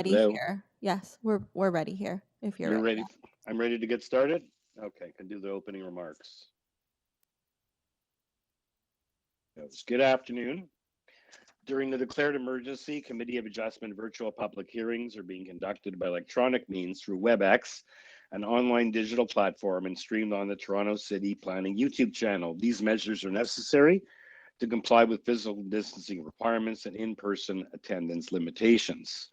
Ready Hello, here. Yes, we're ready here if you're you're ready. ready? I'm ready to get started. Okay, can do the opening remarks. Yes, good afternoon. During the declared emergency, Committee of Adjustment virtual public hearings are being conducted by electronic means through WebEx, an online digital platform, and streamed on the Toronto City Planning YouTube channel. These measures are necessary to comply with physical distancing requirements and in-person attendance limitations.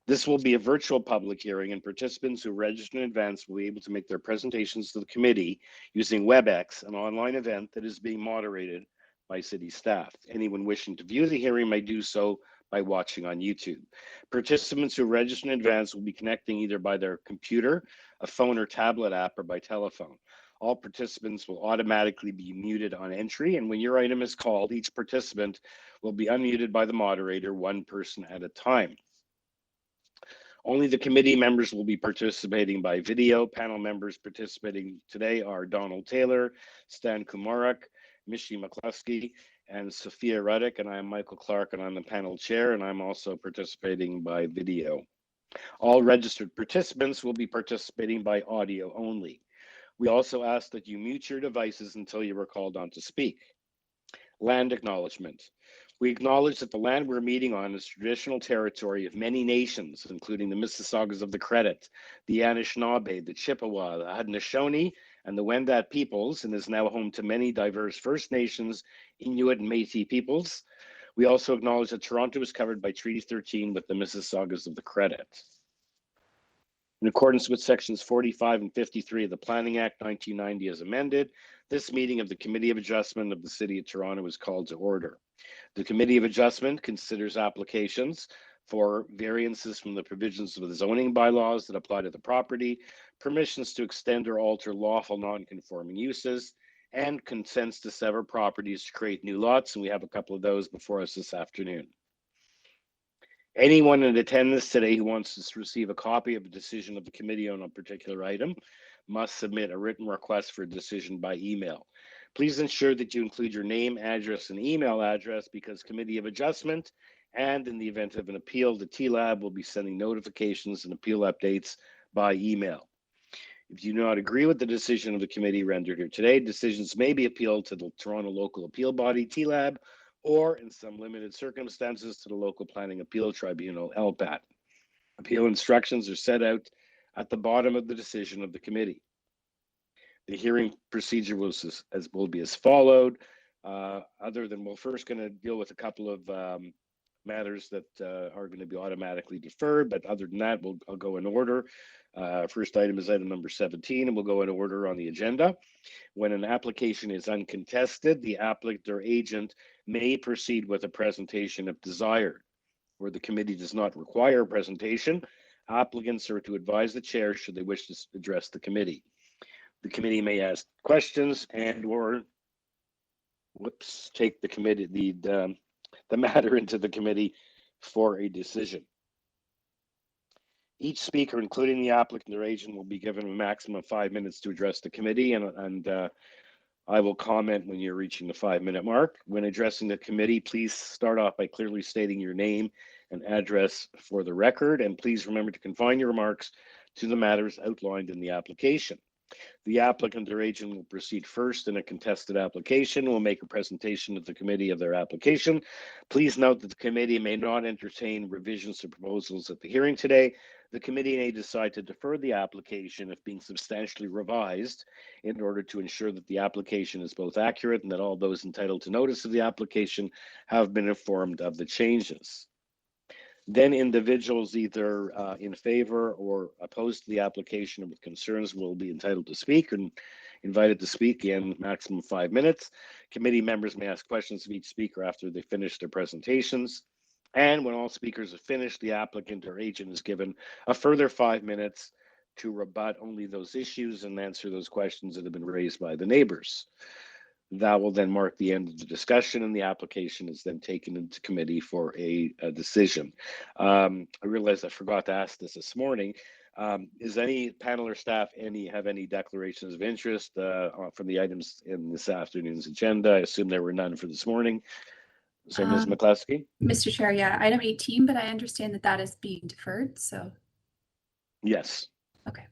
This will be a virtual public hearing, and participants who register in advance will be able to make their presentations to the committee using WebEx, an online event that is being moderated by city staff. Anyone wishing to view the hearing may do so by watching on YouTube. Participants who register in advance will be connecting either by their computer, a phone or tablet app, or by telephone. All participants will automatically be muted on entry, and when your item is called, each participant will be unmuted by the moderator, one person at a time. Only the committee members will be participating by video. Panel members participating today are Donald Taylor, Stan Kumarak, Mishi McCluskey, and Sophia Ruddick, and I'm Michael Clark, and I'm the panel chair, and I'm also participating by video. All registered participants will be participating by audio only. We also ask that you mute your devices until you are called on to speak. Land acknowledgement. We acknowledge that the land we're meeting on is traditional territory of many nations, including the Mississaugas of the Credit, the Anishinaabe, the Chippewa, the Haudenosaunee, and the Wendat peoples, and is now home to many diverse First Nations, Inuit, and Métis peoples. We also acknowledge that Toronto is covered by Treaty 13 with the Mississaugas of the Credit. In accordance with sections 45 and 53 of the Planning Act 1990 as amended, this meeting of the Committee of Adjustment of the City of Toronto is called to order. The Committee of Adjustment considers applications for variances from the provisions of the zoning bylaws that apply to the property, permissions to extend or alter lawful non-conforming uses, and consents to sever properties to create new lots, and we have a couple of those before us this afternoon. Anyone in attendance today who wants to receive a copy of a decision of the committee on a particular item must submit a written request for a decision by email. Please ensure that you include your name, address, and email address, because Committee of Adjustment and in the event of an appeal, the TLAB will be sending notifications and appeal updates by email. If you do not agree with the decision of the committee rendered here today, decisions may be appealed to the Toronto Local Appeal Body, TLAB, or in some limited circumstances to the Local Planning Appeal Tribunal, LPAT. Appeal instructions are set out at the bottom of the decision of the committee. The hearing procedure will be as followed. Other than we're first going to deal with a couple of matters that are going to be automatically deferred, but other than that, I'll go in order. First item is item number 17, and we'll go in order on the agenda. When an application is uncontested, the applicant or agent may proceed with a presentation if desired. Where the committee does not require a presentation, applicants are to advise the chair should they wish to address the committee. The committee may ask questions and or take the committee the matter into the committee for a decision. Each speaker, including the applicant or agent, will be given a maximum of 5 minutes to address the committee, and I will comment when you're reaching the 5-minute mark. When addressing the committee, please start off by clearly stating your name and address for the record, and please remember to confine your remarks to the matters outlined in the application. The applicant or agent will proceed first in a contested application, will make a presentation to the committee of their application. Please note that the committee may not entertain revisions to proposals at the hearing today. The committee may decide to defer the application if being substantially revised in order to ensure that the application is both accurate and that all those entitled to notice of the application have been informed of the changes. Then individuals either in favor or opposed to the application with concerns will be entitled to speak and invited to speak in maximum 5 minutes. Committee members may ask questions of each speaker after they finish their presentations. And when all speakers have finished, the applicant or agent is given a further 5 minutes to rebut only those issues and answer those questions that have been raised by the neighbors. That will then mark the end of the discussion, and the application is then taken into committee for a decision. I realized I forgot to ask this morning. Is any panel or staff have any declarations of interest from the items in this afternoon's agenda? I assume there were none for this morning. So Ms. McCluskey? Mr. Chair, yeah, item 18, but I understand that that is being deferred, so. Yes. Okay.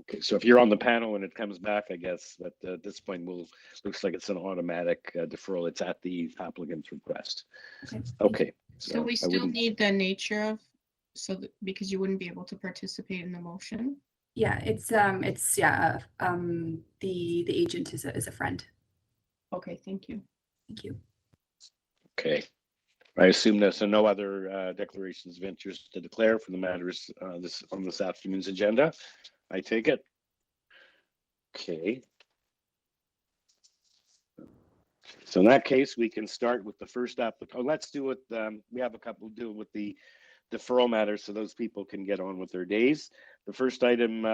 Okay, so if you're on the panel and it comes back, I guess, but at this point, looks like it's an automatic deferral. It's at the applicant's request. Okay. So we still need the nature of, because you wouldn't be able to participate in the motion. Yeah, the agent is a friend. Okay, thank you. Thank you. Okay. I assume there's no other declarations of interest to declare for the matters on this afternoon's agenda. I take it. Okay. So in that case, we can start with the first applicant. Oh, let's do it. We have a couple deal with the deferral matters so those people can get on with their days. The first item,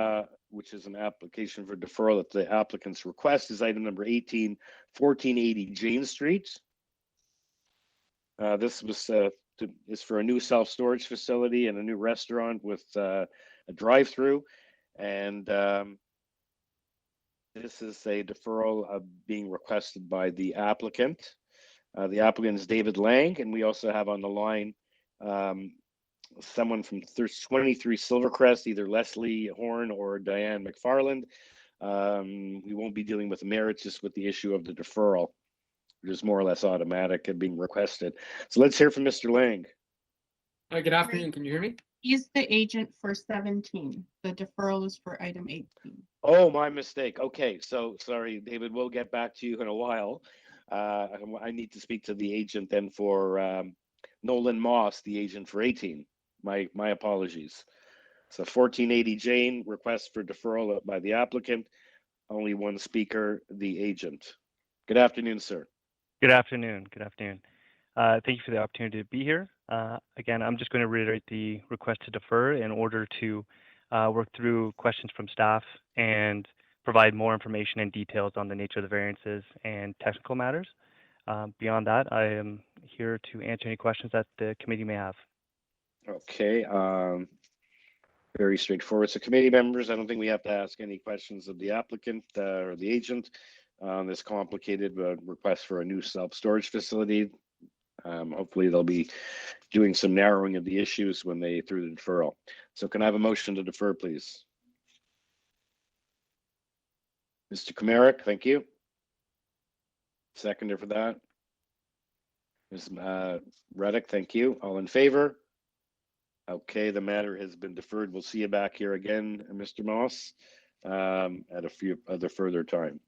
which is an application for deferral at the applicant's request, is item number 18, 1480 Jane Street. This is for a new self-storage facility and a new restaurant with a drive-through. And this is a deferral being requested by the applicant. The applicant is David Lang, and we also have on the line someone from 23 SILVERCREST, either Leslie Horn or Diane McFarland. We won't be dealing with the merits, just with the issue of the deferral, which is more or less automatic and being requested. So let's hear from Mr. Lang. Hi, good afternoon. Can you hear me? He's the agent for 17. The deferral is for item 18. Oh, my mistake. Okay, so sorry, David, we'll get back to you in a while. I need to speak to the agent then for Nolan Moss, the agent for 18. My apologies. So 1480 Jane, request for deferral by the applicant. Only one speaker, the agent. Good afternoon, sir. Good afternoon. Good afternoon. Thank you for the opportunity to be here. Again, I'm just going to reiterate the request to defer in order to work through questions from staff and provide more information and details on the nature of the variances and technical matters. Beyond that, I am here to answer any questions that the committee may have. Okay, very straightforward. So committee members, I don't think we have to ask any questions of the applicant or the agent on this complicated request for a new self-storage facility. Hopefully they'll be doing some narrowing of the issues when they through the deferral. So can I have a motion to defer, please? Mr. Komarick, thank you. Seconder for that. Ms. Reddick, thank you. All in favor? Okay, the matter has been deferred. We'll see you back here again, Mr. Moss, at a few other further time.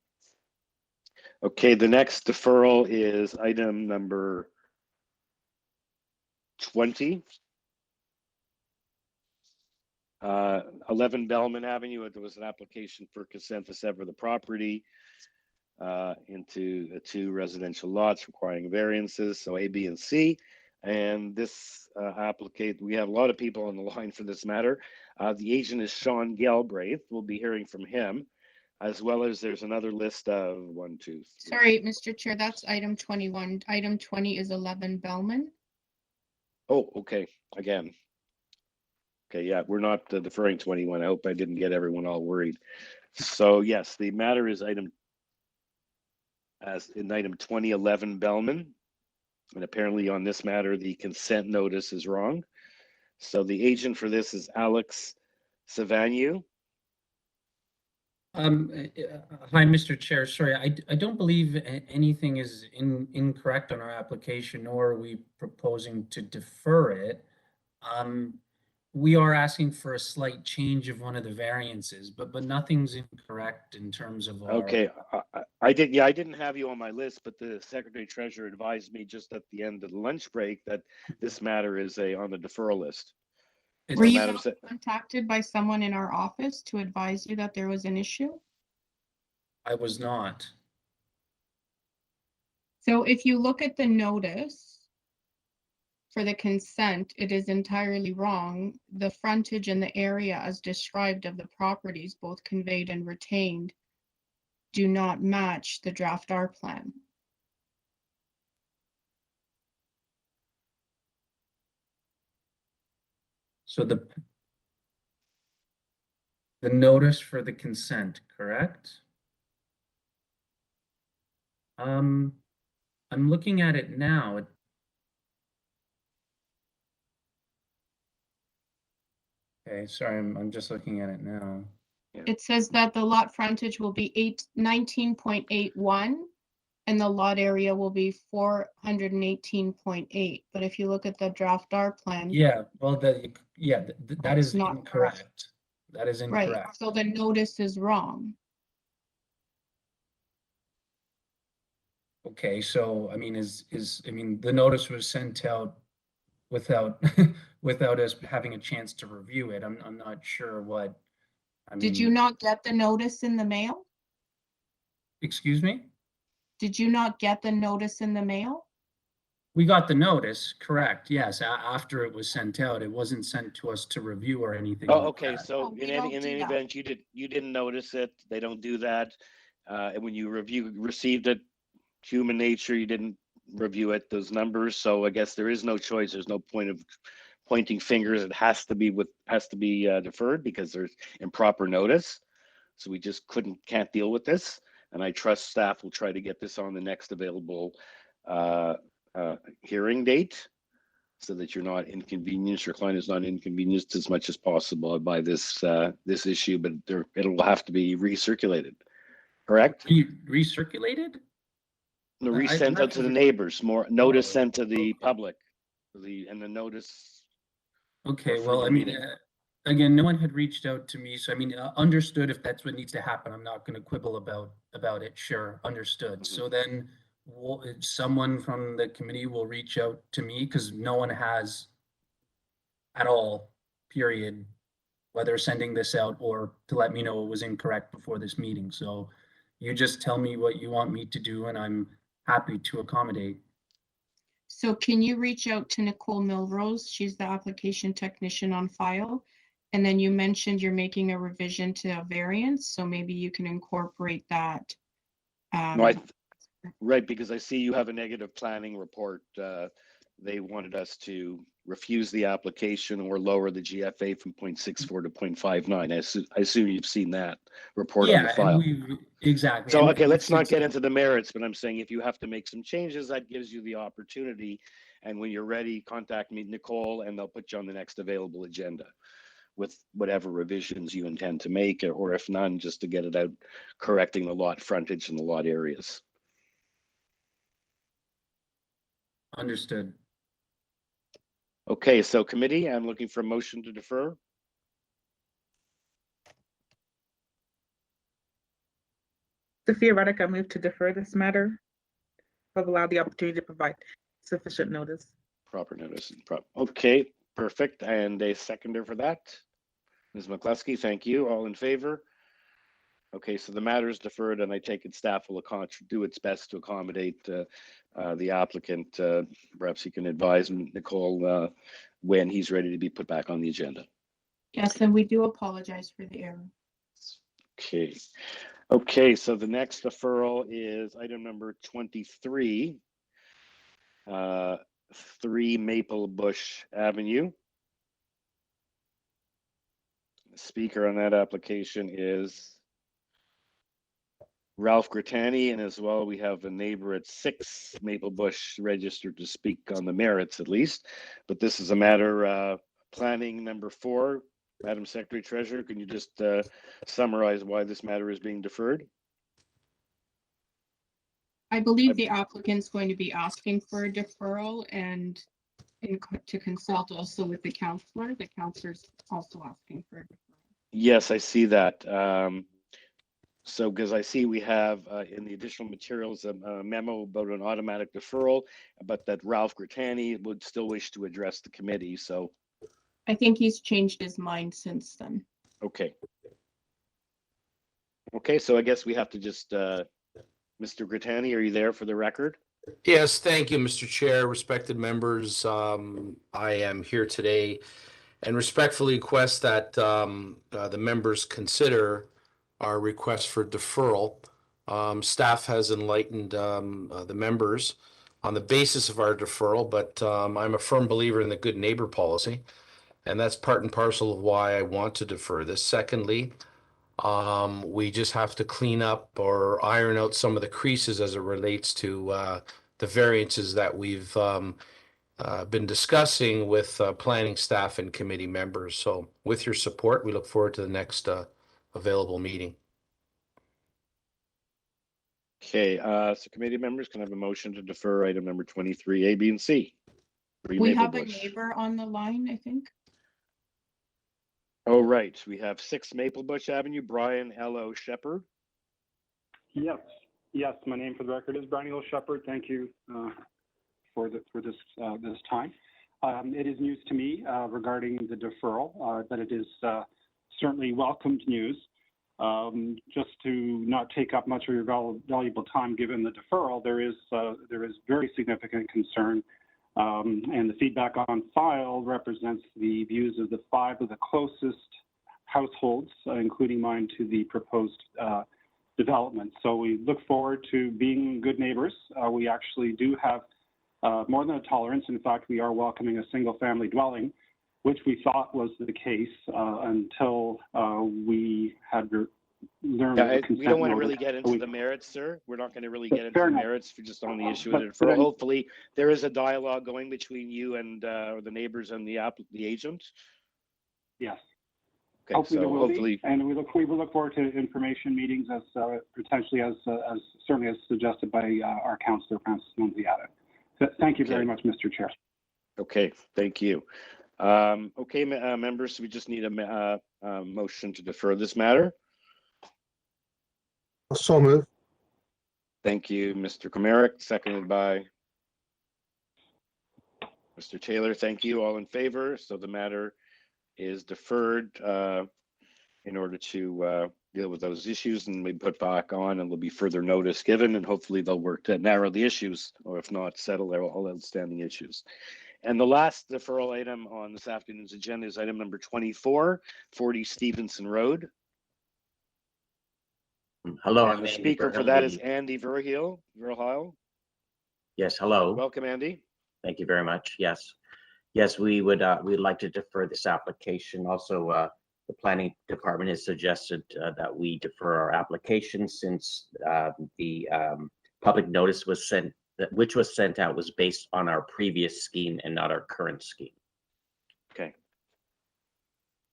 Okay, the next deferral is item number 20. 11 Bellman Avenue. There was an application for consent to sever the property into two residential lots requiring variances, so A, B, and C. And this applicant, we have a lot of people on the line for this matter. The agent is Sean Galbraith. We'll be hearing from him, as well as there's another list of 1, 2, 3. Sorry, Mr. Chair, that's item 21. Item 20 is 11 Bellman. Oh, okay. Again. Okay, yeah, we're not deferring 21. I hope I didn't get everyone all worried. So yes, the matter is item 2011 Bellman. And apparently on this matter, the consent notice is wrong. So the agent for this is Alex Savanu. Hi, Mr. Chair. Sorry, I don't believe anything is incorrect on our application, nor are we proposing to defer it. We are asking for a slight change of one of the variances, but nothing's incorrect in terms of our... Okay, I didn't have you on my list, but the Secretary Treasurer advised me just at the end of the lunch break that this matter is on the deferral list. Were you contacted by someone in our office to advise you that there was an issue? I was not. So if you look at the notice for the consent, it is entirely wrong. The frontage and the area as described of the properties, both conveyed and retained, do not match the draft R plan. So the notice for the consent, correct? I'm looking at it now. Okay, sorry, I'm just looking at it now. It says that the lot frontage will be 19.81 and the lot area will be 418.8. But if you look at the draft R plan. Yeah, well, that is not incorrect. That is Right, incorrect. so the notice is wrong. Okay, so I mean, the notice was sent out without without us having a chance to review it. I'm not sure what. Did you not get the notice in the mail? Excuse me? Did you not get the notice in the mail? We got the notice, correct? Yes, after it was sent out, it wasn't sent to us to review or anything. Oh, like okay. that. So Oh, we in don't any do that. event, you didn't notice it. They don't do that. And when you received it, human nature, you didn't review it, those numbers. So I guess there is no choice. There's no point of pointing fingers. It has to be deferred because there's improper notice. So we just can't deal with this. And I trust staff will try to get this on the next available hearing date, so that you're not inconvenienced, your client is not inconvenienced as much as possible by this issue, but it'll have to be recirculated, correct? Recirculated? No, I- resent I- out to the neighbors, more notice Oh, sent to the okay. public, and the notice. Okay, for well, the I mean, meeting. again, no one had reached out to me, so I mean, understood if that's what needs to happen. I'm not going to quibble about it. Sure, understood. Mhm. So then, someone from the committee will reach out to me because no one has at all, period, whether sending this out or to let me know it was incorrect before this meeting. So you just tell me what you want me to do, and I'm happy to accommodate. So can you reach out to Nicole Milrose? She's the application technician on file. And then you mentioned you're making a revision to a variance, so maybe you can incorporate that. No, right, because I see you have a negative planning report. They wanted us to refuse the application or lower the GFA from 0.64 to 0.59. I assume you've seen that report on the Yeah, file. and exactly. So, and okay, let's not it's- get into the merits, but I'm saying if you have to make some changes, that gives you the opportunity. And when you're ready, contact me, Nicole, and they'll put you on the next available agenda with whatever revisions you intend to make, or if none, just to get it out, correcting the lot frontage and the lot areas. Understood. Okay, so committee, I'm looking for a motion to defer. Sophia Reddick, I move to defer this matter. Have allowed the opportunity to provide sufficient notice. Proper notice. Okay, perfect. And a seconder for that. Ms. McCluskey, thank you. All in favor? Okay, so the matter is deferred, and I take it staff will do its best to accommodate the applicant. Perhaps he can advise Nicole when he's ready to be put back on the agenda. Yes, and we do apologize for the error. Okay. Okay, so the next deferral is item number 23, 3 Maple Bush Avenue. The speaker on that application is Ralph Gritani, and as well, we have a neighbor at 6 Maple Bush registered to speak on the merits at least. But this is a matter, planning number 4. Madam Secretary Treasurer, can you just summarize why this matter is being deferred? I believe the applicant's going to be asking for a deferral and to consult also with the counselor. The counselor's also asking for a deferral. Yes, I see that. So, because I see we have in the additional materials a memo about an automatic deferral, but that Ralph Gritani would still wish to address the committee. So, I think he's changed his mind since then. okay. Okay, so I guess we have to just, Mr. Gritani, are you there for the record? Yes, thank you, Mr. Chair, respected members. I am here today and respectfully request that the members consider our request for deferral. Staff has enlightened the members on the basis of our deferral, but I'm a firm believer in the good neighbor policy, and that's part and parcel of why I want to defer this. Secondly, we just have to clean up or iron out some of the creases as it relates to the variances that we've been discussing with planning staff and committee members. So with your support, we look forward to the next available meeting. Okay, so committee members can I have a motion to defer item number 23, A, B, and C. We have a Maplebush. neighbor on the line, I think. Oh, right. We have 6 Maplebush Avenue, Brian L.O. Shepherd. Yes, my name for the record is Brian L. Shepherd. Thank you for this time. It is news to me regarding the deferral, but it is certainly welcomed news. Just to not take up much of your valuable time given the deferral, there is very significant concern, and the feedback on file represents the views of the 5 of the closest households, including mine, to the proposed development. So we look forward to being good neighbors. We actually do have more than a tolerance. In fact, we are welcoming a single-family dwelling, which we thought was the case until we had learned. Yeah, we don't want to really get into the merits, sir. We're not going to really get into the merits for just on the issue of the deferral. Hopefully, there is a dialogue going between you and the neighbors and the agent. Yes. Okay, hopefully so there will hopefully, be, and we will look forward to information meetings as potentially as certainly as suggested by our councillor Francis Nunziata. So thank you very much, Mr. Chair. okay, thank you. Okay, members, we just need a motion to defer this matter. So moved. Thank you, Mr. Comeric, seconded by Mr. Taylor. Thank you. All in favor. So the matter is deferred in order to deal with those issues, and we put back on, and there'll be further notice given, and hopefully they'll work to narrow the issues, or if not, settle all outstanding issues. And the last deferral item on this afternoon's agenda is item number 24, 40 Stevenson Road. Hello. And the speaker for that is Andy Verheil. Yes, hello. Welcome, Andy. Thank you very much. Yes, we'd like to defer this application. Also, the planning department has suggested that we defer our application since the public notice was sent, which was sent out, was based on our previous scheme and not our current scheme. Okay.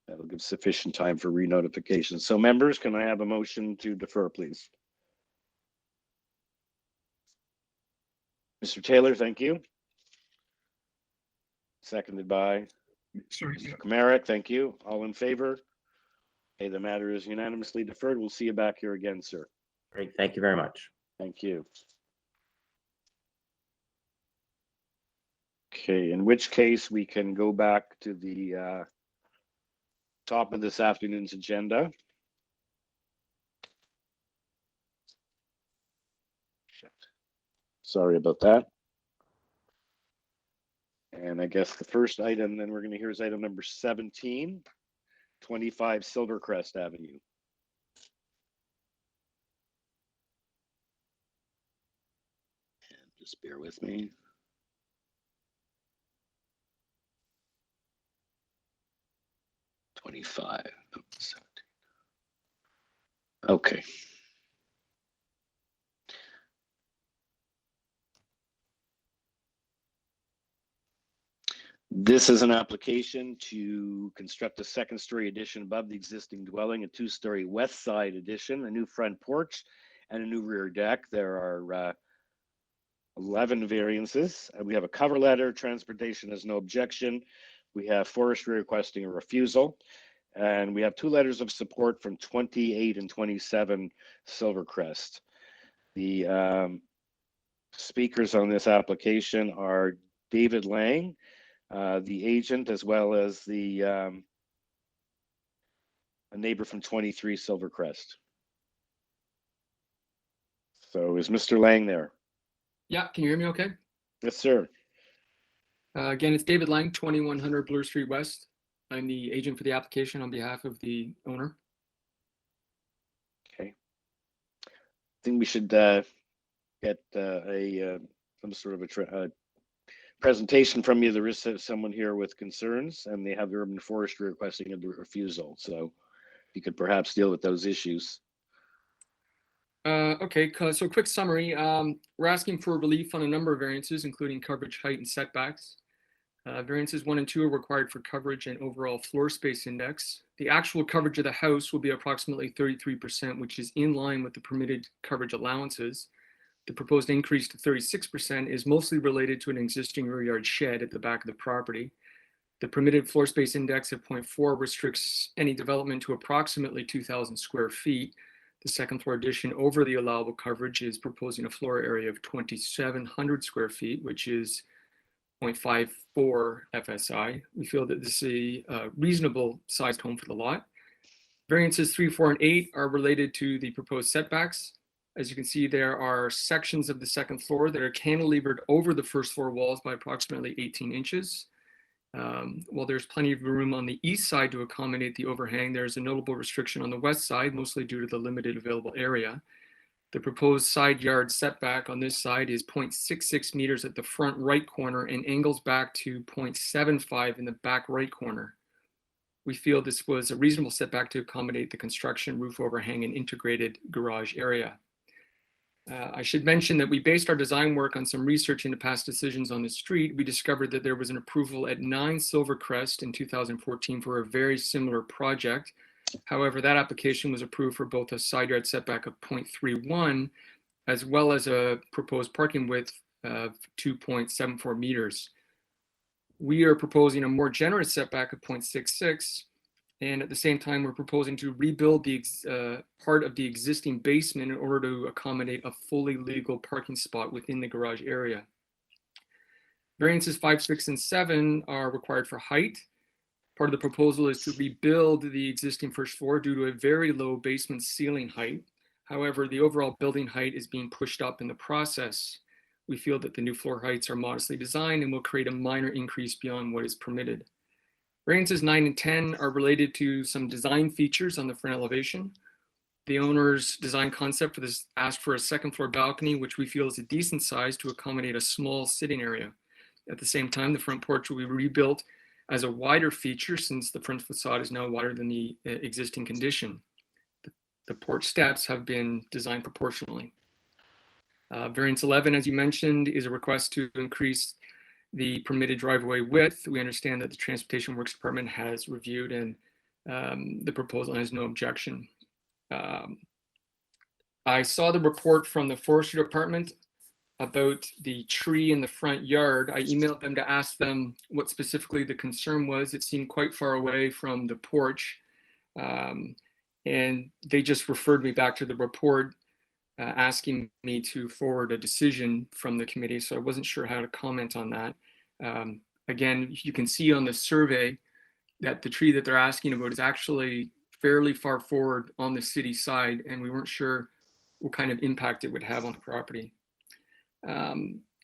That'll give sufficient time for re-notification. So members, can I have a motion to defer, please? Mr. Taylor, thank you. Seconded by Mr. Comeric, thank you. All in favor? Okay, the matter is unanimously deferred. We'll see you back here again, sir. Great, thank you very much. Thank you. Okay, in which case we can go back to the top of this afternoon's agenda. Sorry about that. And I guess the first item then we're going to hear is item number 17, 25 SILVERCREST Avenue. And just bear with me. Okay. This is an application to construct a second-story addition above the existing dwelling, a two-story west side addition, a new front porch, and a new rear deck. There are 11 variances. We have a cover letter. Transportation has no objection. We have forestry requesting a refusal. And we have 2 letters of support from 28 and 27 SILVERCREST. The speakers on this application are David Lang, the agent, as well as the a neighbor from 23 SILVERCREST. So is Mr. Lang there? Yeah, can you hear me okay? Yes, sir. Again, it's David Lang, 2100 Bloor Street West. I'm the agent for the application on behalf of the owner. Okay. I think we should get some sort of a presentation from you. There is someone here with concerns, and they have the urban forestry requesting a refusal. So you could perhaps deal with those issues. So quick summary. We're asking for relief on a number of variances, including coverage, height, and setbacks. Variances 1 and 2 are required for coverage and overall floor space index. The actual coverage of the house will be approximately 33%, which is in line with the permitted coverage allowances. The proposed increase to 36% is mostly related to an existing rear yard shed at the back of the property. The permitted floor space index of 0.4 restricts any development to approximately 2,000 square feet. The second floor addition over the allowable coverage is proposing a floor area of 2,700 square feet, which is 0.54 FSI. We feel that this is a reasonable sized home for the lot. Variances 3, 4, and 8 are related to the proposed setbacks. As you can see, there are sections of the second floor that are cantilevered over the first floor walls by approximately 18 inches. While there's plenty of room on the east side to accommodate the overhang, there's a notable restriction on the west side, mostly due to the limited available area. The proposed side yard setback on this side is 0.66 meters at the front right corner and angles back to 0.75 in the back right corner. We feel this was a reasonable setback to accommodate the construction, roof overhang, and integrated garage area. I should mention that we based our design work on some research into past decisions on the street. We discovered that there was an approval at 9 SILVERCREST in 2014 for a very similar project. However, that application was approved for both a side yard setback of 0.31 as well as a proposed parking width of 2.74 meters. We are proposing a more generous setback of 0.66. And at the same time, we're proposing to rebuild the part of the existing basement in order to accommodate a fully legal parking spot within the garage area. Variances 5, 6, and 7 are required for height. Part of the proposal is to rebuild the existing first floor due to a very low basement ceiling height. However, the overall building height is being pushed up in the process. We feel that the new floor heights are modestly designed and will create a minor increase beyond what is permitted. Variances 9 and 10 are related to some design features on the front elevation. The owner's design concept for this asked for a second floor balcony, which we feel is a decent size to accommodate a small sitting area. At the same time, the front porch will be rebuilt as a wider feature since the front facade is now wider than the existing condition. The porch steps have been designed proportionally. Variance 11, as you mentioned, is a request to increase the permitted driveway width. We understand that the Transportation Works Department has reviewed and the proposal has no objection. I saw the report from the Forestry Department about the tree in the front yard. I emailed them to ask them what specifically the concern was. It seemed quite far away from the porch. And they just referred me back to the report asking me to forward a decision from the committee. So I wasn't sure how to comment on that. Again, you can see on the survey that the tree that they're asking about is actually fairly far forward on the city side, and we weren't sure what kind of impact it would have on the property.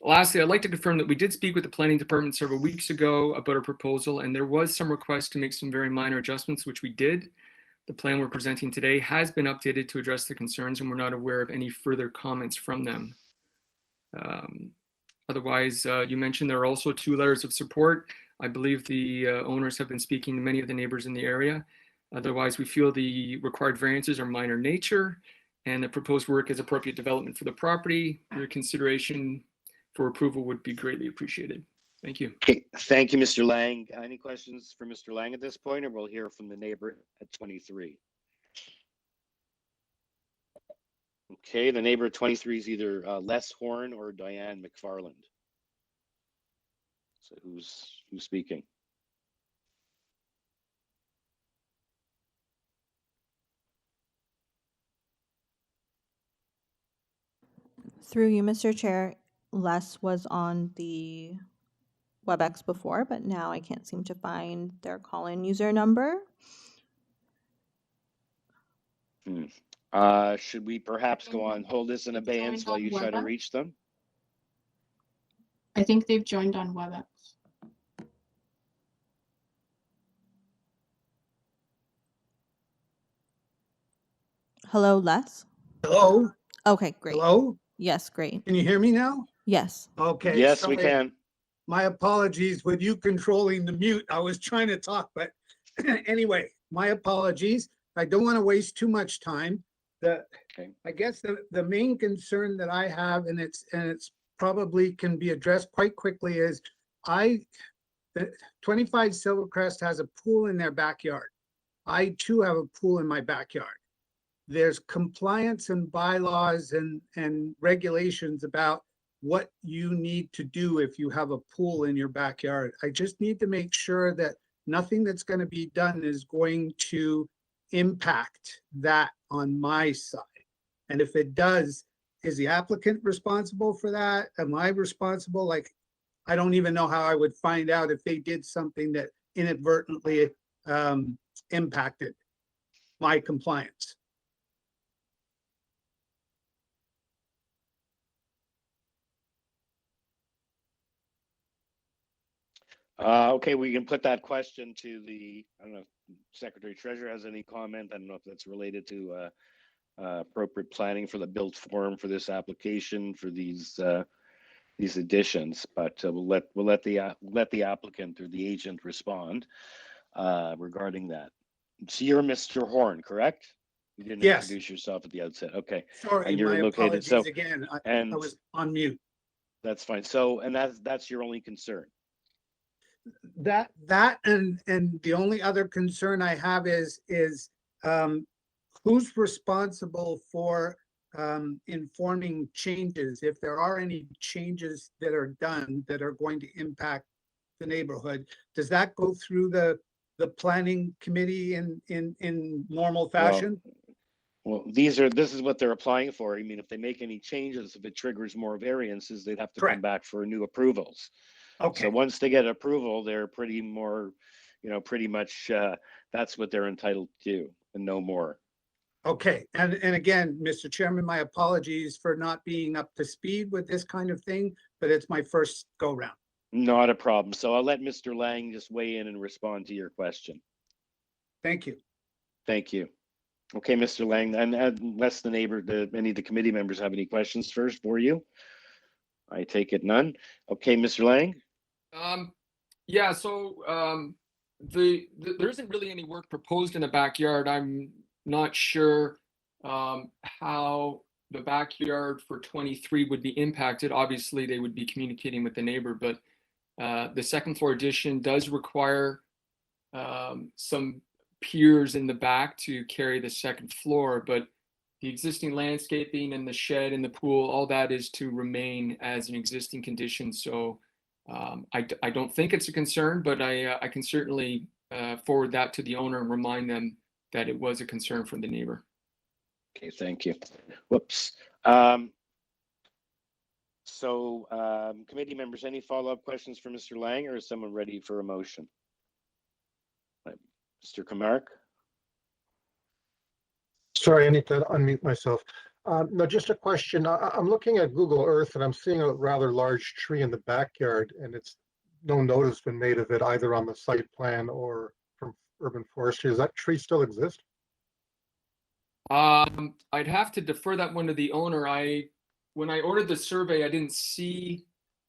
Lastly, I'd like to confirm that we did speak with the planning department several weeks ago about our proposal, and there was some request to make some very minor adjustments, which we did. The plan we're presenting today has been updated to address the concerns, and we're not aware of any further comments from them. Otherwise, you mentioned there are also 2 letters of support. I believe the owners have been speaking to many of the neighbors in the area. Otherwise, we feel the required variances are minor nature and the proposed work is appropriate development for the property. Your consideration for approval would be greatly appreciated. Thank you. Okay, thank you, Mr. Lang. Any questions for Mr. Lang at this point, or we'll hear from the neighbor at 23? Okay, the neighbor at 23 is either Les Horn or Diane McFarland. So who's speaking? Through you, Mr. Chair, Les was on the WebEx before, but now I can't seem to find their call-in user number. Should we perhaps go on hold this in abeyance while you try to reach them? I think they've joined on WebEx. Hello, Les? Hello? Okay, great. Hello? Yes, great. Can you hear me now? Yes. Okay. Yes, we can. My apologies with you controlling the mute. I was trying to talk, but anyway, my apologies. I don't want to waste too much time. Okay. I guess the main concern that I have, and it's probably can be addressed quite quickly, is the 25 SILVERCREST has a pool in their backyard. I too have a pool in my backyard. There's compliance and bylaws and regulations about what you need to do if you have a pool in your backyard. I just need to make sure that nothing that's going to be done is going to impact that on my side. And if it does, is the applicant responsible for that? Am I responsible? Like, I don't even know how I would find out if they did something that inadvertently impacted my compliance. Okay, we can put that question to the, I don't know if Secretary Treasurer has any comment. I don't know if that's related to appropriate planning for the built form for this application for these additions, but we'll let the applicant or the agent respond regarding that. So you're Mr. Horn, correct? You didn't Yes. introduce yourself at the outset. Okay. Sorry, And you're my located, apologies so, again. I and was on mute. that's fine. So, and that's your only concern. That and the only other concern I have is who's responsible for informing changes, if there are any changes that are done that are going to impact the neighborhood. Does that go through the planning committee in normal fashion? Well, this is what they're applying for. I mean, if they make any changes, if it triggers more variances, they'd have to Correct. come back for new approvals. Okay. So once they get approval, they're pretty much that's what they're entitled to and no more. Okay, and again, Mr. Chairman, my apologies for not being up to speed with this kind of thing, but it's my first go round. Not a problem. So I'll let Mr. Lang just weigh in and respond to your question. Thank you. Thank you. Okay, Mr. Lang, and unless any of the committee members have any questions first for you, I take it none. Okay, Mr. Lang. Yeah, so there isn't really any work proposed in the backyard. I'm not sure how the backyard for 23 would be impacted. Obviously, they would be communicating with the neighbor, but the second floor addition does require some piers in the back to carry the second floor, but the existing landscaping and the shed and the pool, all that is to remain as an existing condition. So I don't think it's a concern, but I can certainly forward that to the owner and remind them that it was a concern from the neighbor. Okay, thank you. Whoops. Committee members, any follow-up questions for Mr. Lang, or is someone ready for a motion? Mr. Camargue? Sorry, I need to unmute myself. No, just a question. I'm looking at Google Earth and I'm seeing a rather large tree in the backyard, and it's no notice been made of it either on the site plan or from urban forestry. Does that tree still exist? I'd have to defer that one to the owner. When I ordered the survey, I didn't see,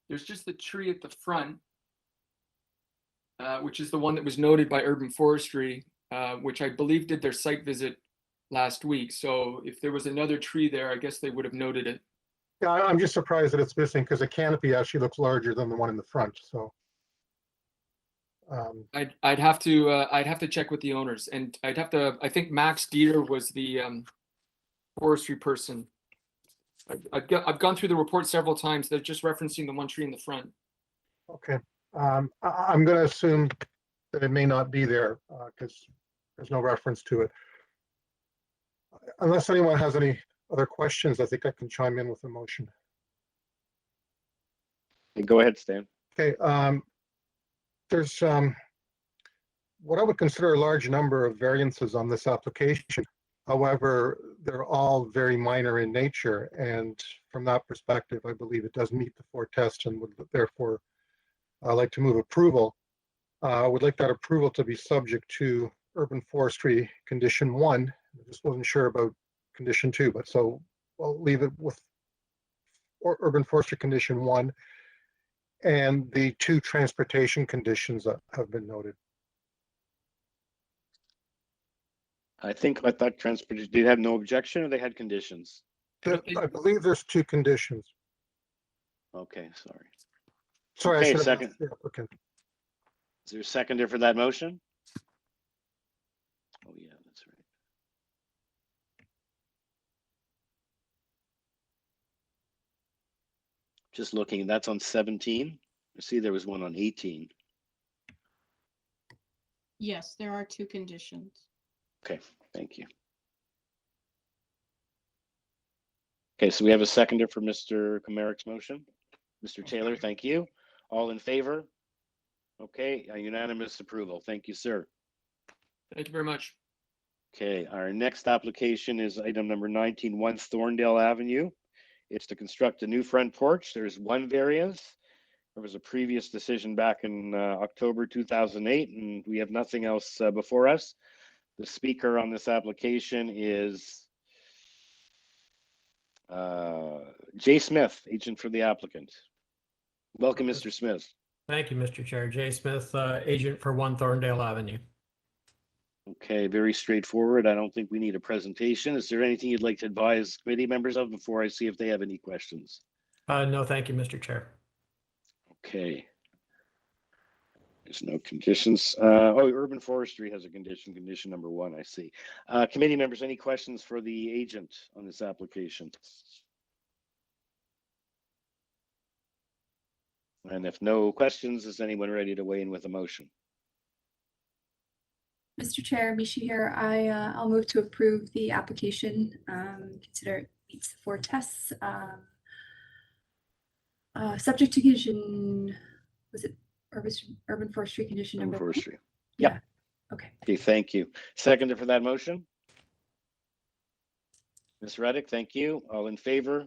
there's just the tree at the front, which is the one that was noted by urban forestry, which I believe did their site visit last week. So if there was another tree there, I guess they would have noted it. Yeah, I'm just surprised that it's missing because the canopy actually looks larger than the one in the front. So I'd have to check with the owners, and I think Max Dieter was the forestry person. I've gone through the report several times. They're just referencing the one tree in the front. okay, I'm going to assume that it may not be there because there's no reference to it. Unless anyone has any other questions, I think I can chime in with a motion. Go ahead, Stan. Okay, there's what I would consider a large number of variances on this application. However, they're all very minor in nature, and from that perspective, I believe it does meet the 4 tests and would therefore like to move approval. I would like that approval to be subject to urban forestry condition 1. I just wasn't sure about condition 2, but so I'll leave it with urban forestry condition 1 and the 2 transportation conditions that have been noted. I thought transportation, did have no objection or they had conditions? I believe there's two conditions. Okay, sorry. Sorry, I Okay, should have second. asked the applicant. Is there a seconder for that motion? Oh, yeah, that's right. Just looking, that's on 17. I see there was one on 18. Yes, there are two conditions. Okay, thank you. Okay, so we have a seconder for Mr. Comeric's motion. Mr. Taylor, thank you. All in favor? Okay, a unanimous approval. Thank you, sir. Thank you very much. Okay, our next application is item number 19, 1 Thorndale Avenue. It's to construct a new front porch. There's one variance. There was a previous decision back in October 2008, and we have nothing else before us. The speaker on this application is Jay Smith, agent for the applicant. Welcome, Mr. Smith. Thank you, Mr. Chair. Jay Smith, agent for 1 Thorndale Avenue. Okay, very straightforward. I don't think we need a presentation. Is there anything you'd like to advise committee members of before I see if they have any questions? No, thank you, Mr. Chair. Okay. There's no conditions. Urban forestry has a condition number 1, I see. Committee members, any questions for the agent on this application? And if no questions, is anyone ready to weigh in with a motion? Mr. Chair, Misha here. I'll move to approve the application. Consider it meets the 4 tests. Subject to condition, was it urban forestry condition number 1? Forestry. Yeah. Okay. Okay, thank you. Seconder for that motion? Ms. Reddick, thank you. All in favor?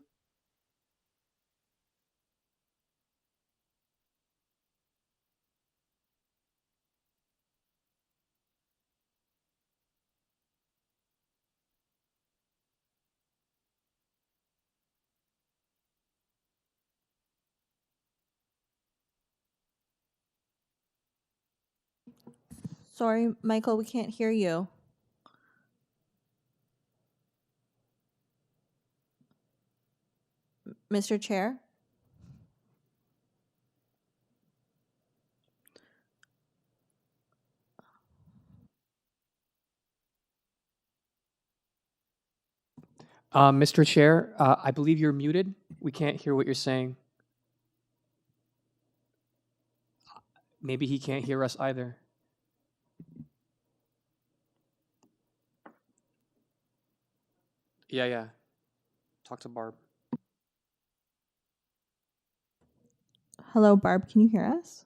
Sorry, Michael, we can't hear you. Mr. Chair? Mr. Chair, I believe you're muted. We can't hear what you're saying. Maybe he can't hear us either. Yeah. Talk to Barb. Hello, Barb, can you hear us?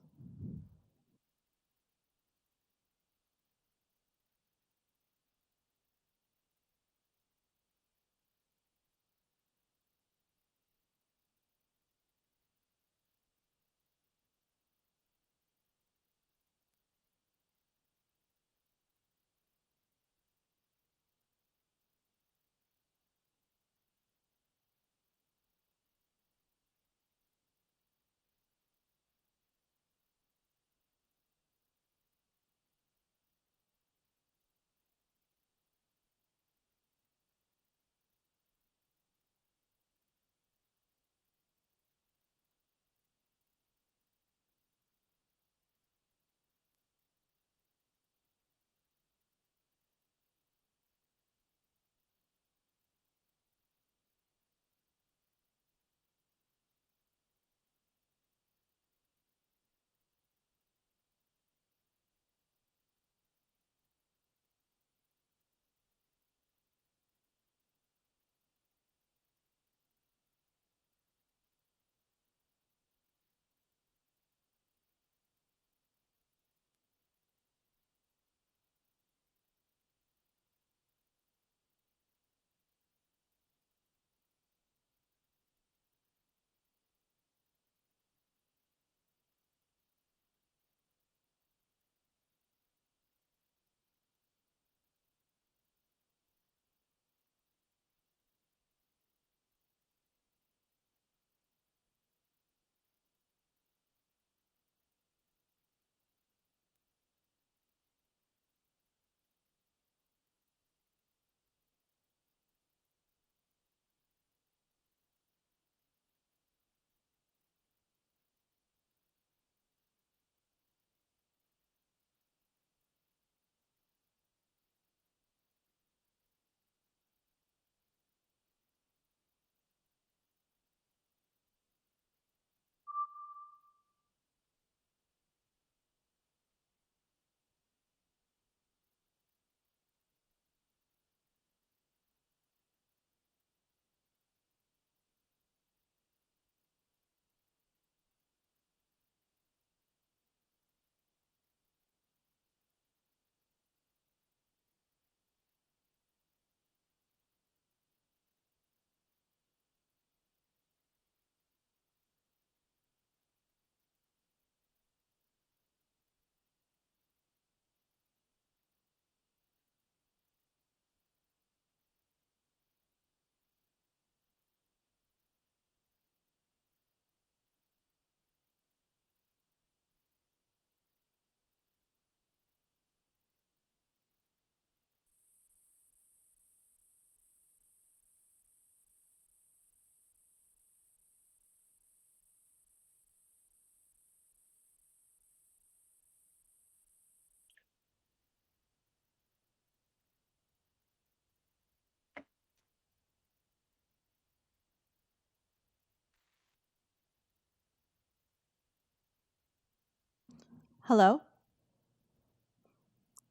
Hello?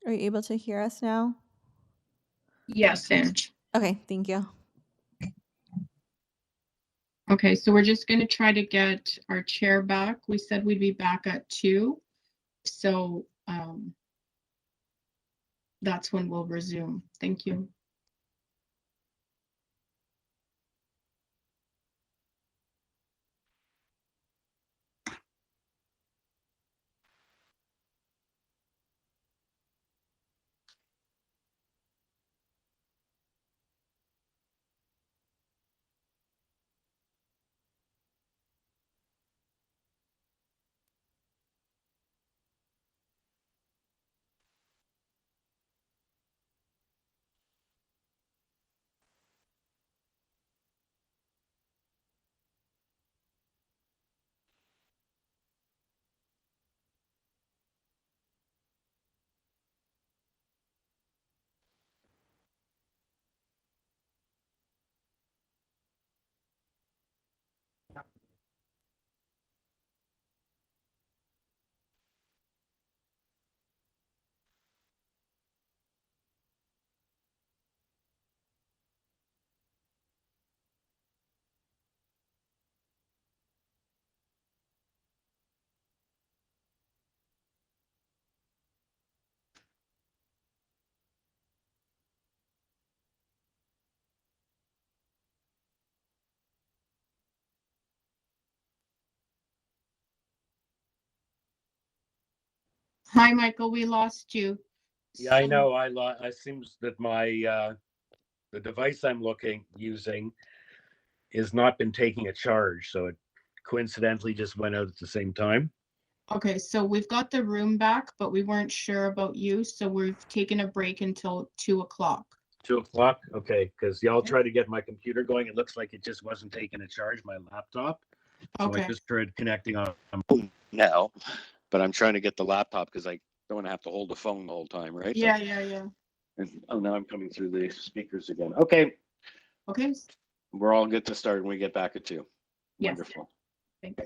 Are you able to hear us now? Yes, Ange. Okay, thank you. Okay, so we're just going to try to get our chair back. We said we'd be back at 2. So that's when we'll resume. Thank you. Hi, Michael. We lost you. Yeah, I know. It seems that my the device I'm using has not been taking a charge, so it coincidentally just went out at the same time. Okay, so we've got the room back, but we weren't sure about you, so we've taken a break until 2 o'clock. 2 o'clock? Okay, because y'all try to get my computer going. It looks like it just wasn't taking a charge, my laptop. So I Okay. just tried connecting on now, but I'm trying to get the laptop because I don't want to have to hold the phone the whole time, right? Yeah, yeah, yeah. And, oh, now I'm coming through the speakers again. Okay, Okay. we're all good to start when we get back at 2. Yes. Wonderful. Thank you.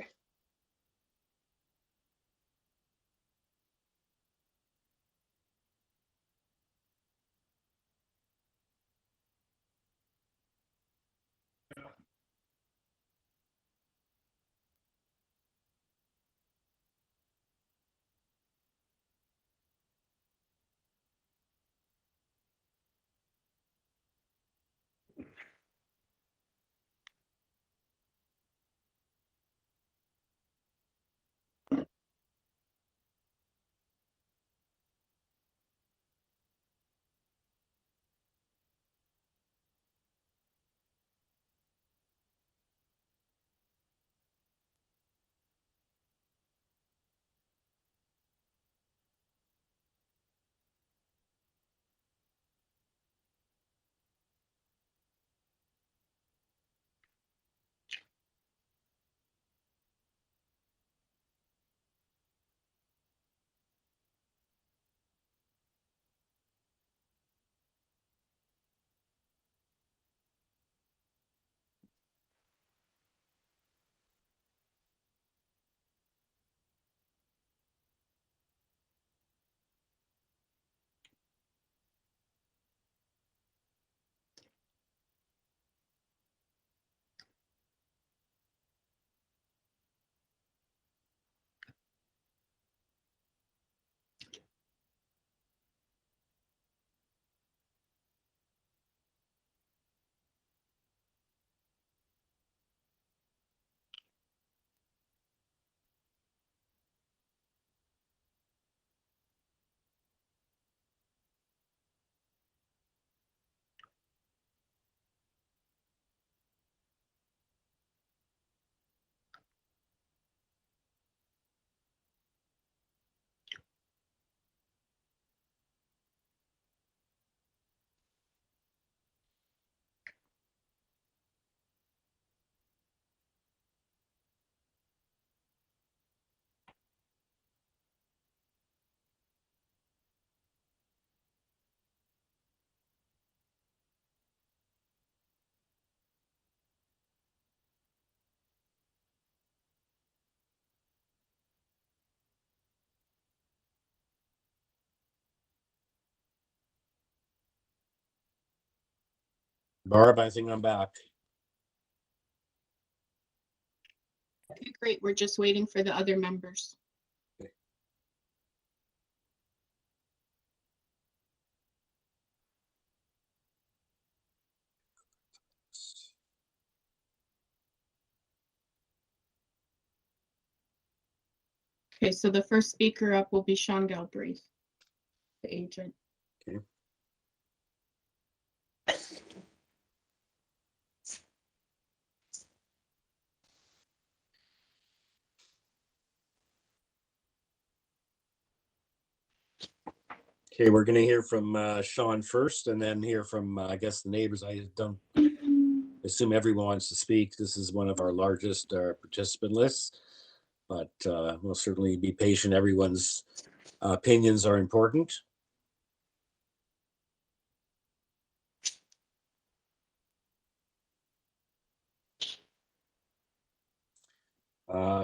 Barb, I think I'm back. Okay, great. We're just waiting for the other members. Okay, so the first speaker up will be Sean Galbraith, the agent. Okay. Okay, we're going to hear from Sean first, and then hear from, I guess, the neighbors. I don't assume everyone wants to speak. This is one of our largest participant lists, but we'll certainly be patient. Everyone's opinions are important.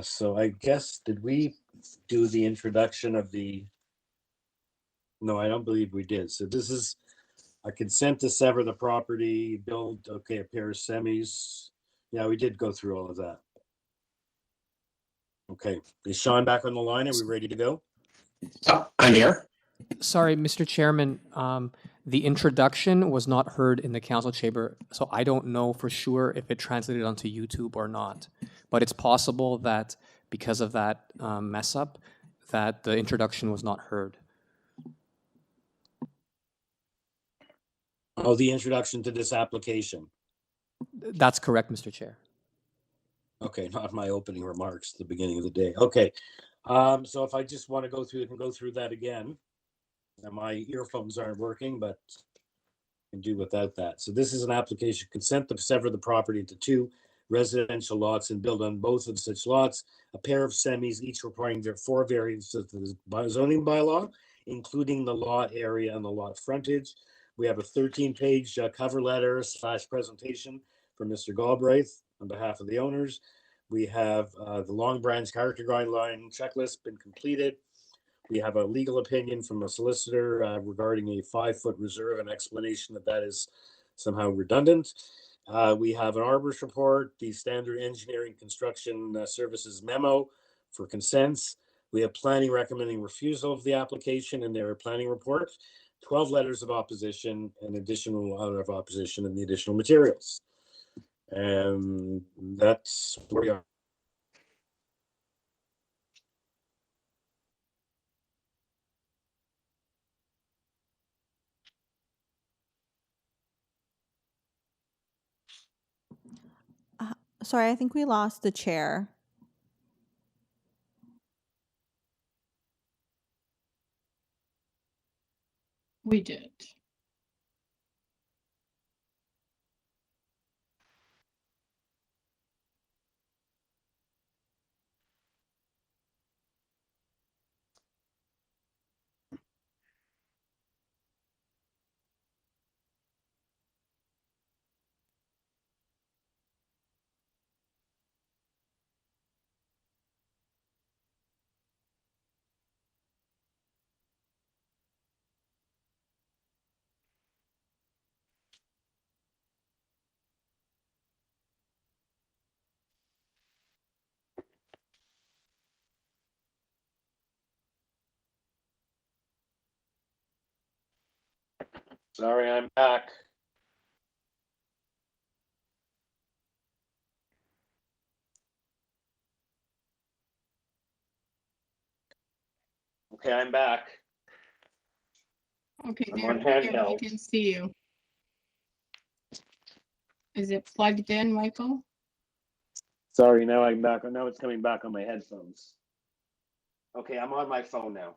So I guess, did we do the introduction of the... No, I don't believe we did. So this is a consent to sever the property, build, okay, a pair of semis. Yeah, we did go through all of that. Okay, is Sean back on the line? Are we ready to go? I'm here. Sorry, Mr. Chairman, the introduction was not heard in the council chamber, so I don't know for sure if it translated onto YouTube or not. But it's possible that because of that mess up, that the introduction was not heard. Oh, the introduction to this application. That's correct, Mr. Chair. Okay, not my opening remarks at the beginning of the day. Okay, so if I just want to go through, I can go through that again. And my earphones aren't working, but I can do without that. So this is an application, consent to sever the property into 2 residential lots and build on both of such lots a pair of semis, each requiring 4 variances to the zoning bylaw, including the lot area and the lot frontage. We have a 13-page cover letter / presentation from Mr. Galbraith on behalf of the owners. We have the Long Branch character guideline checklist been completed. We have a legal opinion from a solicitor regarding a 5-foot reserve, an explanation that that is somehow redundant. We have an arborist report, the standard engineering construction services memo for consents. We have planning recommending refusal of the application in their planning report, 12 letters of opposition, and additional letter of opposition and the additional materials. And that's where we are. Sorry, I think we lost the chair. We did. Sorry, I'm back. Okay, I'm back. Okay, I'm there, on there, we handheld. can see you. Is it plugged in, Michael? Sorry, now I'm back. Now it's coming back on my headphones. Okay, I'm on my phone now.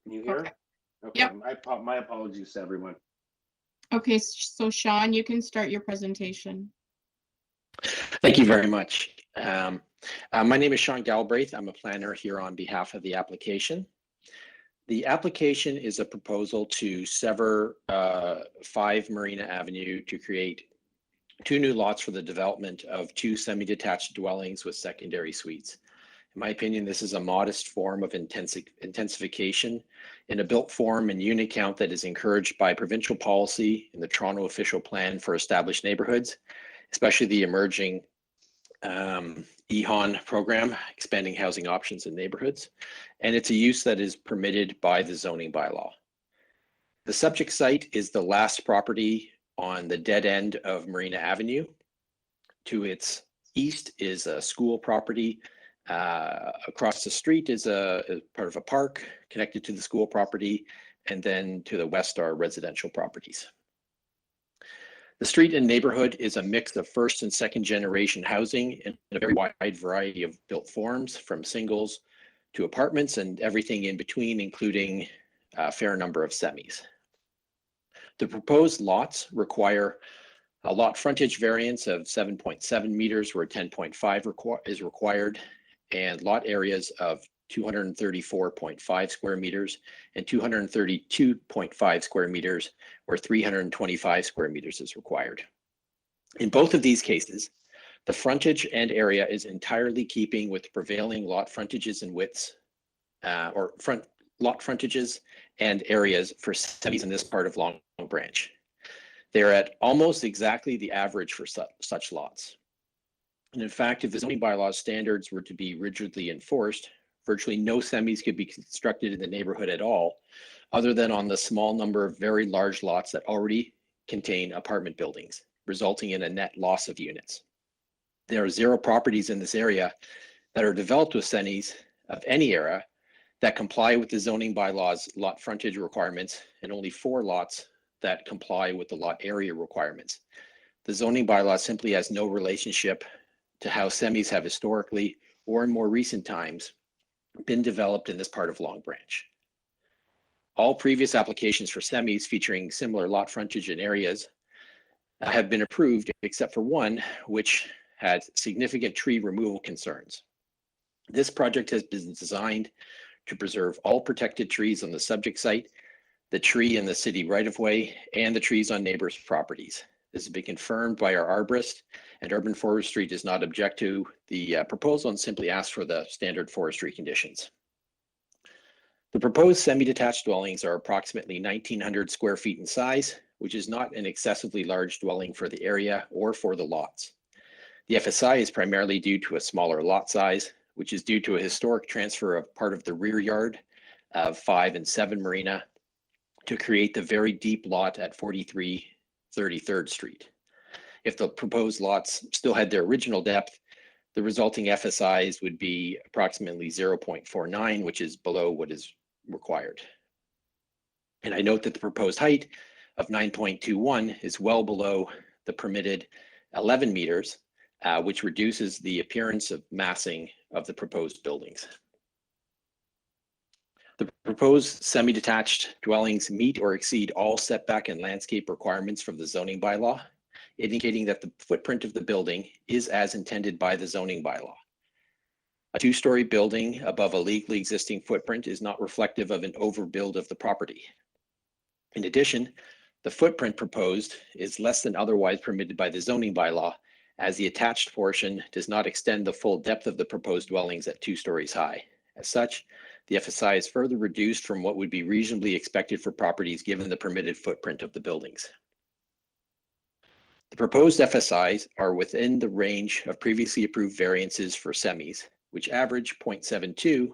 Can you hear? Okay, Yep. my apologies to everyone. Okay, so Sean, you can start your presentation. Thank you very much. My name is Sean Galbraith. I'm a planner here on behalf of the application. The application is a proposal to sever 5 Marina Avenue to create 2 new lots for the development of 2 semi-detached dwellings with secondary suites. In my opinion, this is a modest form of intensification in a built form and unit count that is encouraged by provincial policy in the Toronto Official Plan for Established Neighborhoods, especially the emerging EHON program, expanding housing options in neighborhoods, and it's a use that is permitted by the zoning bylaw. The subject site is the last property on the dead end of Marina Avenue. To its east is a school property. Across the street is a part of a park connected to the school property, and then to the west are residential properties. The street and neighborhood is a mix of first and second generation housing in a very wide variety of built forms, from singles to apartments and everything in between, including a fair number of semis. The proposed lots require a lot frontage variance of 7.7 meters where 10.5 is required, and lot areas of 234.5 square meters and 232.5 square meters where 325 square meters is required. In both of these cases, the frontage and area is entirely keeping with prevailing lot frontages and widths, lot frontages and areas for semis in this part of Long Branch. They're at almost exactly the average for such lots. And in fact, if the zoning bylaw standards were to be rigidly enforced, virtually no semis could be constructed in the neighborhood at all, other than on the small number of very large lots that already contain apartment buildings, resulting in a net loss of units. There are 0 properties in this area that are developed with semis of any era that comply with the zoning bylaws lot frontage requirements, and only 4 lots that comply with the lot area requirements. The zoning bylaw simply has no relationship to how semis have historically, or in more recent times, been developed in this part of Long Branch. All previous applications for semis featuring similar lot frontage and areas have been approved, except for one, which had significant tree removal concerns. This project has been designed to preserve all protected trees on the subject site, the tree in the city right-of-way, and the trees on neighbors' properties. This has been confirmed by our arborist, and urban forestry does not object to the proposal and simply asks for the standard forestry conditions. The proposed semi-detached dwellings are approximately 1,900 square feet in size, which is not an excessively large dwelling for the area or for the lots. The FSI is primarily due to a smaller lot size, which is due to a historic transfer of part of the rear yard of 5 and 7 Marina to create the very deep lot at 43 33rd Street. If the proposed lots still had their original depth, the resulting FSIs would be approximately 0.49, which is below what is required. And I note that the proposed height of 9.21 is well below the permitted 11 meters, which reduces the appearance of massing of the proposed buildings. The proposed semi-detached dwellings meet or exceed all setback and landscape requirements from the zoning bylaw, indicating that the footprint of the building is as intended by the zoning bylaw. A 2-story building above a legally existing footprint is not reflective of an overbuild of the property. In addition, the footprint proposed is less than otherwise permitted by the zoning bylaw, as the attached portion does not extend the full depth of the proposed dwellings at 2 stories high. As such, the FSI is further reduced from what would be reasonably expected for properties given the permitted footprint of the buildings. The proposed FSIs are within the range of previously approved variances for semis, which average 0.72,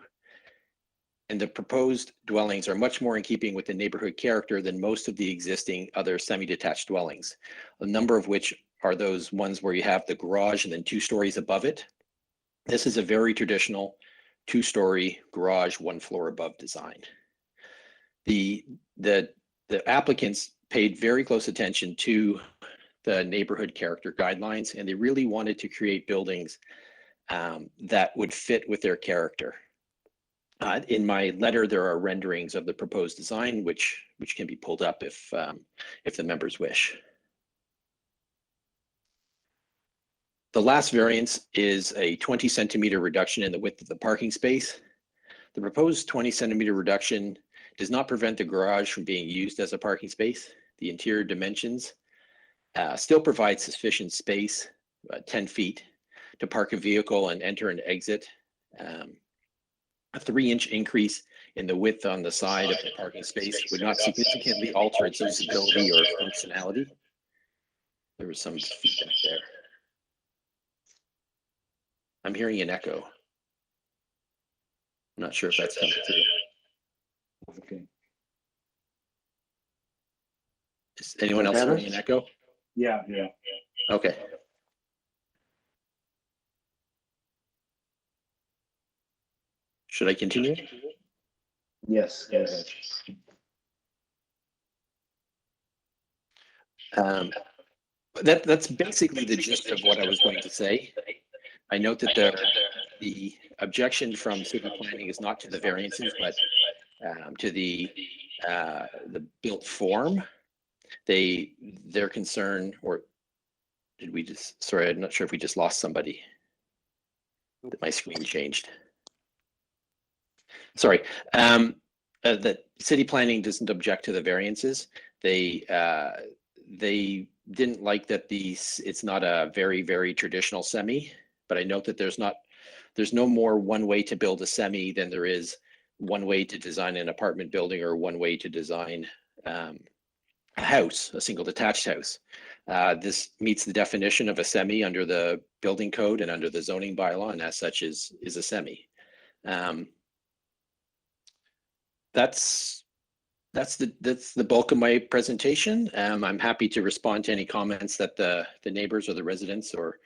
and the proposed dwellings are much more in keeping with the neighborhood character than most of the existing other semi-detached dwellings, a number of which are those ones where you have the garage and then 2 stories above it. This is a very traditional 2-story garage, 1 floor above design. The applicants paid very close attention to the neighborhood character guidelines, and they really wanted to create buildings that would fit with their character. In my letter, there are renderings of the proposed design, which can be pulled up if the members wish. The last variance is a 20 centimeter reduction in the width of the parking space. The proposed 20 centimeter reduction does not prevent the garage from being used as a parking space. The interior dimensions still provide sufficient space, 10 feet, to park a vehicle and enter and exit A 3-inch increase in the width on the side of the parking space would not significantly alter its usability or functionality. There was some feedback there. I'm hearing an echo. I'm not sure if that's coming through. Okay. Is anyone else hearing an echo? Yeah. Okay. Should I continue? Yes. That's basically the gist of what I was going to say. I note that the objection from city planning is not to the variances, but to the built form. Their concern, or did we just? Sorry, I'm not sure if we just lost somebody. My screen changed. Sorry. The city planning doesn't object to the variances. They didn't like that it's not a very traditional semi, but I note that there's no more one way to build a semi than there is one way to design an apartment building or one way to design a house, a single detached house. This meets the definition of a semi under the building code and under the zoning bylaw, and as such is a semi. That's the bulk of my presentation. I'm happy to respond to any comments that the neighbors or the residents or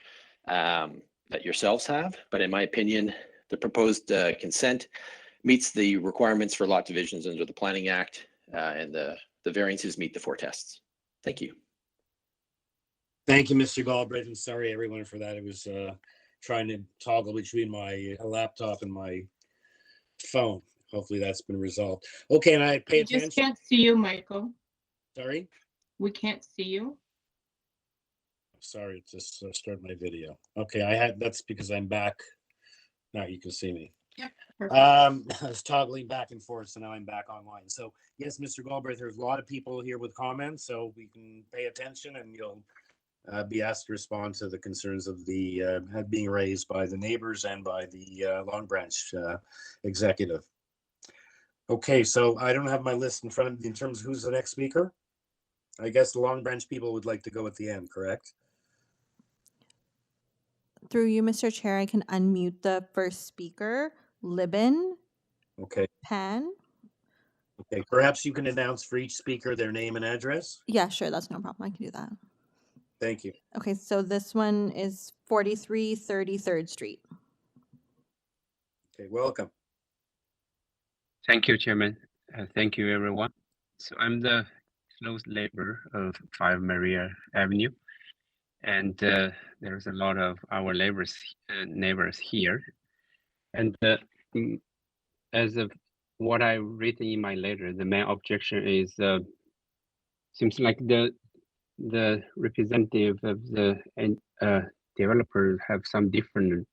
that yourselves have. But in my opinion, the proposed consent meets the requirements for lot divisions under the Planning Act, and the variances meet the 4 tests. Thank you. Thank you, Mr. Galbraith, and sorry everyone for that. I was trying to toggle between my laptop and my phone. Hopefully that's been resolved. Okay, and I pay We attention. just can't see you, Michael. Sorry? We can't see you. Sorry, just start my video. Okay, that's because I'm back. Now you can see me. Yep. I was toggling back and forth, so now I'm back online. So yes, Mr. Galbraith, there's a lot of people here with comments, so we can pay attention and you'll be asked to respond to the concerns of the being raised by the neighbors and by the Long Branch executive. Okay, so I don't have my list in front of me in terms of who's the next speaker. I guess the Long Branch people would like to go at the end, correct? Through you, Mr. Chair, I can unmute the first speaker, Libin Okay. Pan. Okay, perhaps you can announce for each speaker their name and address. Yeah, sure, that's no problem. I can do that. Thank you. Okay, so this one is 4333rd Street. Okay, welcome. Thank you, Chairman. Thank you, everyone. So I'm the close neighbor of 5 Maria Avenue, and there's a lot of our neighbors here. And as of what I written in my letter, the main objection is seems like the representative of the developers have some different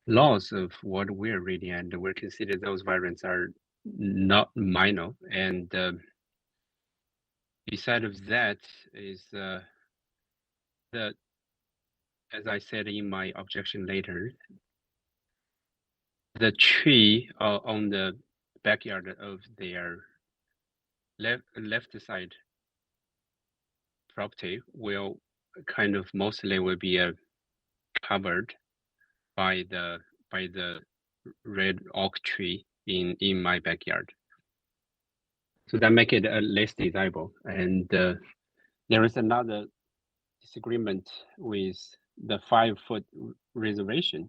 laws of what we're reading, and we're consider those variants are not minor. And beside of that is as I said in my objection later, the tree on the backyard of their left side property will kind of mostly will be covered by the red oak tree in my backyard. So that make it less desirable. And there is another disagreement with the 5-foot reservation,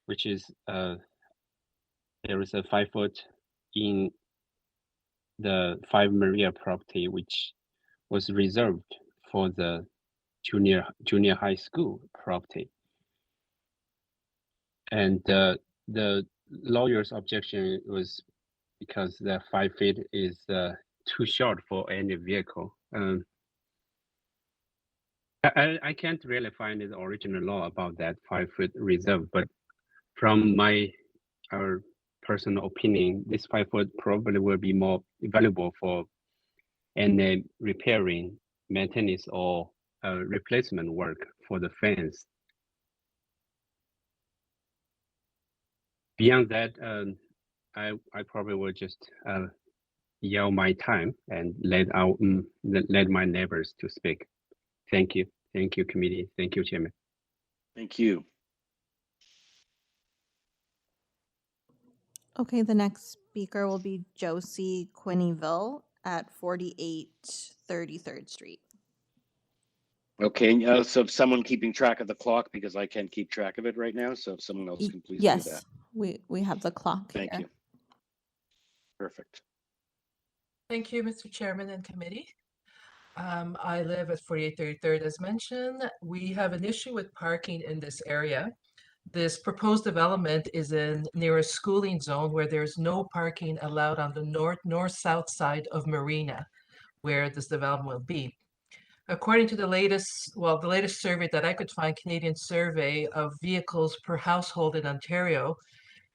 which is there is a 5-foot in the 5 Maria property, which was reserved for the junior high school property. And the lawyer's objection was because the 5 feet is too short for any vehicle. I can't really find the original law about that 5-foot reserve, but from our personal opinion, this 5-foot probably will be more valuable for any repairing, maintenance, or replacement work for the fence. beyond that, I probably will just yell my time and let my neighbors to speak. Thank you. Thank you, committee. Thank you, Chairman. Thank you. Okay, the next speaker will be Josie Quinneyville at 48 33rd Street. Okay, so if someone keeping track of the clock, because I can't keep track of it right now, so if someone else can please do that. Yes, we have the clock Thank here. you. Perfect. Thank you, Mr. Chairman and committee. I live at 4833rd, as mentioned. We have an issue with parking in this area. This proposed development is near a schooling zone where there's no parking allowed on the north-south side of Marina, where this development will be. According to the latest survey that I could find, Canadian survey of vehicles per household in Ontario,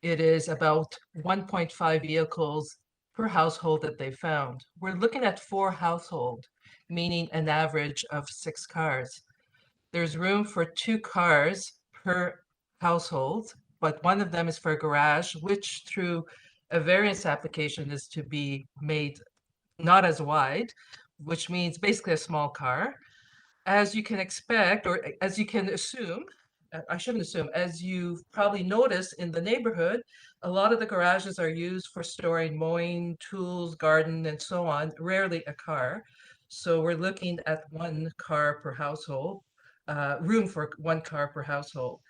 it is about 1.5 vehicles per household that they found. We're looking at 4 households, meaning an average of 6 cars. There's room for 2 cars per household, but one of them is for a garage, which through a variance application is to be made not as wide, which means basically a small car. As you can expect, or as you can assume, I shouldn't assume, as you've probably noticed in the neighborhood, a lot of the garages are used for storing mowing, tools, garden, and so on, rarely a car. So we're looking at 1 car per household, room for 1 car per household.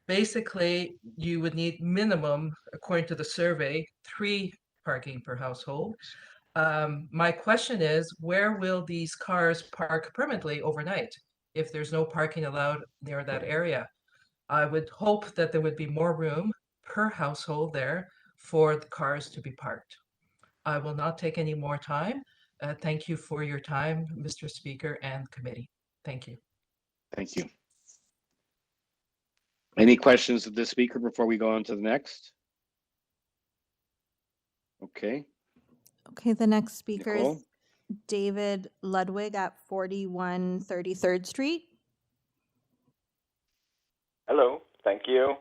Basically, you would need minimum, according to the survey, 3 parking per household. My question is, where will these cars park permanently overnight if there's no parking allowed near that area? I would hope that there would be more room per household there for the cars to be parked. I will not take any more time. Thank you for your time, Mr. Speaker and committee. Thank you. Thank you. Any questions of the speaker before we go on to the next? Okay. Okay, the next speaker Nicole? is David Ludwig at 41 33rd Street. Hello, thank you.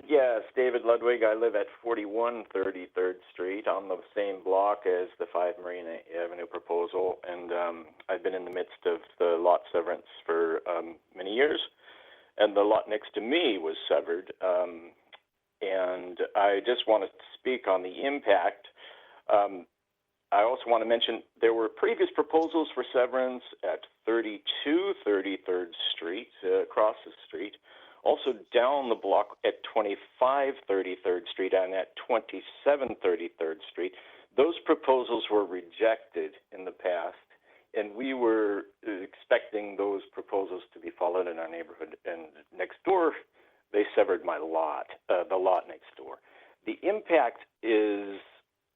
Yes, David Ludwig. I live at 41 33rd Street on the same block as the 5 Marina Avenue proposal, and I've been in the midst of the lot severance for many years, and the lot next to me was severed, and I just want to speak on the impact. I also want to mention there were previous proposals for severance at 32 33rd Street, across the street, also down the block at 25 33rd Street and at 27 33rd Street. Those proposals were rejected in the past, and we were expecting those proposals to be followed in our neighborhood. And next door, they severed my lot, the lot next door. The impact is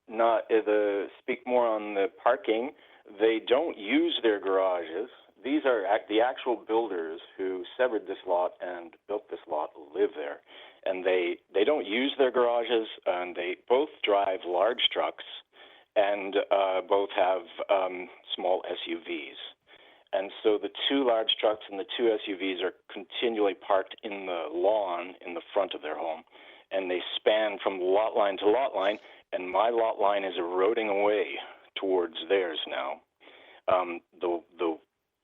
not, speak more on the parking. They don't use their garages. These are the actual builders who severed this lot and built this lot live there. And they don't use their garages, and they both drive large trucks and both have small SUVs. And so the 2 large trucks and the 2 SUVs are continually parked in the lawn in the front of their home. And they span from lot line to lot line, and my lot line is eroding away towards theirs now.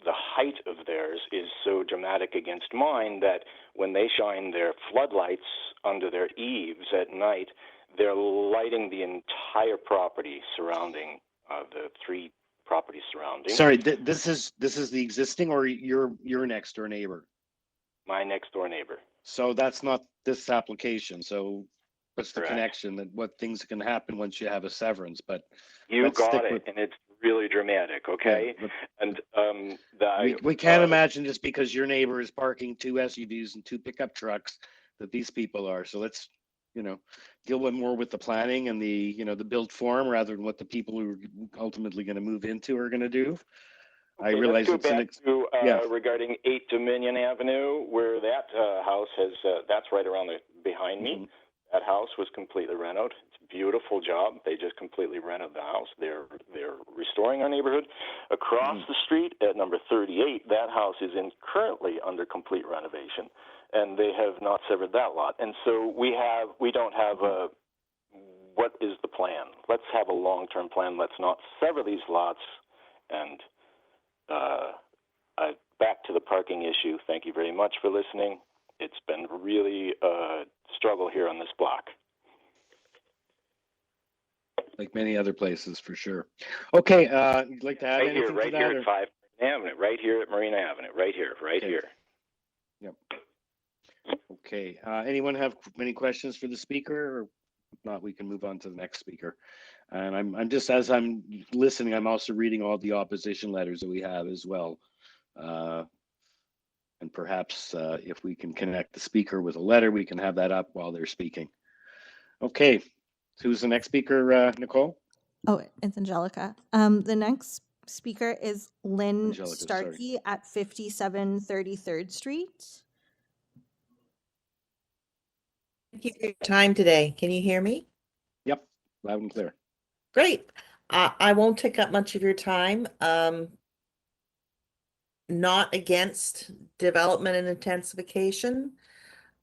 The height of theirs is so dramatic against mine that when they shine their floodlights under their eaves at night, they're lighting the entire property surrounding the 3 properties surrounding. Sorry, this is the existing, or your next door neighbor? My next door neighbor. So that's not this application. So what's the Correct. connection, and what things can happen once you have a severance? But You let's got stick it, with- and it's really dramatic, okay? Yeah, And we can't imagine just because your neighbor is parking 2 SUVs and 2 pickup trucks that these people are. So let's, deal with more with the planning and the, the built form rather than what the people who are ultimately going to move into are going to do. I Okay, realize let's go it's back to regarding 8 Dominion Avenue, where that house has, that's right around behind me. That house was completely renovated. It's a beautiful job. They just completely rented the house. They're restoring our neighborhood. Across the street at number 38, that house is currently under complete renovation. and they have not severed that lot. And so we don't have a, what is the plan? Let's have a long-term plan. Let's not sever these lots. And back to the parking issue. Thank you very much for listening. It's been really a struggle here on this block. Like many other places, for sure. Okay, you'd like to add Right here, anything right to here that? at 5 Avenue, right here at Marina Avenue, right here, right here. Yep. Okay, anyone have any questions for the speaker? Or if not, we can move on to the next speaker. And I'm just, as I'm listening, I'm also reading all the opposition letters that we have as well. And perhaps if we can connect the speaker with a letter, we can have that up while they're speaking. Okay, who's the next speaker, Nicole? Oh, it's Angelica. The next speaker is Lynn Angelica, Starkey at 57 33rd Street. Thank you for your time today. Can you hear me? Yep, loud and clear. Great. I won't take up much of your time. Not against development and intensification,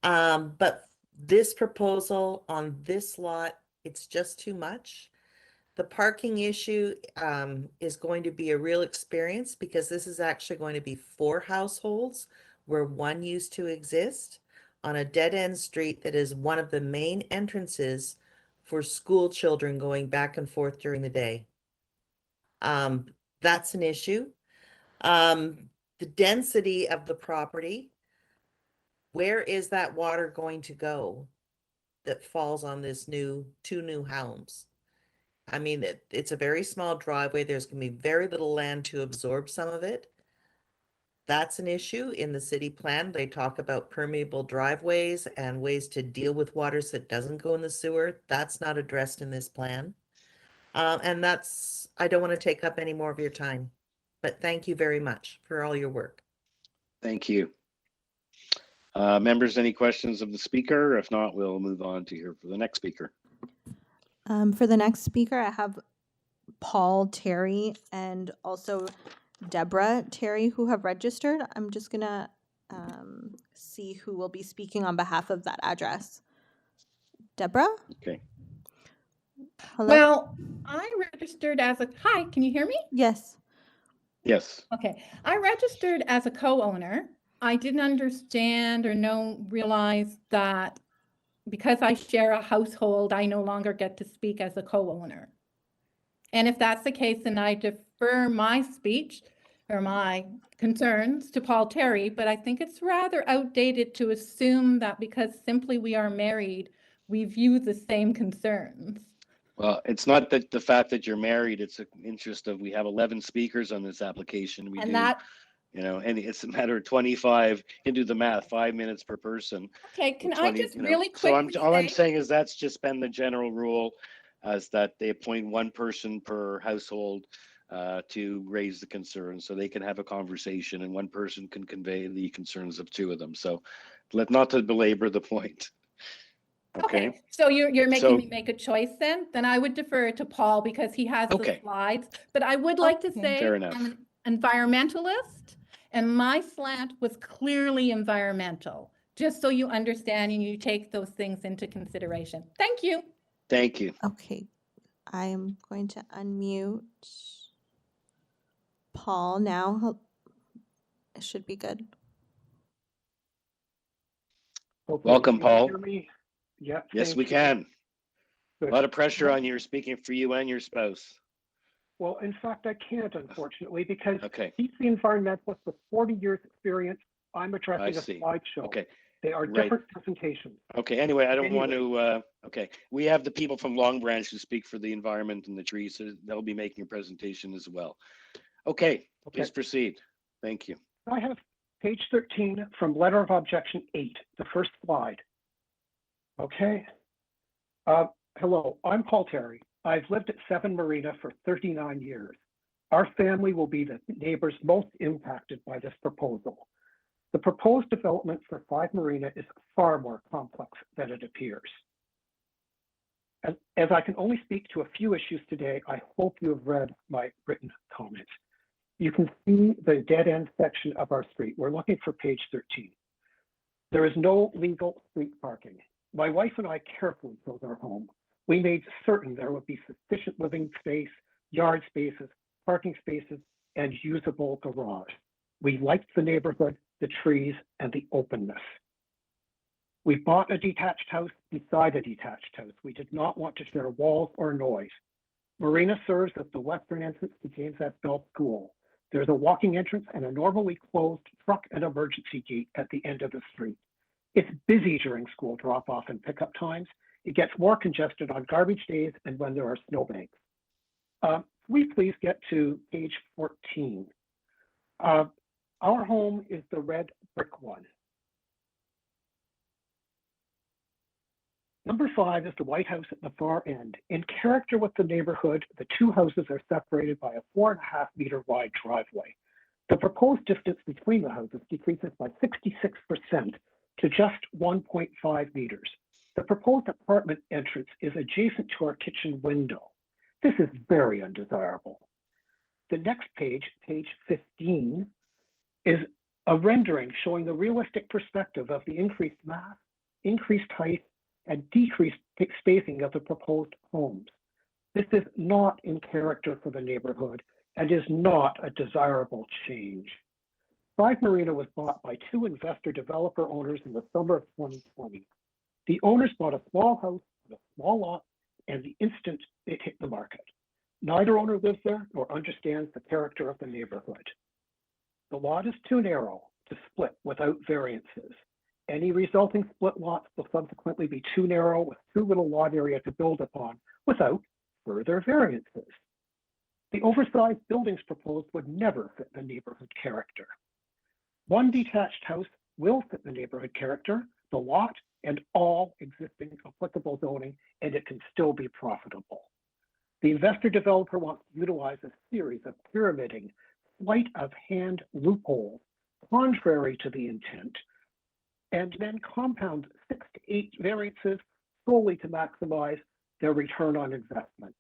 but this proposal on this lot, it's just too much. The parking issue is going to be a real experience because this is actually going to be 4 households where one used to exist on a dead-end street that is one of the main entrances for school children going back and forth during the day. That's an issue. The density of the property, where is that water going to go that falls on this 2 new homes? I mean, it's a very small driveway. There's going to be very little land to absorb some of it. That's an issue in the city plan. They talk about permeable driveways and ways to deal with water so it doesn't go in the sewer. That's not addressed in this plan. And I don't want to take up any more of your time, but thank you very much for all your work. Thank you. Members, any questions of the speaker? If not, we'll move on to hear for the next speaker. For the next speaker, I have Paul Terry and also Deborah Terry who have registered. I'm just gonna see who will be speaking on behalf of that address. Deborah? Okay. Hello? Well, I registered as a, hi, can you hear me? Yes. Yes. Okay, I registered as a co-owner. I didn't understand or realize that because I share a household, I no longer get to speak as a co-owner. And if that's the case, then I defer my speech or my concerns to Paul Terry, but I think it's rather outdated to assume that because simply we are married, we view the same concerns. Well, it's not that the fact that you're married, it's an interest of, we have 11 speakers on this application. We And do, that, and it's a matter of 25, you can do the math, 5 minutes per person. okay, can I 20, just really so quickly all I'm say- saying is that's just been the general rule, as that they appoint one person per household to raise the concerns, so they can have a conversation and one person can convey the concerns of 2 of them. So not to belabor the point. Okay. So you're making So- me make a choice then? Then I would defer to Paul because he has the slides. But I would like to say Fair enough. I'm an environmentalist and my slant was clearly environmental, just so you understand and you take those things into consideration. Thank you. Thank you. Okay. I am going to unmute Paul now. It should be good. Hopefully Welcome, you can Paul. hear me. Yeah. Yes, thank we you. can. Good. A lot of pressure on you, speaking for you and your spouse. Well, in fact, I can't, unfortunately, because Okay. he's the environmentalist with 40 years experience. I'm I addressing a see. slideshow. Okay. They are Right. different presentations. Okay, anyway, I don't want Anyway. to, okay. We have the people from Long Branch who speak for the environment and the trees, so they'll be making a presentation as well. Okay, please proceed. Thank you. I have page 13 from Letter of Objection 8, the first slide. Okay. Hello, I'm Paul Terry. I've lived at 7 Marina for 39 years. Our family will be the neighbors most impacted by this proposal. The proposed development for 5 Marina is far more complex than it appears. As I can only speak to a few issues today, I hope you have read my written comments. You can see the dead end section of our street. We're looking for page 13. There is no legal street parking. My wife and I carefully chose our home. We made certain there would be sufficient living space, yard spaces, parking spaces, and usable garage. We liked the neighborhood, the trees, and the openness. We bought a detached house beside a detached house. We did not want to share walls or noise. Marina serves as the western entrance to James F. Bell School. There's a walking entrance and a normally closed truck and emergency gate at the end of the street. It's busy during school drop-off and pickup times. It gets more congested on garbage days and when there are snowbanks. We please get to page 14. Our home is the red brick one. Number 5 is the White House at the far end. In character with the neighborhood, the two houses are separated by a 4.5-meter wide driveway. The proposed distance between the houses decreases by 66% to just 1.5 meters. The proposed apartment entrance is adjacent to our kitchen window. This is very undesirable. The next page, page 15, is a rendering showing the realistic perspective of the increased mass, increased height, and decreased spacing of the proposed homes. This is not in character for the neighborhood and is not a desirable change. 5 Marina was bought by 2 investor developer owners in the summer of 2020. The owners bought a small house with a small lot, and the instant it hit the market. Neither owner lives there nor understands the character of the neighborhood. The lot is too narrow to split without variances. Any resulting split lots will subsequently be too narrow with too little lot area to build upon without further variances. The oversized buildings proposed would never fit the neighborhood character. One detached house will fit the neighborhood character, the lot, and all existing applicable zoning, and it can still be profitable. The investor developer wants to utilize a series of pyramiding, sleight of hand loopholes contrary to the intent, and then compound 6 to 8 variances solely to maximize their return on investment.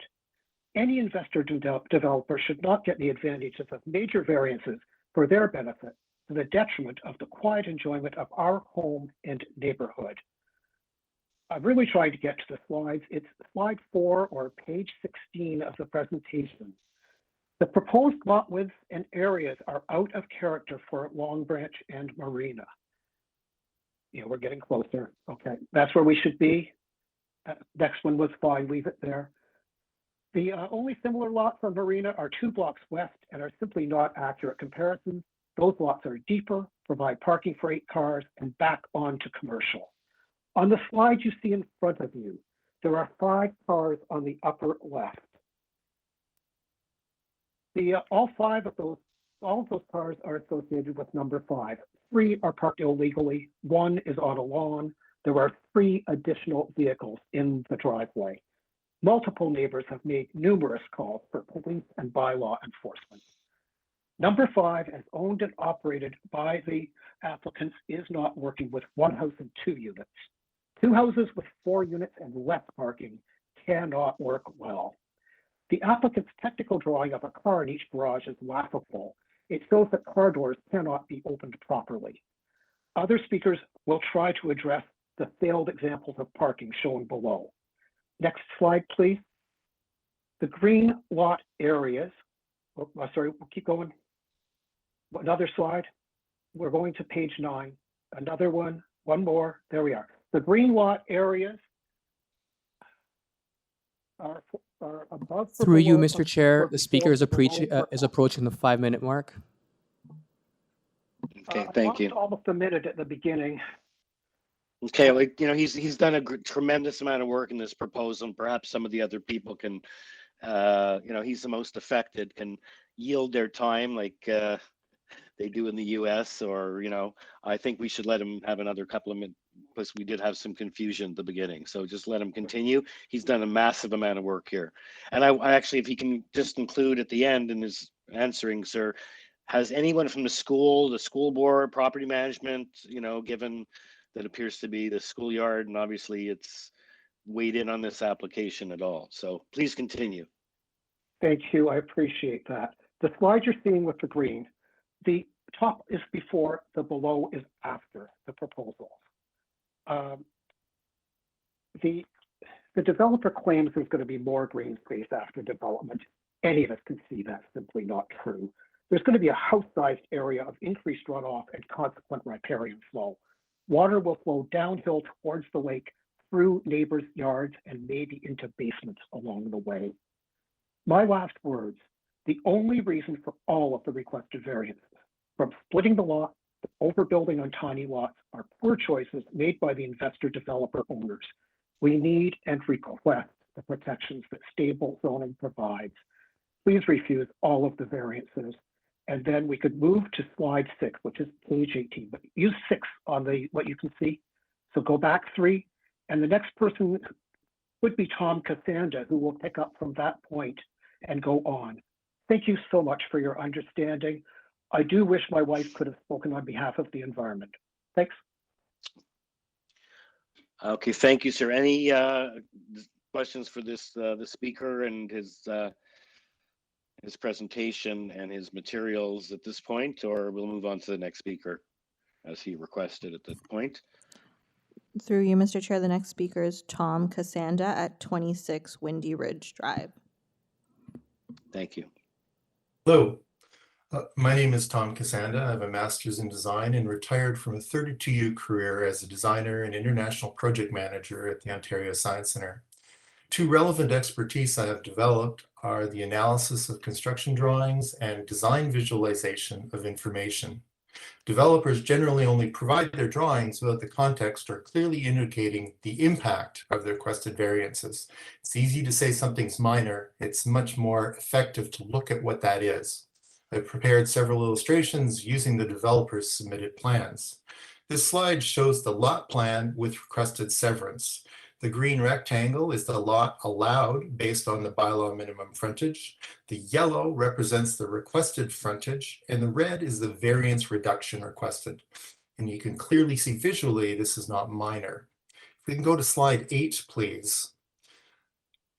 Any investor developer should not get the advantages of major variances for their benefit to the detriment of the quiet enjoyment of our home and neighborhood. I'm really trying to get to the slides. It's slide 4 or page 16 of the presentation. The proposed lot widths and areas are out of character for Long Branch and Marina. Yeah, we're getting closer. Okay, that's where we should be. Next one was fine, leave it there. The only similar lots on Marina are 2 blocks west and are simply not accurate comparisons. Those lots are deeper, provide parking for 8 cars, and back onto commercial. On the slide you see in front of you, there are 5 cars on the upper left. All of those cars are associated with number 5. 3 are parked illegally, 1 is on a lawn. There are 3 additional vehicles in the driveway. Multiple neighbors have made numerous calls for police and bylaw enforcement. Number 5, as owned and operated by the applicants, is not working with 1 house and 2 units. 2 houses with 4 units and less parking cannot work well. The applicant's technical drawing of a car in each garage is laughable. It shows that car doors cannot be opened properly. Other speakers will try to address the failed examples of parking shown below. Next slide, please. The green lot areas, sorry, we'll keep going. Another slide. We're going to page 9. Another one more, there we are. The green lot areas are above. Through you, Mr. Chair, the speaker is approaching the 5-minute mark. Okay, thank you. Almost a minute at the beginning. Okay, like, he's done a tremendous amount of work in this proposal, and perhaps some of the other people can, he's the most affected, can yield their time like they do in the US, or, I think we should let him have another couple of minutes, because we did have some confusion at the beginning. So just let him continue. He's done a massive amount of work here. And I actually, if he can just include at the end in his answering, sir, has anyone from the school board, property management, given that appears to be the schoolyard, and obviously it's weighed in on this application at all. So please continue. Thank you, I appreciate that. The slide you're seeing with the green, the top is before, the below is after the proposals. The developer claims there's going to be more green space after development. Any of us can see that's simply not true. There's going to be a house-sized area of increased runoff and consequent riparian flow. Water will flow downhill towards the lake through neighbors' yards and maybe into basements along the way. My last words, the only reason for all of the requested variances, from splitting the lot to overbuilding on tiny lots, are poor choices made by the investor developer owners. We need and request the protections that stable zoning provides. Please refuse all of the variances. And then we could move to slide 6, which is page 18, but use 6 on what you can see. So go back 3, and the next person would be Tom Cassanda, who will pick up from that point and go on. Thank you so much for your understanding. I do wish my wife could have spoken on behalf of the environment. Thanks. Okay, thank you, sir. Any questions for this the speaker and his presentation and his materials at this point, or we'll move on to the next speaker as he requested at that point? Through you, Mr. Chair, the next speaker is Tom Cassanda at 26 Windy Ridge Drive. Thank you. Hello, my name is Tom Cassanda. I have a master's in design and retired from a 32-year career as a designer and international project manager at the Ontario Science Centre. Two relevant expertise I have developed are the analysis of construction drawings and design visualization of information. Developers generally only provide their drawings without the context or clearly indicating the impact of the requested variances. It's easy to say something's minor. It's much more effective to look at what that is. I've prepared several illustrations using the developer's submitted plans. This slide shows the lot plan with requested severance. The green rectangle is the lot allowed based on the bylaw minimum frontage. The yellow represents the requested frontage, and the red is the variance reduction requested. And you can clearly see visually this is not minor. If we can go to slide 8, please.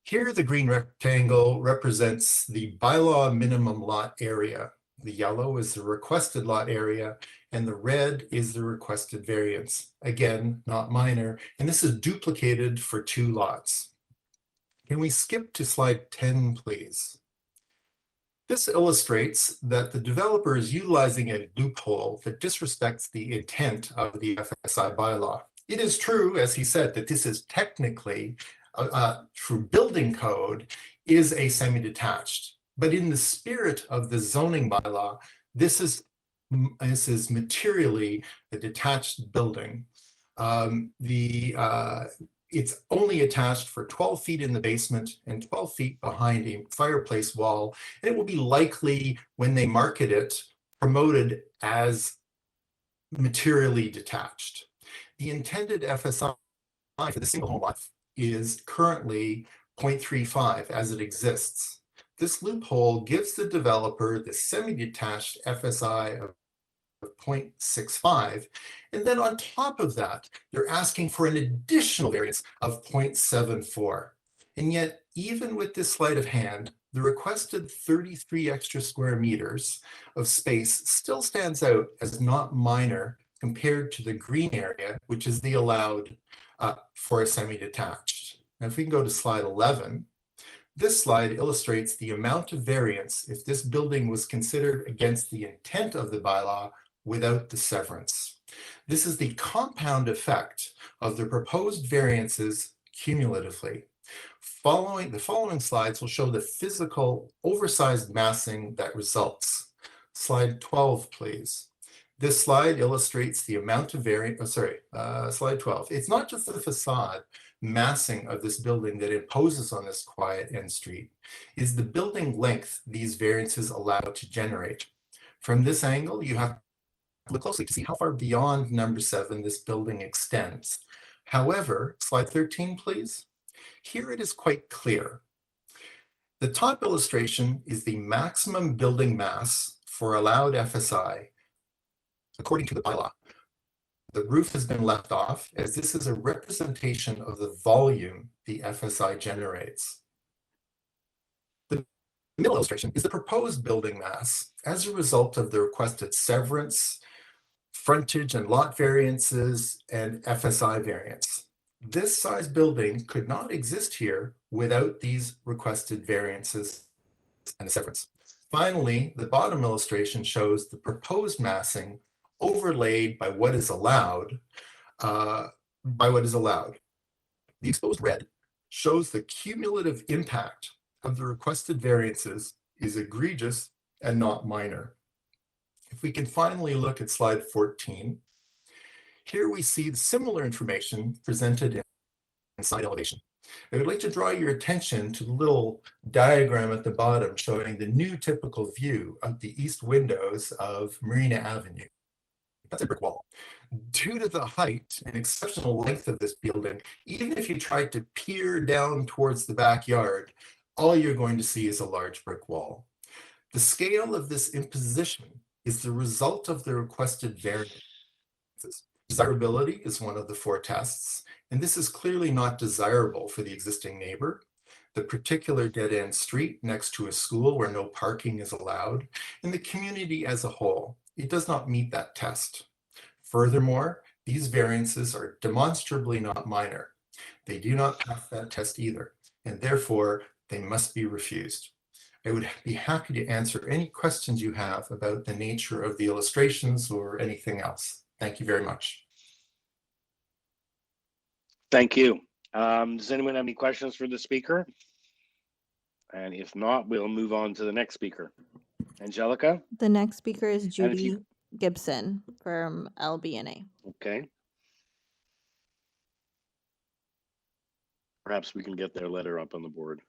Here, the green rectangle represents the bylaw minimum lot area. The yellow is the requested lot area, and the red is the requested variance. Again, not minor, and this is duplicated for 2 lots. Can we skip to slide 10, please? This illustrates that the developer is utilizing a loophole that disrespects the intent of the FSI bylaw. It is true, as he said, that this is technically, through building code, is a semi-detached. But in the spirit of the zoning bylaw, this is materially a detached building. It's only attached for 12 feet in the basement and 12 feet behind a fireplace wall. And it will be likely, when they market it, promoted as materially detached. The intended FSI for the single home lot is currently 0.35 as it exists. This loophole gives the developer the semi-detached FSI of 0.65, and then on top of that, they're asking for an additional variance of 0.74. And yet, even with this sleight of hand, the requested 33 extra square meters of space still stands out as not minor compared to the green area, which is the allowed for a semi-detached. Now, if we can go to slide 11, this slide illustrates the amount of variance if this building was considered against the intent of the bylaw without the severance. This is the compound effect of the proposed variances cumulatively. The following slides will show the physical oversized massing that results. Slide 12, please. This slide illustrates the amount of variance, slide 12. It's not just the facade massing of this building that imposes on this quiet end street, is the building length these variances allow to generate. From this angle, you have to look closely to see how far beyond number 7 this building extends. However, slide 13, please. Here it is quite clear. The top illustration is the maximum building mass for allowed FSI according to the bylaw. The roof has been left off as this is a representation of the volume the FSI generates. The The middle illustration is the proposed building mass as a result of the requested severance, frontage and lot variances, and FSI variance. This size building could not exist here without these requested variances and the severance. Finally, the bottom illustration shows the proposed massing overlaid by what is allowed. The exposed red shows the cumulative impact of the requested variances is egregious and not minor. If we can finally look at slide 14, here we see similar information presented in side elevation. I would like to draw your attention to the little diagram at the bottom showing the new typical view of the east windows of Marina Avenue. That's a brick wall. Due to the height and exceptional length of this building, even if you tried to peer down towards the backyard, all you're going to see is a large brick wall. The scale of this imposition is the result of the requested variances. Desirability is one of the 4 tests, and this is clearly not desirable for the existing neighbor, the particular dead-end street next to a school where no parking is allowed, and the community as a whole. It does not meet that test. Furthermore, these variances are demonstrably not minor. They do not pass that test either, and therefore they must be refused. I would be happy to answer any questions you have about the nature of the illustrations or anything else. Thank you very much. Thank you. Does anyone have any questions for the speaker? And if not, we'll move on to the next speaker. Angelica? The next speaker is And if Judy you, Gibson from LBNA. okay. Perhaps we can get their letter up on the board.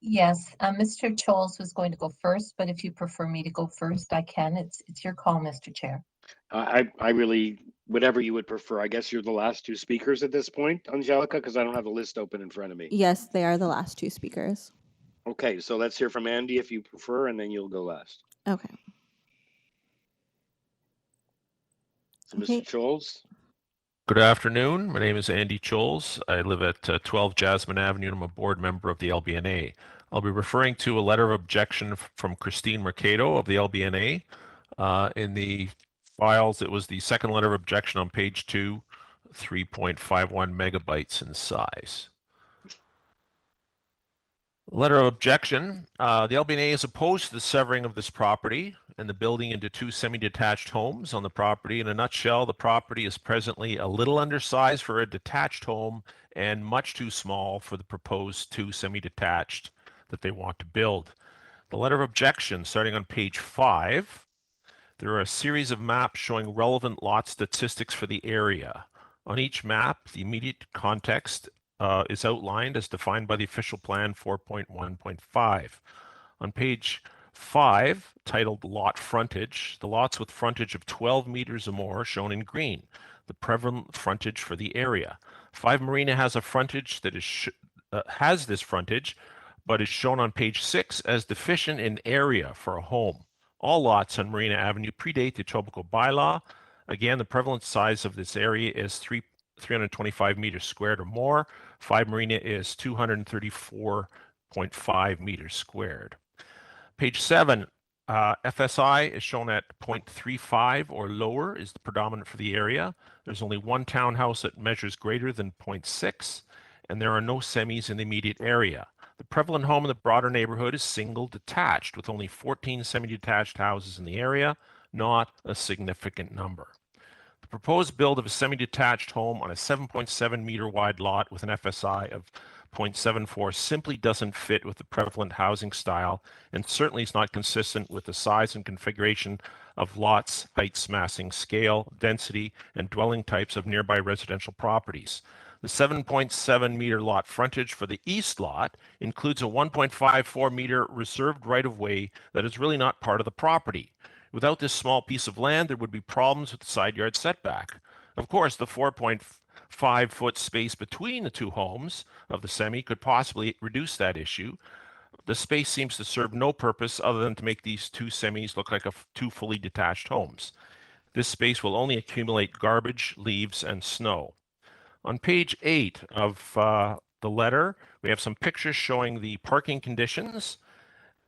Yes, Mr. Choles was going to go first, but if you prefer me to go first, I can. It's your call, Mr. Chair. I really, whatever you would prefer. I guess you're the last 2 speakers at this point, Angelica, because I don't have the list open in front of me. Yes, they are the last 2 speakers. Okay, so let's hear from Andy if you prefer, and then you'll go last. Okay. So Mr. Choles? Good afternoon. My name is Andy Choles. I live at 12 Jasmine Avenue, and I'm a board member of the LBNA. I'll be referring to a letter of objection from Christine Mercado of the LBNA. In the files, it was the second letter of objection on page 2, 3.51 megabytes in size. Letter of objection. The LBNA is opposed to the severing of this property and the building into 2 semi-detached homes on the property. In a nutshell, the property is presently a little undersized for a detached home and much too small for the proposed 2 semi-detached that they want to build. The letter of objection, starting on page 5, there are a series of maps showing relevant lot statistics for the area. On each map, the immediate context is outlined as defined by the official plan 4.1.5. On page 5, titled Lot Frontage, the lots with frontage of 12 meters or more shown in green, the prevalent frontage for the area. 5 Marina has a frontage that has this frontage, but is shown on page 6 as deficient in area for a home. All lots on Marina Avenue predate the Etobicoke bylaw. Again, the prevalent size of this area is 325 meters squared or more. 5 Marina is 234.5 meters squared. Page 7, FSI is shown at 0.35 or lower is the predominant for the area. There's only 1 townhouse that measures greater than 0.6, and there are no semis in the immediate area. The prevalent home in the broader neighborhood is single detached, with only 14 semi-detached houses in the area, not a significant number. The proposed build of a semi-detached home on a 7.7 meter wide lot with an FSI of 0.74 simply doesn't fit with the prevalent housing style and certainly is not consistent with the size and configuration of lots, heights, massing, scale, density, and dwelling types of nearby residential properties. The 7.7 meter lot frontage for the east lot includes a 1.54 meter reserved right-of-way that is really not part of the property. Without this small piece of land, there would be problems with the side yard setback. Of course, the 4.5 foot space between the 2 homes of the semi could possibly reduce that issue. The space seems to serve no purpose other than to make these 2 semis look like 2 fully detached homes. This space will only accumulate garbage, leaves, and snow. On page 8 of the letter, we have some pictures showing the parking conditions.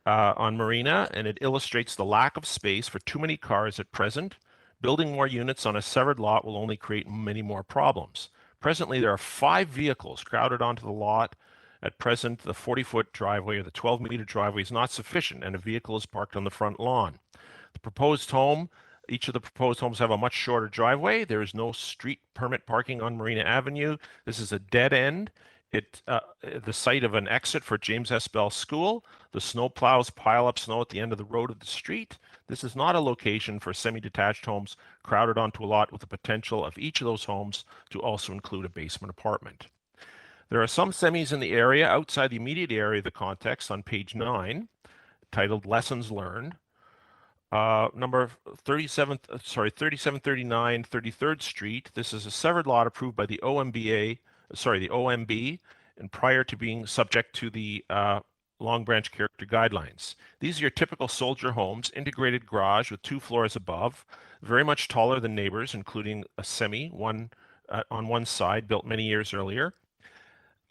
on Marina, and it illustrates the lack of space for too many cars at present. Building more units on a severed lot will only create many more problems. Presently, there are 5 vehicles crowded onto the lot. At present, the 40-foot driveway or the 12-meter driveway is not sufficient, and a vehicle is parked on the front lawn. The proposed home, each of the proposed homes have a much shorter driveway. There is no street permit parking on Marina Avenue. This is a dead end. The site of an exit for James S. Bell School. The snow plows pile up snow at the end of the road of the street. This is not a location for semi-detached homes crowded onto a lot with the potential of each of those homes to also include a basement apartment. There are some semis in the area outside the immediate area of the context on page 9, titled Lessons Learned. Number 3739 33rd Street. This is a severed lot approved by the OMB, and prior to being subject to the Long Branch character guidelines. These are your typical soldier homes, integrated garage with 2 floors above, very much taller than neighbors, including a semi, on one side, built many years earlier.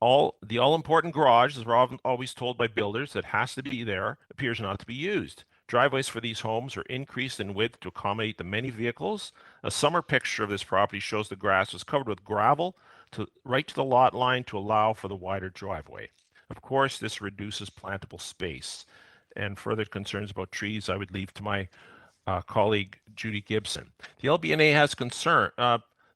The all-important garage, as we're always told by builders, that has to be there, appears not to be used. Driveways for these homes are increased in width to accommodate the many vehicles. A summer picture of this property shows the grass was covered with gravel right to the lot line to allow for the wider driveway. Of course, this reduces plantable space. And further concerns about trees, I would leave to my colleague Judy Gibson. The LBNA has concern.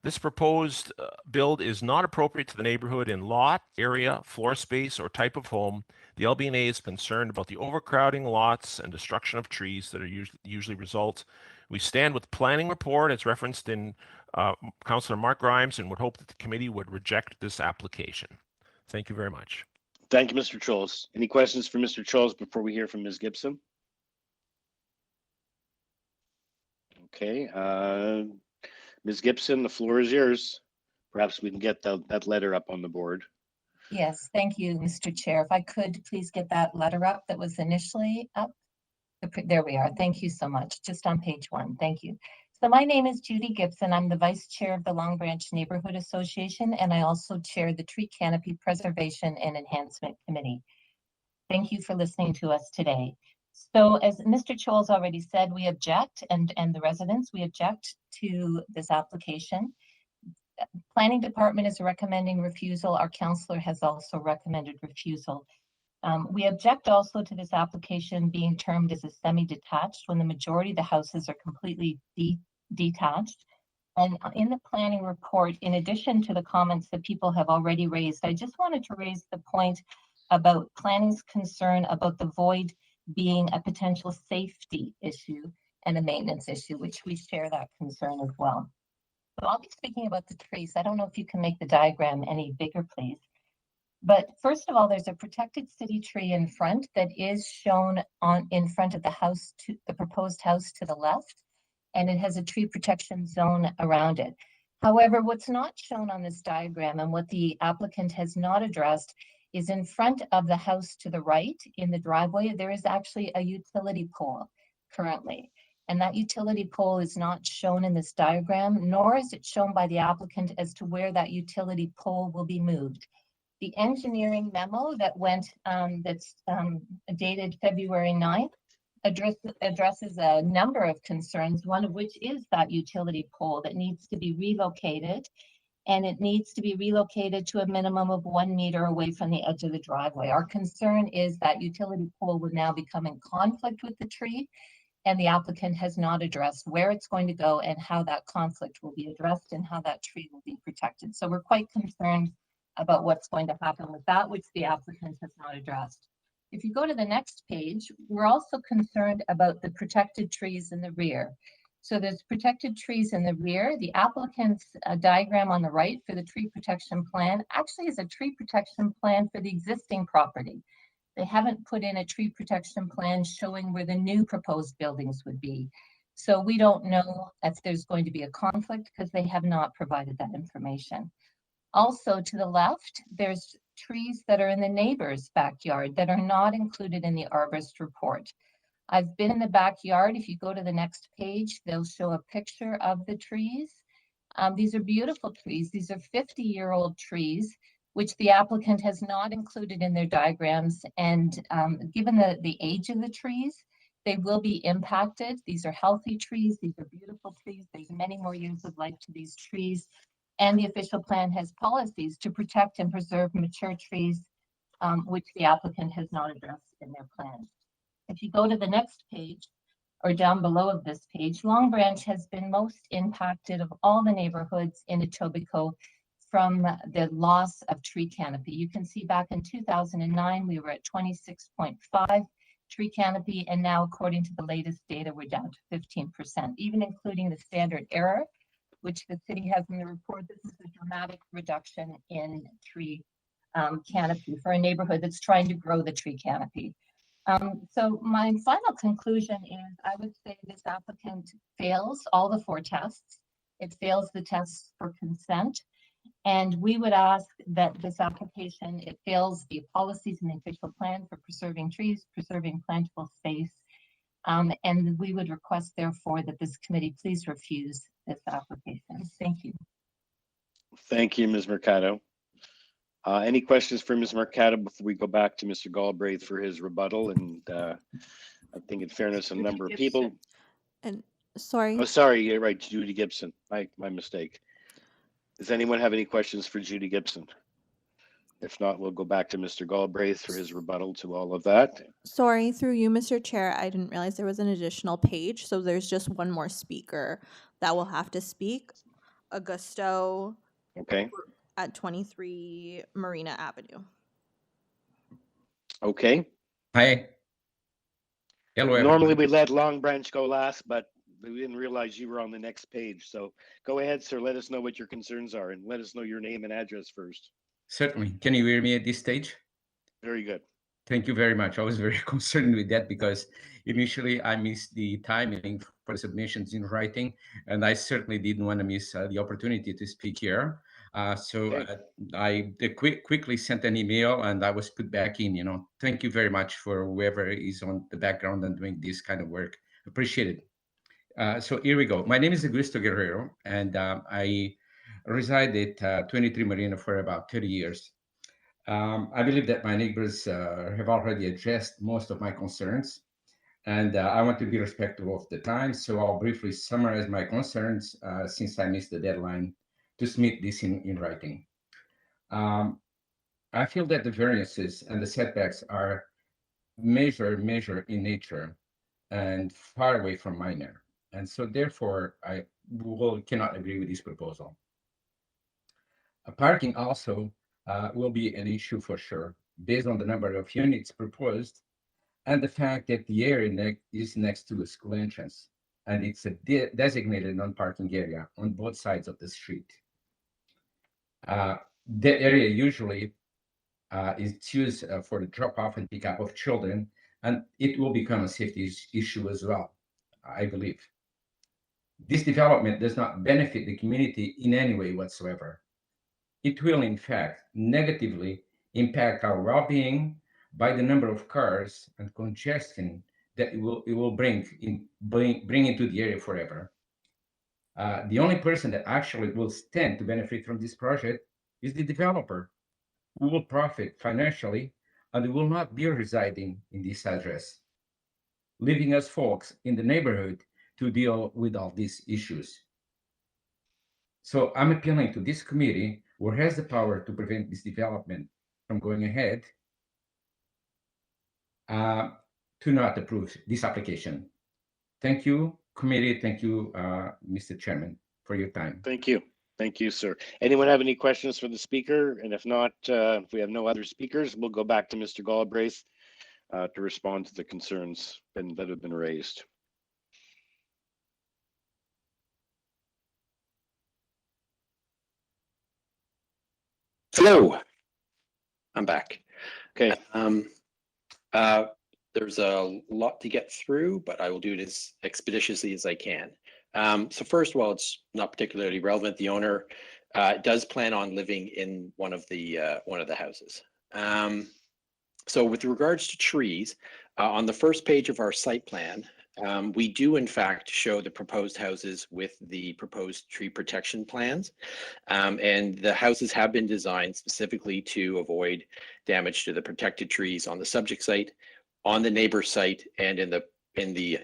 This proposed build is not appropriate to the neighborhood in lot, area, floor space, or type of home. The LBNA is concerned about the overcrowding lots and destruction of trees that are usually result. We stand with the planning report as referenced in Councillor Mark Grimes and would hope that the committee would reject this application. Thank you very much. Thank you, Mr. Choles. Any questions for Mr. Choles before we hear from Ms. Gibson? Okay, Ms. Gibson, the floor is yours. Perhaps we can get that letter up on the board. Yes, thank you, Mr. Chair. If I could please get that letter up that was initially up. There we are. Thank you so much. Just on page 1. Thank you. So my name is Judy Gibson. I'm the Vice Chair of the Long Branch Neighborhood Association, and I also chair the Tree Canopy Preservation and Enhancement Committee. Thank you for listening to us today. So as Mr. Choles already said, we object, and the residents, we object to this application. Planning Department is recommending refusal. Our counselor has also recommended refusal. We object also to this application being termed as a semi-detached when the majority of the houses are completely detached. And in the planning report, in addition to the comments that people have already raised, I just wanted to raise the point about planning's concern about the void being a potential safety issue and a maintenance issue, which we share that concern as well. So I'll be speaking about the trees. I don't know if you can make the diagram any bigger, please. But first of all, there's a protected city tree in front that is shown in front of the house, to the proposed house to the left, and it has a tree protection zone around it. However, what's not shown on this diagram and what the applicant has not addressed is in front of the house to the right in the driveway, there is actually a utility pole currently. And that utility pole is not shown in this diagram, nor is it shown by the applicant as to where that utility pole will be moved. The engineering memo that went, that's dated February 9th, addresses a number of concerns, one of which is that utility pole that needs to be relocated, and it needs to be relocated to a minimum of 1 meter away from the edge of the driveway. Our concern is that utility pole would now become in conflict with the tree, and the applicant has not addressed where it's going to go and how that conflict will be addressed and how that tree will be protected. So we're quite concerned about what's going to happen with that, which the applicant has not addressed. If you go to the next page, we're also concerned about the protected trees in the rear. So there's protected trees in the rear. The applicant's diagram on the right for the tree protection plan actually is a tree protection plan for the existing property. They haven't put in a tree protection plan showing where the new proposed buildings would be. So we don't know if there's going to be a conflict because they have not provided that information. Also to the left, there's trees that are in the neighbor's backyard that are not included in the arborist report. I've been in the backyard. If you go to the next page, they'll show a picture of the trees. These are beautiful trees. These are 50-year-old trees which the applicant has not included in their diagrams. And given the age of the trees, they will be impacted. These are healthy trees. These are beautiful trees. There's many more years of life to these trees. And the official plan has policies to protect and preserve mature trees, which the applicant has not addressed in their plan. If you go to the next page, or down below of this page, Long Branch has been most impacted of all the neighborhoods in Etobicoke from the loss of tree canopy. You can see back in 2009, we were at 26.5 tree canopy, and now according to the latest data, we're down to 15%, even including the standard error, which the city has in the report. This is a dramatic reduction in tree canopy for a neighborhood that's trying to grow the tree canopy. So my final conclusion is I would say this applicant fails all the 4 tests. It fails the tests for consent. And we would ask that this application, it fails the policies in the official plan for preserving trees, preserving plantable space. And we would request therefore that this committee please refuse this application. Thank you. Thank you, Ms. Mercado. Any questions for Ms. Mercado before we go back to Mr. Galbraith for his rebuttal? And I think in fairness, a number of people. And sorry. Oh, sorry, you're right, Judy Gibson. My mistake. Does anyone have any questions for Judy Gibson? If not, we'll go back to Mr. Galbraith for his rebuttal to all of that. Sorry, through you, Mr. Chair, I didn't realize there was an additional page, so there's just one more speaker that will have to speak. Agusto. Okay. At 23 Marina Avenue. Okay. Hi. Hello. Normally we let Long Branch go last, but we didn't realize you were on the next page. So go ahead, sir. Let us know what your concerns are and let us know your name and address first. Certainly. Can you hear me at this stage? Very good. Thank you very much. I was very concerned with that because initially I missed the timing for submissions in writing, and I certainly didn't want to miss the opportunity to speak here. I quickly sent an email and I was put back in, Thank you very much for whoever is on the background and doing this kind of work. Appreciate it. So here we go. My name is Agusto Guerrero, and I reside at 23 Marina for about 30 years. I believe that my neighbors have already addressed most of my concerns, and I want to be respectful of the time, so I'll briefly summarize my concerns since I missed the deadline to submit this in writing. I feel that the variances and the setbacks are measure in nature and far away from minor, and so therefore I cannot agree with this proposal. Parking also will be an issue for sure, based on the number of units proposed and the fact that the area is next to a school entrance, and it's a designated non-parking area on both sides of the street. That area usually is used for the drop-off and pick-up of children, and it will become a safety issue as well, I believe. This development does not benefit the community in any way whatsoever. It will, in fact, negatively impact our well-being by the number of cars and congestion that it will bring into the area forever. The only person that actually will stand to benefit from this project is the developer, who will profit financially and will not be residing in this address, leaving us folks in the neighborhood to deal with all these issues. So I'm appealing to this committee, who has the power to prevent this development from going ahead, to not approve this application. Thank you, committee. Thank you, Mr. Chairman, for your time. Thank you. Thank you, sir. Anyone have any questions for the speaker? And if not, if we have no other speakers, we'll go back to Mr. Galbraith to respond to the concerns that have been raised. Hello, I'm back. Okay. There's a lot to get through, but I will do it as expeditiously as I can. So first of all, it's not particularly relevant. The owner does plan on living in one of the houses. So with regards to trees, on the first page of our site plan, We do in fact show the proposed houses with the proposed tree protection plans. And the houses have been designed specifically to avoid damage to the protected trees on the subject site, on the neighbor site, and in the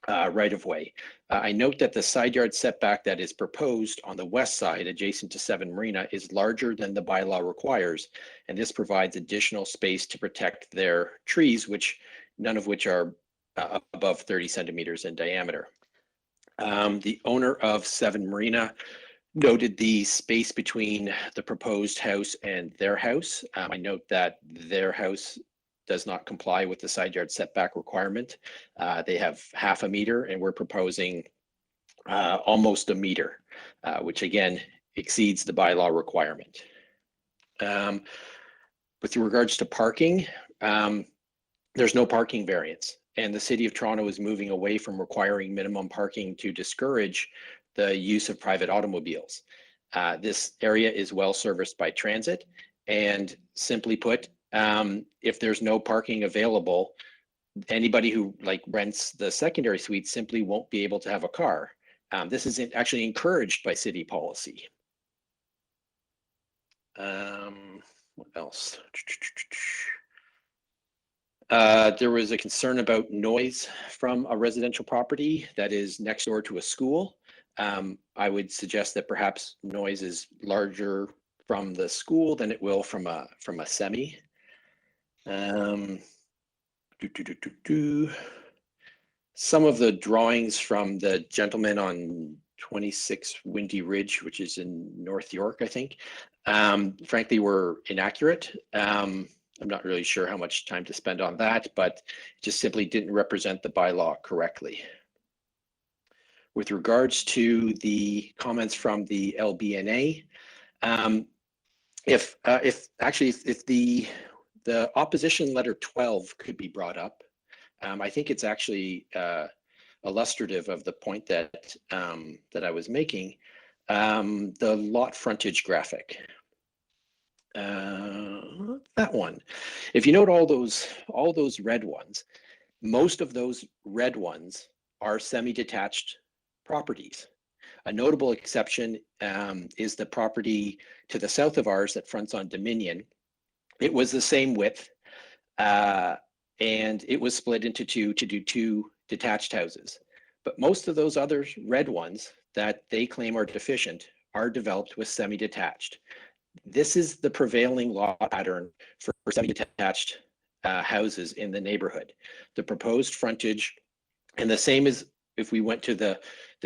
right of way. I note that the side yard setback that is proposed on the west side adjacent to 7 Marina is larger than the bylaw requires, and this provides additional space to protect their trees, none of which are above 30 centimeters in diameter. The owner of 7 Marina noted the space between the proposed house and their house. I note that their house does not comply with the side yard setback requirement. They have half a meter, and we're proposing almost a meter, which again exceeds the bylaw requirement. With regards to parking, there's no parking variance, and the City of Toronto is moving away from requiring minimum parking to discourage the use of private automobiles. This area is well serviced by transit, and simply put, if there's no parking available, anybody who rents the secondary suite simply won't be able to have a car. This is actually encouraged by city policy. What else? There was a concern about noise from a residential property that is next door to a school. I would suggest that perhaps noise is larger from the school than it will from a semi. Some of the drawings from the gentleman on 26 Windy Ridge, which is in North York, I think, frankly, were inaccurate. I'm not really sure how much time to spend on that, but just simply didn't represent the bylaw correctly. With regards to the comments from the LBNA, if the opposition letter 12 could be brought up, I think it's actually illustrative of the point that I was making. The lot frontage graphic. That one. If you note all those red ones, most of those red ones are semi-detached properties. A notable exception is the property to the south of ours that fronts on Dominion. It was the same width, and it was split into two to do 2 detached houses. But most of those other red ones that they claim are deficient are developed with semi-detached. This is the prevailing law pattern for semi-detached houses in the neighborhood. The proposed frontage, and the same as if we went to the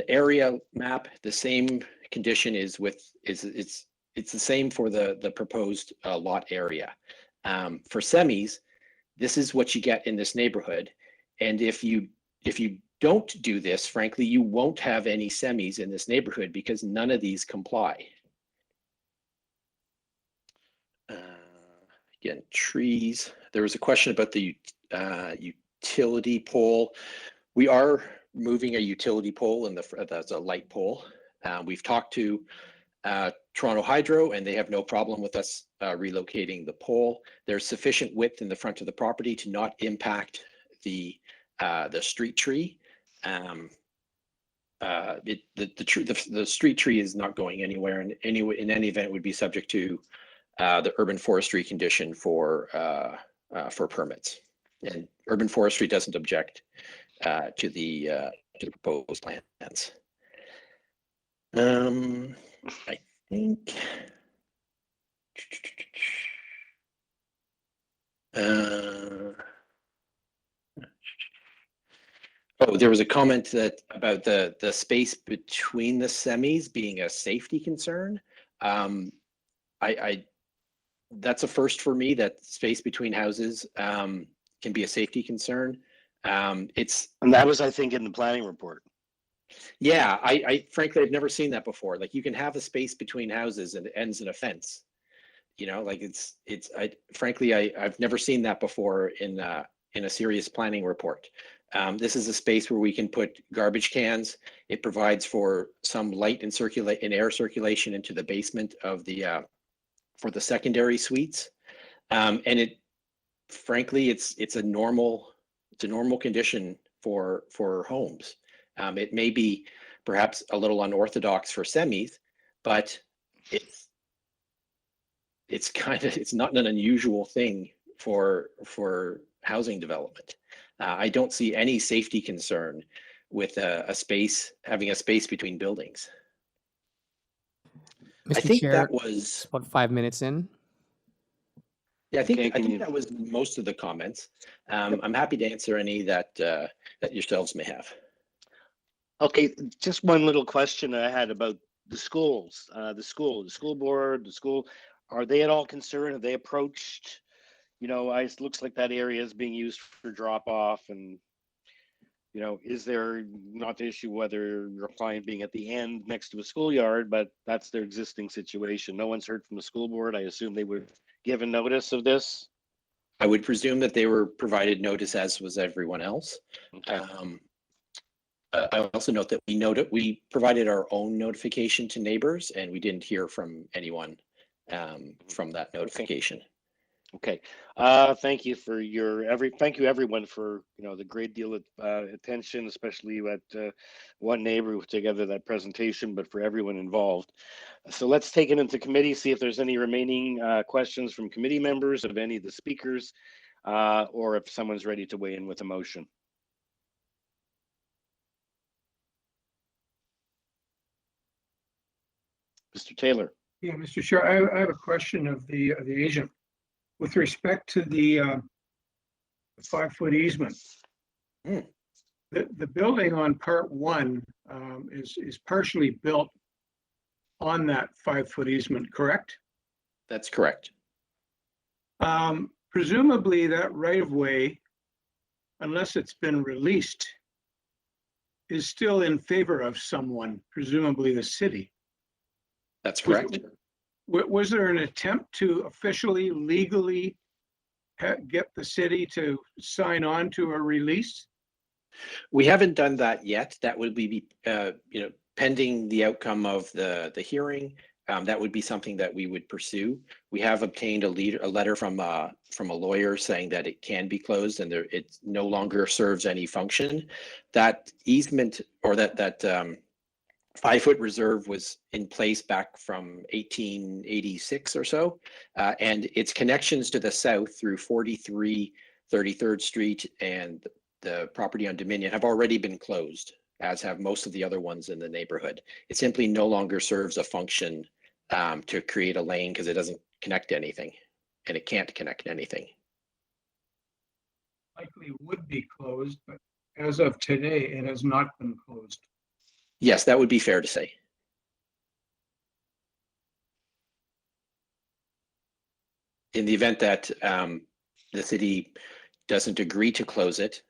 area map, the same condition is it's the same for the proposed lot area. For semis, this is what you get in this neighborhood, and if you don't do this, frankly, you won't have any semis in this neighborhood because none of these comply. Again, trees. There was a question about the utility pole. We are moving a utility pole, and that's a light pole. We've talked to Toronto Hydro, and they have no problem with us relocating the pole. There's sufficient width in the front of the property to not impact the street tree. The street tree is not going anywhere, and in any event would be subject to the urban forestry condition for permits. And urban forestry doesn't object to the proposed plans. I think. Oh, there was a comment about the space between the semis being a safety concern. That's a first for me, that space between houses can be a safety concern. And that was, I think, in the planning report. Yeah, I frankly, I've never seen that before. Like, you can have a space between houses and it ends in a fence. You know, like frankly, I've never seen that before in a serious planning report. This is a space where we can put garbage cans. It provides for some light and air circulation into the basement of for the secondary suites. And frankly, it's a normal condition for homes. It may be perhaps a little unorthodox for semis, but it's not an unusual thing for housing development. I don't see any safety concern with having a space between buildings. Mr. I think Chair, that was about 5 minutes in. Yeah, I think Okay, that was most of the comments. I'm happy to answer any that yourselves may have. Okay, just one little question I had about the schools, the school board, are they at all concerned? Have they approached, it looks like that area is being used for drop off, and, is there not the issue whether your client being at the end next to a schoolyard, but that's their existing situation. No one's heard from the school board. I assume they would give a notice of this. I would presume that they were provided notice, as was everyone else. Okay. I also note that we provided our own notification to neighbors, and we didn't hear from anyone from that notification. Okay. Thank you for thank you everyone for the great deal of attention, especially at one neighbor who put together that presentation, but for everyone involved. So let's take it into committee, see if there's any remaining questions from committee members of any of the speakers, or if someone's ready to weigh in with a motion. Mr. Taylor. Yeah, Mr. Chair, I have a question of the agent with respect to the 5-foot easement. The building on part 1 is partially built on that 5-foot easement, correct? That's correct. Presumably that right-of-way, unless it's been released, is still in favor of someone, presumably the city. That's correct. Was there an attempt to officially, legally get the city to sign on to a release? We haven't done that yet. That would be, pending the outcome of the hearing. That would be something that we would pursue. We have obtained a letter from a lawyer saying that it can be closed and it no longer serves any function. That easement, or that 5-foot reserve, was in place back from 1886 or so, and its connections to the south through 43 33rd Street and the property on Dominion have already been closed, as have most of the other ones in the neighborhood. It simply no longer serves a function to create a lane because it doesn't connect to anything, and it can't connect to anything. Likely would be closed, but as of today, it has not been closed. Yes, that would be fair to say. In the event that the city doesn't agree to close it,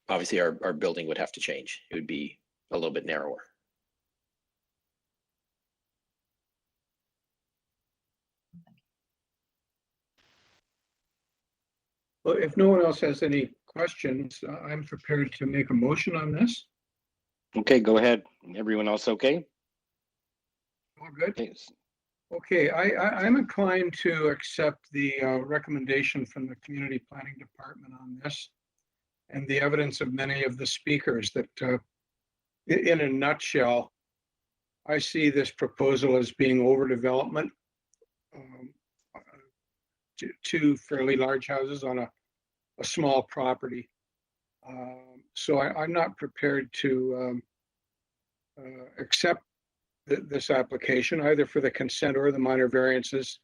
obviously our building would have to change. It would be a little bit narrower. Well, if no one else has any questions, I'm prepared to make a motion on this. Okay, go ahead. Everyone else okay? All good. Okay, I'm inclined to accept the recommendation from the Community Planning Department on this, and the evidence of many of the speakers that, in a nutshell, I see this proposal as being overdevelopment. Two fairly large houses on a small property. So I'm not prepared to accept this application, either for the consent or the minor variances.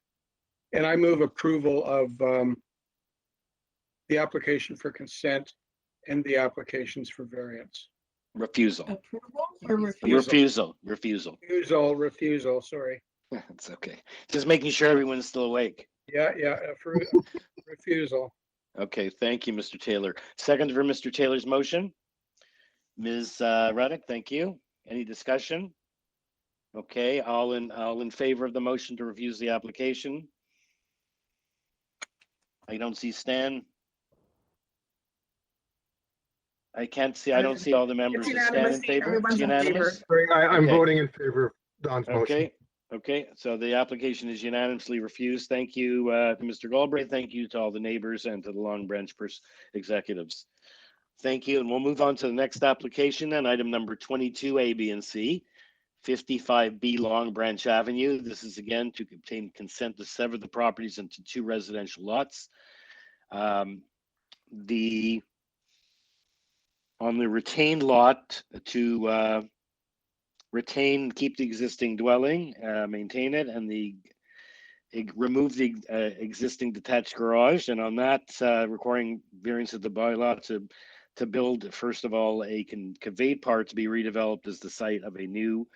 And I move approval of the application for consent and the applications for variance. Refusal. Approval or refusal? Refusal, sorry. That's okay. Just making sure everyone's still awake. Yeah, refusal. Okay, thank you, Mr. Taylor. Second for Mr. Taylor's motion. Ms. Ruddick, thank you. Any discussion? Okay, all in favor of the motion to refuse the application? I don't see Stan. I can't see, I don't see all the members. Is Stan in favor? It's unanimous? I'm Okay. voting in favor of Don's motion. Okay, so the application is unanimously refused. Thank you to Mr. Galbraith. Thank you to all the neighbors and to the Long Branch executives. Thank you. And we'll move on to the next application then, item number 22, A, B, and C. 55B Long Branch Avenue. This is again to obtain consent to sever the properties into 2 residential lots. On the retained lot to keep the existing dwelling, maintain it, and remove the existing detached garage. And on that, requiring variance of the bylaw to build, first of all, a conveyed part to be redeveloped as the site of a new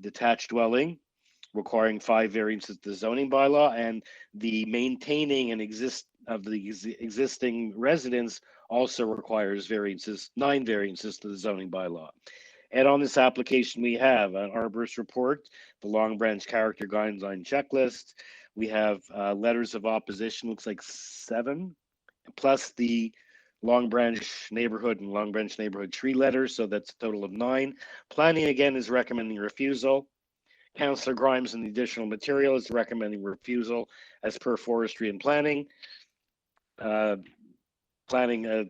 detached dwelling, requiring 5 variances to the zoning bylaw, and the maintaining and existing residence also requires 9 variances to the zoning bylaw. And on this application, we have an arborist report, the Long Branch character guideline checklist. We have letters of opposition, looks like 7, plus the Long Branch neighborhood and Long Branch neighborhood tree letters. So that's a total of 9. Planning again is recommending refusal. Councillor Grimes and the additional material is recommending refusal as per forestry and planning.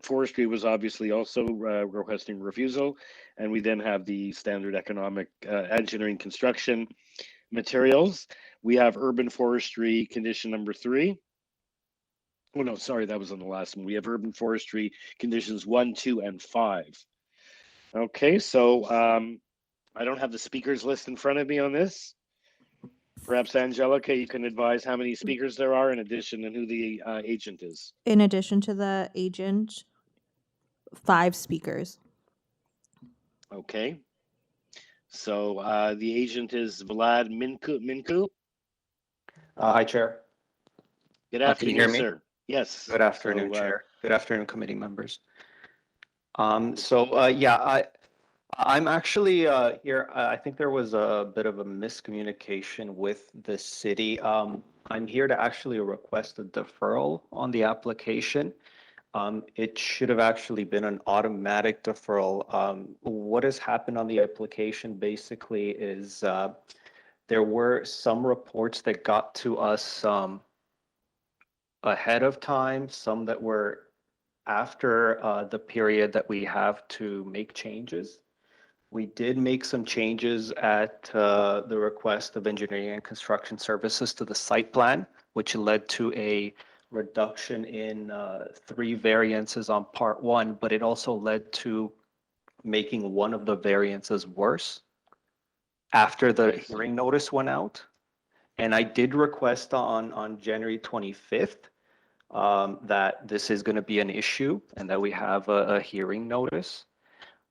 Forestry was obviously also requesting refusal. And we then have the standard economic engineering construction materials. We have urban forestry condition number 3. Oh, no, sorry, that was on the last one. We have urban forestry conditions 1, 2, and 5. Okay, so I don't have the speakers list in front of me on this. Perhaps Angelica, you can advise how many speakers there are in addition and who the agent is. In addition to the agent, 5 speakers. Okay. So the agent is Vlad Minku. Hi, Chair. Good Can you afternoon, hear me? sir. Yes. Good afternoon, Chair. Good afternoon, committee members. I'm actually here. I think there was a bit of a miscommunication with the city. I'm here to actually request a deferral on the application. It should have actually been an automatic deferral. What has happened on the application basically is there were some reports that got to us ahead of time, some that were after the period that we have to make changes. We did make some changes at the request of engineering and construction services to the site plan, which led to a reduction in 3 variances on part 1, but it also led to making one of the variances worse after the hearing notice went out. And I did request on January 25th that this is going to be an issue and that we have a hearing notice.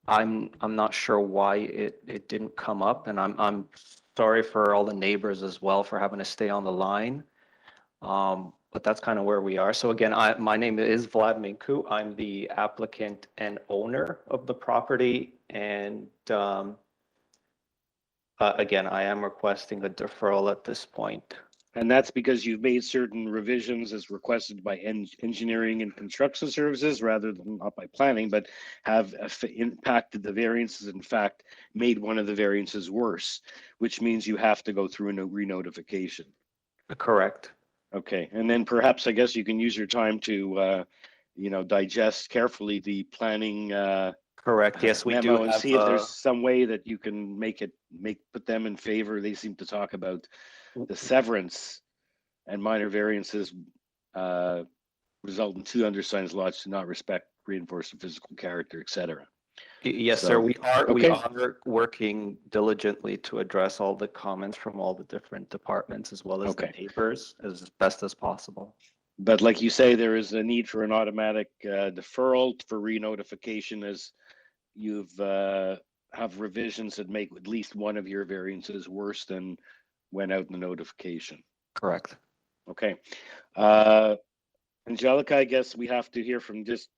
I'm not sure why it didn't come up, and I'm sorry for all the neighbors as well for having to stay on the line. But that's kind of where we are. So again, my name is Vlad Minku. I'm the applicant and owner of the property, and again, I am requesting a deferral at this point. And that's because you've made certain revisions as requested by engineering and construction services rather than not by planning, but have impacted the variances, in fact, made one of the variances worse, which means you have to go through a re-notification. Correct. Okay, and then perhaps I guess you can use your time to, digest carefully the planning correct. Yes, we memo do and have, see if there's some way that you can put them in favor. They seem to talk about the severance and minor variances result in 2 undersized lots to not respect reinforce the physical character, etc. Yes, So, sir. We okay. are working diligently to address all the comments from all the different departments as well as the neighbors as best as possible. But like you say, there is a need for an automatic deferral for re-notification as you've have revisions that make at least one of your variances worse than went out in the notification. Correct. Okay. Angelica, I guess we have to hear from just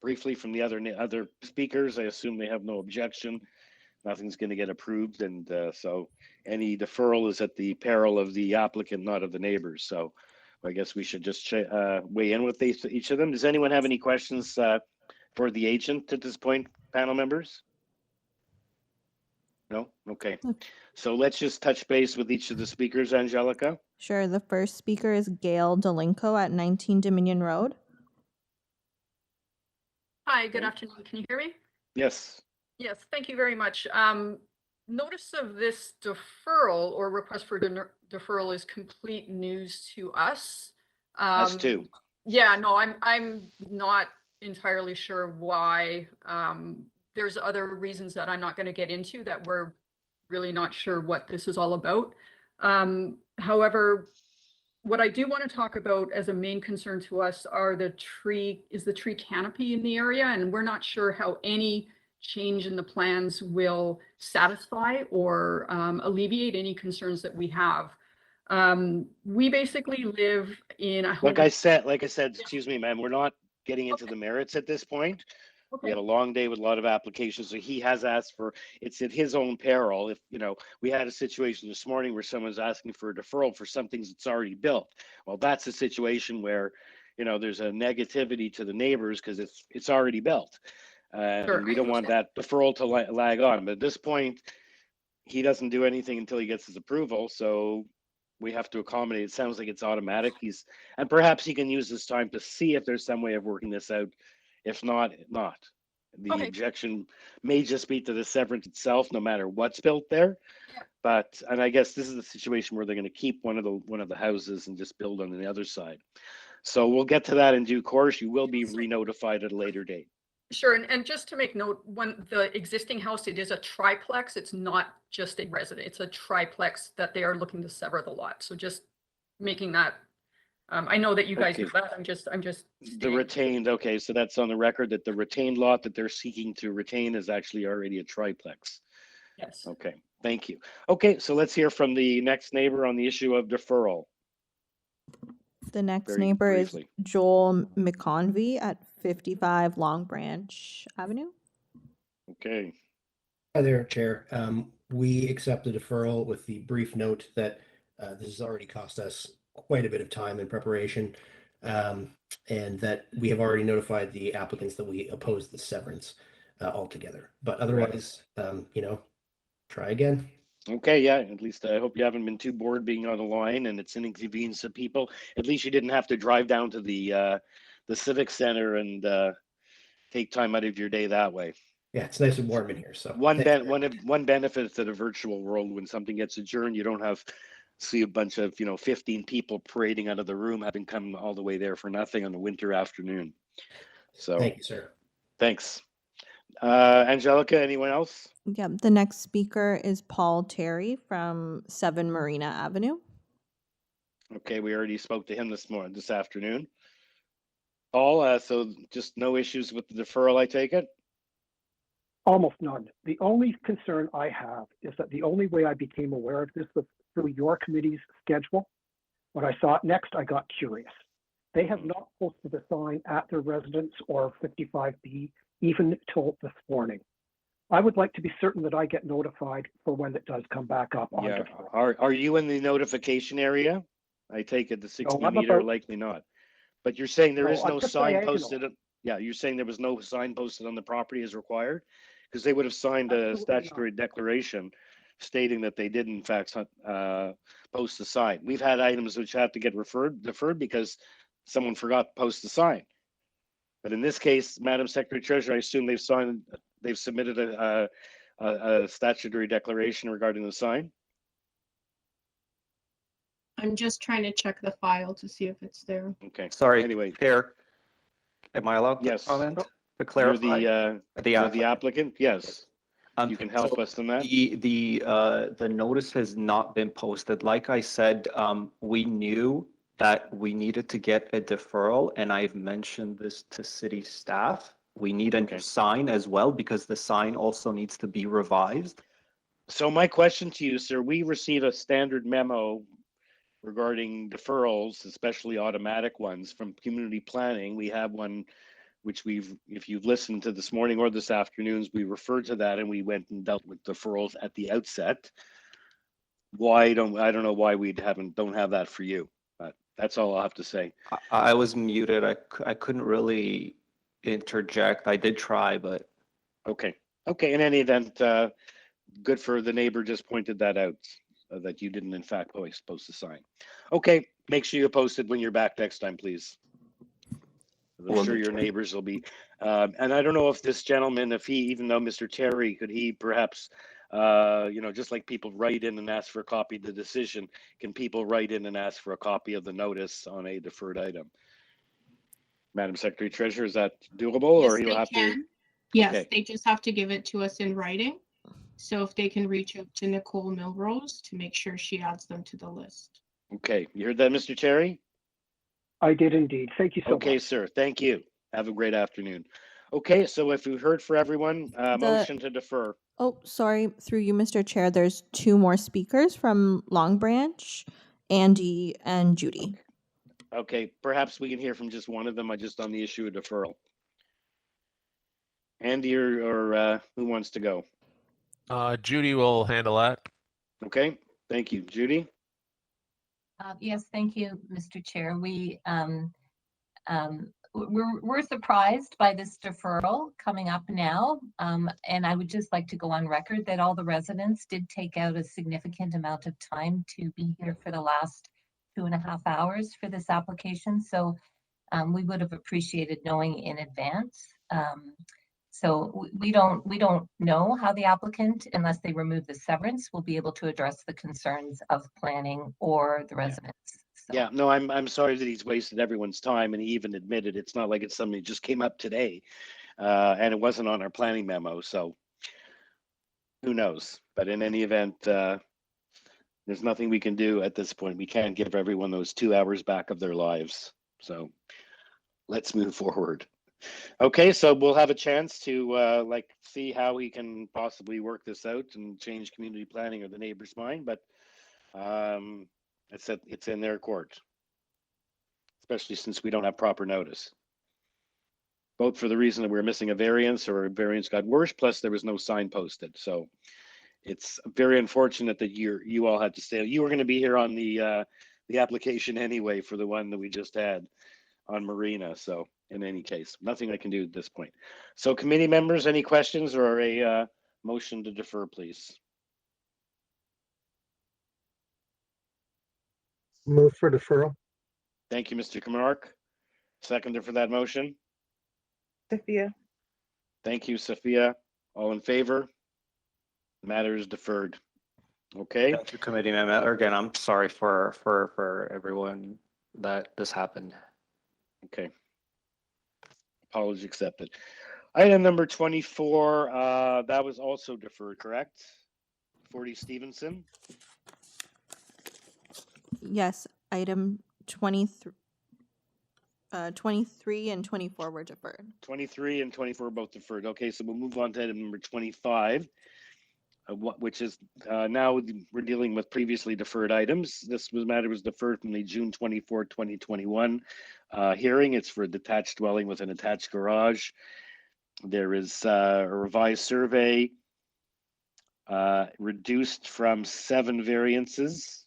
briefly from the other speakers. I assume they have no objection. Nothing's going to get approved, and so any deferral is at the peril of the applicant, not of the neighbors. So I guess we should just weigh in with each of them. Does anyone have any questions for the agent at this point, panel members? No? Okay. So let's just touch base with each of the speakers, Angelica. Sure. The first speaker is Gail Delinco at 19 Dominion Road. Hi, Hi, good Okay. afternoon. Can you hear me? Yes. Yes, thank you very much. Notice of this deferral or request for deferral is complete news to us. Us too. Yeah, no, I'm not entirely sure why. There's other reasons that I'm not going to get into that we're really not sure what this is all about. However, what I do want to talk about as a main concern to us are the tree canopy in the area, and we're not sure how any change in the plans will satisfy or alleviate any concerns that we have. We basically live in a home. Like I said, excuse me, ma'am, we're not getting into the merits at this point. We had a long day with a lot of applications, so he has asked for, it's at his own peril. If, you know, we had a situation this morning where someone's asking for a deferral for something that's already built. Well, that's a situation where, you know, there's a negativity to the neighbors because it's already built. Sure, And we I don't want that deferral to lag on. But at this point, he doesn't do anything until he gets his approval. So we have to accommodate. It sounds like it's automatic. And perhaps he can use this time to see if there's some way of working this out. If not, not. The objection may just be to the severance itself, no matter what's built there. But, and I guess this is the situation where they're going to keep one of the houses and just build on the other side. So we'll get to that in due course. You will be re-notified at a later date. Sure, and just to make note, when the existing house, it is a triplex. It's not just a residence. It's a triplex that they are looking to sever the lot. So just making that. I know that you guys know that. I'm just. The retained. Okay, so that's on the record that the retained lot that they're seeking to retain is actually already a triplex. Yes. Okay, thank you. Okay, so let's hear from the next neighbor on the issue of deferral. The next Very neighbor briefly. is Joel Mcconvie at 55 Long Branch Avenue. Okay. Hi there, Chair. We accept the deferral with the brief note that this has already cost us quite a bit of time in preparation, and that we have already notified the applicants that we oppose the severance altogether. But otherwise, you know, try again. Okay, yeah, at least I hope you haven't been too bored being on the line and it's an inconvenience to people. At least you didn't have to drive down to the Civic Center and take time out of your day that way. Yeah, it's nice and warm in here. So one benefit to the virtual world, when something gets adjourned, you don't have see a bunch of 15 people parading out of the room, having come all the way there for nothing on a winter afternoon. So thank you, sir. Thanks. Angelica, anyone else? Yeah, the next speaker is Paul Terry from 7 Marina Avenue. Okay, we already spoke to him this afternoon. Paul, so just no issues with the deferral, I take it? Almost none. The only concern I have is that the only way I became aware of this was through your committee's schedule. When I saw it next, I got curious. They have not posted a sign at their residence or 55B even till this morning. I would like to be certain that I get notified for when it does come back up on deferral. Are you in the notification area? I take it the 60 No, I'm meter, about- likely not. But you're saying there No, is I'm no just sign diagonal. posted. Yeah, you're saying there was no sign posted on the property as required? Because they would have signed a statutory declaration stating that they did in fact post a sign. We've had items which had to get deferred because someone forgot to post the sign. But in this case, Madam Secretary Treasurer, I assume they've submitted a statutory declaration regarding the sign. I'm just trying to check the file to see if it's there. Okay. Sorry. Anyway, Chair, am I allowed to yes. comment to You're clarify? the applicant. Yes. You can help So us in that. The notice has not been posted. Like I said, we knew that we needed to get a deferral, and I've mentioned this to city staff. We need a new sign as well because the sign also needs to be revised. So my question to you, sir, we receive a standard memo regarding deferrals, especially automatic ones from community planning. We have one which if you've listened to this morning or this afternoon's, we referred to that and we went and dealt with deferrals at the outset. I don't know why we don't have that for you, but that's all I'll have to say. I was muted. I couldn't really interject. I did try, but okay. In any event, good for the neighbor just pointed that out, that you didn't in fact post a sign. Okay, make sure you post it when you're back next time, please. I'm sure your neighbors will be. And I don't know if this gentleman, if he, even though Mr. Terry, could he perhaps, just like people write in and ask for a copy of the decision, can people write in and ask for a copy of the notice on a deferred item? Madam Secretary Treasurer, is that doable, or Yes, he'll they have to? can. Yes, Okay. they just have to give it to us in writing. So if they can reach out to Nicole Milrose to make sure she adds them to the list. Okay, you heard that, Mr. Terry? I did indeed. Thank you so Okay, much. sir. Thank you. Have a great afternoon. Okay, so if we've heard for everyone, motion to defer. Oh, sorry, through you, Mr. Chair, there's two more speakers from Long Branch, Andy and Judy. Okay, perhaps we can hear from just one of them, just on the issue of deferral. Andy or who wants to go? Judy will handle that. Okay, thank you. Judy? Yes, thank you, Mr. Chair. We're surprised by this deferral coming up now. And I would just like to go on record that all the residents did take out a significant amount of time to be here for the last 2.5 hours for this application. So we would have appreciated knowing in advance. So we don't know how the applicant, unless they remove the severance, will be able to address the concerns of planning or the residents. So. Yeah, no, I'm sorry that he's wasted everyone's time, and he even admitted it's not like it's something that just came up today, and it wasn't on our planning memo. So who knows? But in any event, there's nothing we can do at this point. We can't give everyone those 2 hours back of their lives. So let's move forward. Okay, so we'll have a chance to see how we can possibly work this out and change community planning or the neighbor's mind, but it's in their court, especially since we don't have proper notice. Both for the reason that we're missing a variance, or a variance got worse, plus there was no sign posted. So it's very unfortunate that you all had to stay. You were going to be here on the application anyway for the one that we just had on Marina. So in any case, nothing I can do at this point. So committee members, any questions or a motion to defer, please? Move for deferral. Thank you, Mr. Camark. Seconder for that motion. Sophia. Thank you, Sophia. All in favor? The matter is deferred. Okay. Thank you, committee member. Again, I'm sorry for everyone that this happened. Okay. Apology accepted. Item number 24, that was also deferred, correct? 40 Stevenson. Yes, item 23 and 24 were deferred. 23 and 24 both deferred. Okay, so we'll move on to item number 25, which is now we're dealing with previously deferred items. This matter was deferred from the June 24, 2021 hearing. It's for a detached dwelling with an attached garage. There is a revised survey reduced from 7 variances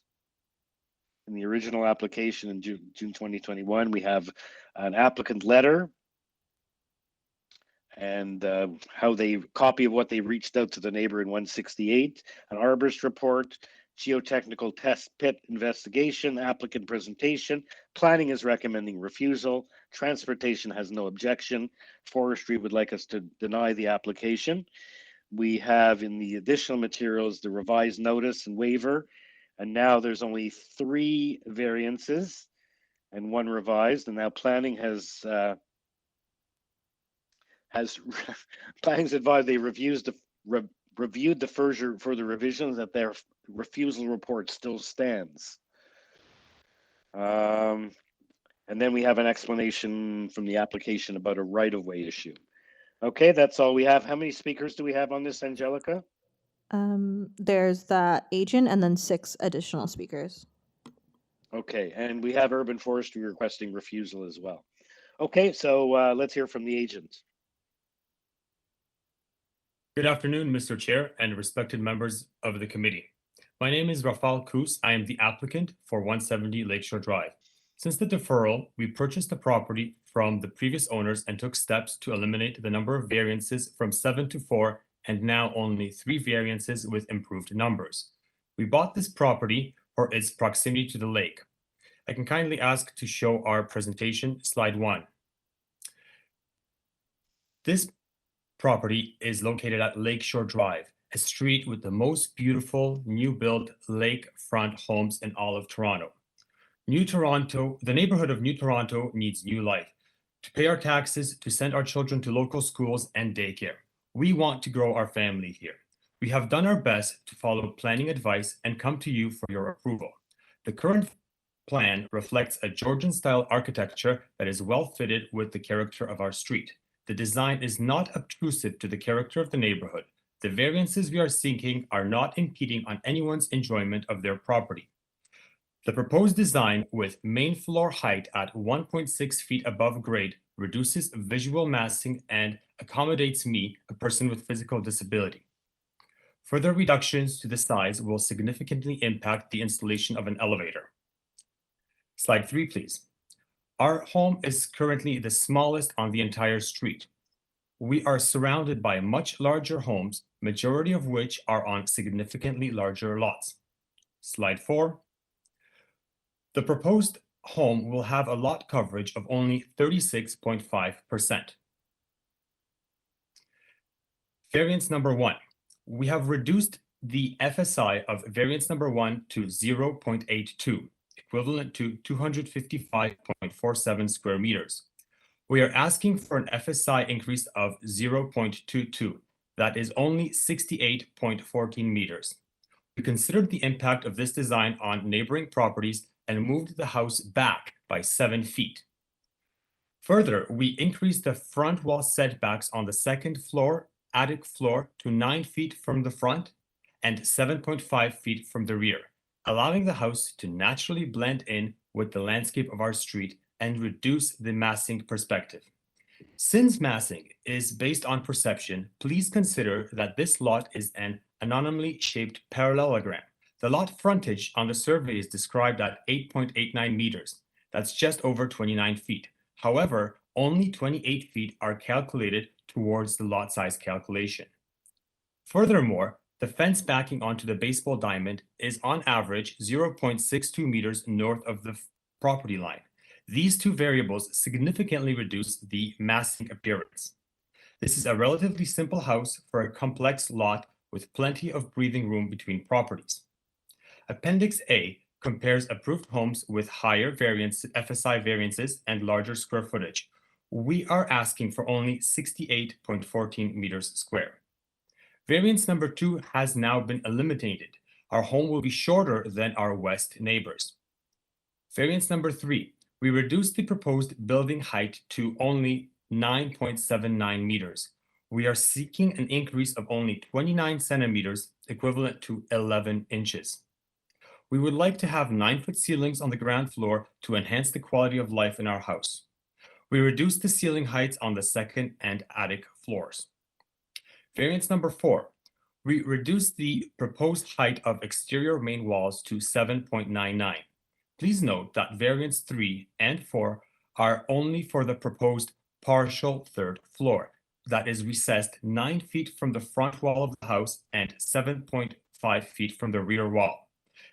in the original application in June 2021. We have an applicant letter and copy of what they reached out to the neighbor in 168, an arborist report, geotechnical test pit investigation, applicant presentation, planning is recommending refusal, transportation has no objection, forestry would like us to deny the application. We have in the additional materials the revised notice and waiver, and now there's only 3 variances and 1 revised, and now planning has planning's advised they reviewed the further revisions, that their refusal report still stands. And then we have an explanation from the application about a right-of-way issue. Okay, that's all we have. How many speakers do we have on this, Angelica? There's the agent and then 6 additional speakers. Okay, and we have urban forestry requesting refusal as well. Okay, so let's hear from the agent. Good afternoon, Mr. Chair and respected members of the committee. My name is Rafal Kus. I am the applicant for 170 Lakeshore Drive. Since the deferral, we purchased the property from the previous owners and took steps to eliminate the number of variances from 7 to 4, and now only 3 variances with improved numbers. We bought this property for its proximity to the lake. I can kindly ask to show our presentation, slide 1. This property is located at Lakeshore Drive, a street with the most beautiful new build lakefront homes in all of Toronto. The neighborhood of New Toronto needs new life. To pay our taxes, to send our children to local schools and daycare. We want to grow our family here. We have done our best to follow planning advice and come to you for your approval. The current plan reflects a Georgian-style architecture that is well fitted with the character of our street. The design is not obtrusive to the character of the neighborhood. The variances we are seeking are not impeding on anyone's enjoyment of their property. The proposed design with main floor height at 1.6 feet above grade reduces visual massing and accommodates me, a person with physical disability. Further reductions to the size will significantly impact the installation of an elevator. Slide 3, please. Our home is currently the smallest on the entire street. We are surrounded by much larger homes, majority of which are on significantly larger lots. Slide 4. The proposed home will have a lot coverage of only 36.5%. Variance number 1. We have reduced the FSI of variance number 1 to 0.82, equivalent to 255.47 square meters. We are asking for an FSI increase of 0.22, that is only 68.14 meters. We considered the impact of this design on neighboring properties and moved the house back by 7 feet. Further, we increased the front wall setbacks on the second floor, attic floor to 9 feet from the front and 7.5 feet from the rear, allowing the house to naturally blend in with the landscape of our street and reduce the massing perspective. Since massing is based on perception, please consider that this lot is an anonymously shaped parallelogram. The lot frontage on the survey is described at 8.89 meters. That's just over 29 feet. However, only 28 feet are calculated towards the lot size calculation. Furthermore, the fence backing onto the baseball diamond is on average 0.62 meters north of the property line. These two variables significantly reduce the massing appearance. This is a relatively simple house for a complex lot with plenty of breathing room between properties. Appendix A compares approved homes with higher FSI variances and larger square footage. We are asking for only 68.14 meters square. Variance number 2 has now been eliminated. Our home will be shorter than our west neighbors. Variance number 3, we reduced the proposed building height to only 9.79 meters. We are seeking an increase of only 29 centimeters, equivalent to 11 inches. We would like to have 9-foot ceilings on the ground floor to enhance the quality of life in our house. We reduced the ceiling heights on the second and attic floors. Variance number 4, we reduced the proposed height of exterior main walls to 7.99. Please note that variance 3 and 4 are only for the proposed partial third floor that is recessed 9 feet from the front wall of the house and 7.5 feet from the rear wall.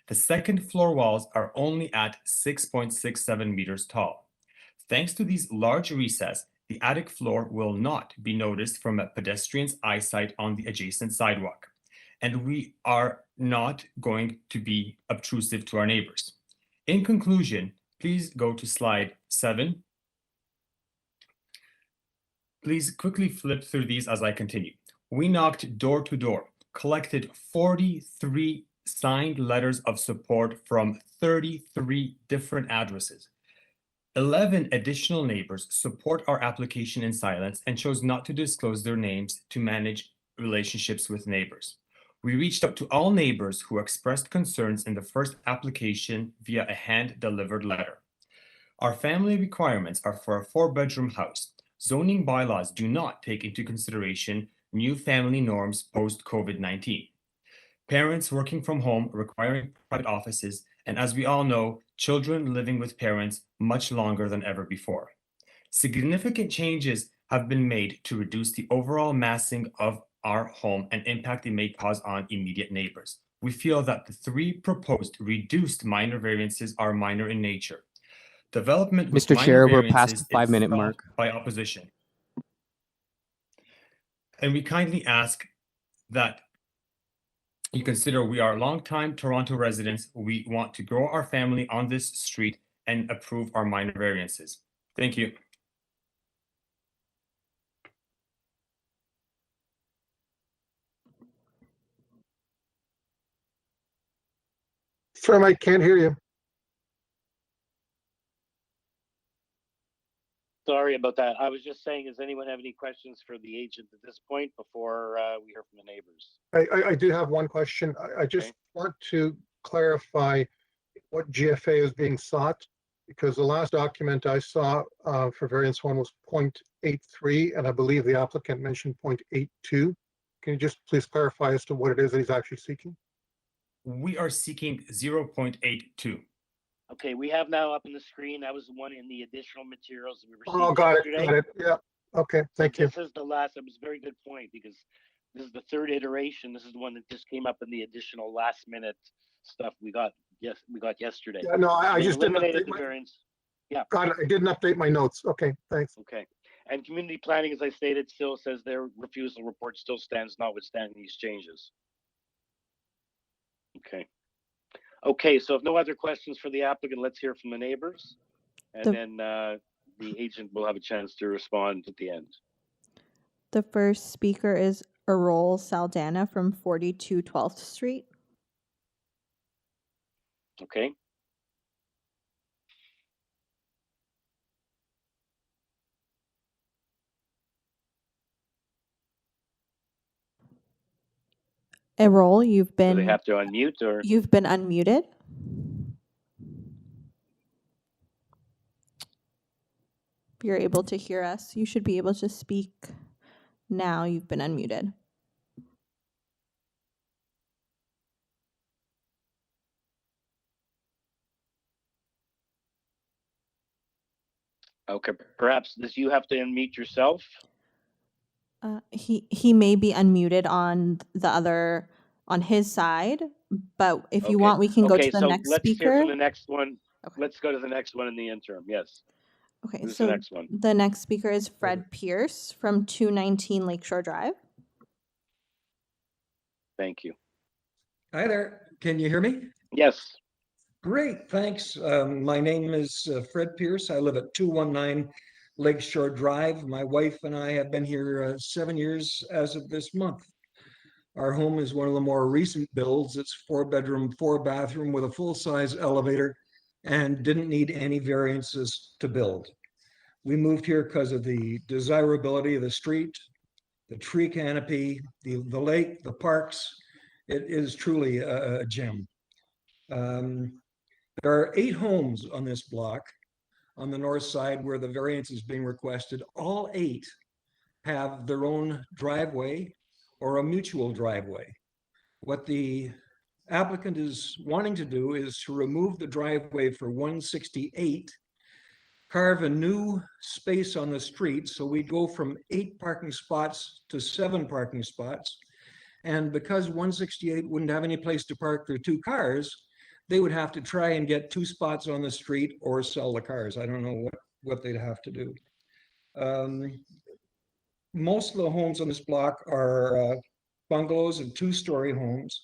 The second floor walls are only at 6.67 meters tall. Thanks to these large recesses, the attic floor will not be noticed from a pedestrian's eyesight on the adjacent sidewalk, and we are not going to be obtrusive to our neighbors. In conclusion, please go to slide 7. Please quickly flip through these as I continue. We knocked door to door, collected 43 signed letters of support from 33 different addresses. 11 additional neighbors support our application in silence and chose not to disclose their names to manage relationships with neighbors. We reached out to all neighbors who expressed concerns in the first application via a hand-delivered letter. Our family requirements are for a 4-bedroom house. Zoning bylaws do not take into consideration new family norms post-COVID-19. Parents working from home requiring private offices, and as we all know, children living with parents much longer than ever before. Significant changes have been made to reduce the overall massing of our home and impact it may cause on immediate neighbors. We feel that the 3 proposed reduced minor variances are minor in nature. Development with Mr. minor Chair, we're variances past the 5-minute mark. by opposition. And we kindly ask that you consider we are longtime Toronto residents. We want to grow our family on this street and approve our minor variances. Thank you. Sir, I can't hear you. Sorry about that. I was just saying, does anyone have any questions for the agent at this point before we hear from the neighbors? I do have one question. I just want to clarify what GFA is being sought, because the last document I saw for variance 1 was 0.83, and I believe the applicant mentioned 0.82. Can you just please clarify as to what it is that he's actually seeking? We are seeking 0.82. Okay, we have now up on the screen, that was the one in the additional materials that we received Oh, got yesterday. it. Yeah. Okay, thank you. This is the last, it was a very good point, because this is the third iteration. This is the one that just came up in the additional last minute stuff we got yesterday. Yeah, no, I They just didn't eliminated update the variance. Yeah. Got it. I didn't update my notes. Okay, thanks. Okay. And community planning, as I stated, still says their refusal report still stands notwithstanding these changes. Okay. Okay, so if no other questions for the applicant, let's hear from the neighbors. And then the agent will have a chance to respond at the end. The first speaker is Errol Saldana from 42 12th Street. Okay. Errol, you've Do been they have to unmute or? you've been unmuted. If you're able to hear us, you should be able to speak now. You've been unmuted. Okay, perhaps this you have to unmute yourself. He may be unmuted on the other on his side, but if you want, we can go to the next let's speaker. hear from the next one. Okay. Let's go to the next one in the interim. Yes. Okay, Who's so the next one? The next speaker is Fred Pierce from 219 Lakeshore Drive. Thank you. Hi there. Can you hear me? Yes. Great, thanks. My name is Fred Pierce. I live at 219 Lakeshore Drive. My wife and I have been here 7 years as of this month. Our home is one of the more recent builds. It's 4-bedroom, 4-bathroom with a full-size elevator and didn't need any variances to build. We moved here because of the desirability of the street, the tree canopy, the lake, the parks. It is truly a gem. There are 8 homes on this block on the north side where the variance is being requested. All 8 have their own driveway or a mutual driveway. What the applicant is wanting to do is to remove the driveway for 168, carve a new space on the street, so we go from 8 parking spots to 7 parking spots. And because 168 wouldn't have any place to park their 2 cars, they would have to try and get 2 spots on the street or sell the cars. I don't know what they'd have to do. Most of the homes on this block are bungalows and 2-story homes.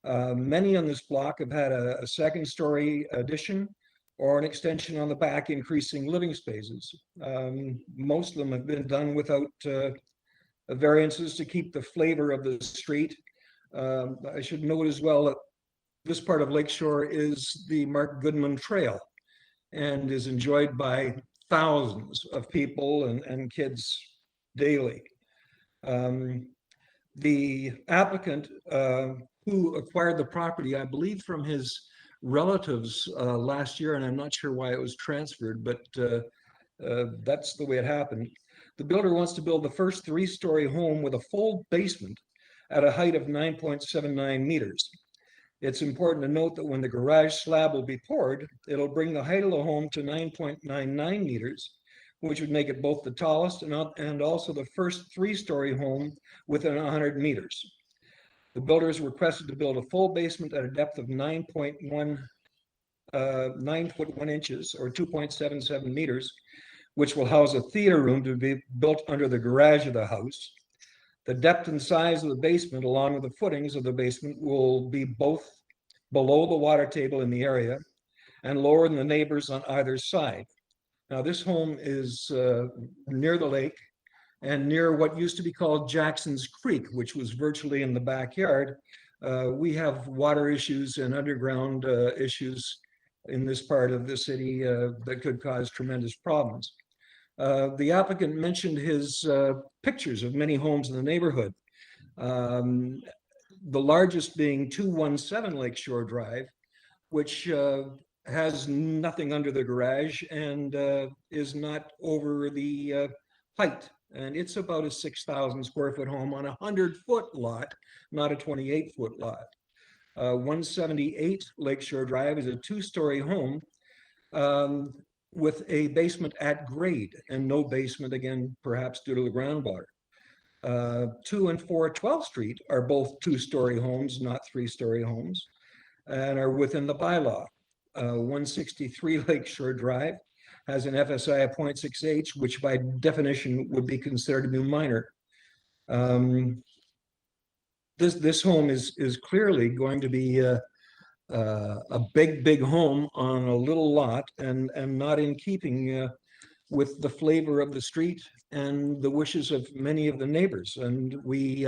Many on this block have had a 2nd-story addition or an extension on the back, increasing living spaces. Most of them have been done without variances to keep the flavor of the street. I should note as well that this part of Lakeshore is the Mark Goodman Trail and is enjoyed by thousands of people and kids daily. The applicant who acquired the property, I believe from his relatives last year, and I'm not sure why it was transferred, but that's the way it happened. The builder wants to build the first 3-story home with a full basement at a height of 9.79 meters. It's important to note that when the garage slab will be poured, it'll bring the height of the home to 9.99 meters, which would make it both the tallest and also the first 3-story home within 100 meters. The builder is requested to build a full basement at a depth of 9.1 inches or 2.77 meters, which will house a theater room to be built under the garage of the house. The depth and size of the basement, along with the footings of the basement, will be both below the water table in the area and lower than the neighbors on either side. Now, this home is near the lake and near what used to be called Jackson's Creek, which was virtually in the backyard. We have water issues and underground issues in this part of the city that could cause tremendous problems. The applicant mentioned his pictures of many homes in the neighborhood. The largest being 217 Lakeshore Drive, which has nothing under the garage and is not over the height. And it's about a 6,000 square foot home on a 100-foot lot, not a 28-foot lot. 178 Lakeshore Drive is a 2-story home with a basement at grade and no basement, again, perhaps due to the groundwater. 2 and 4 12th Street are both 2-story homes, not 3-story homes, and are within the bylaw. 163 Lakeshore Drive has an FSI of 0.6H, which by definition would be considered to be minor. This home is clearly going to be a big home on a little lot and not in keeping with the flavor of the street and the wishes of many of the neighbors. And we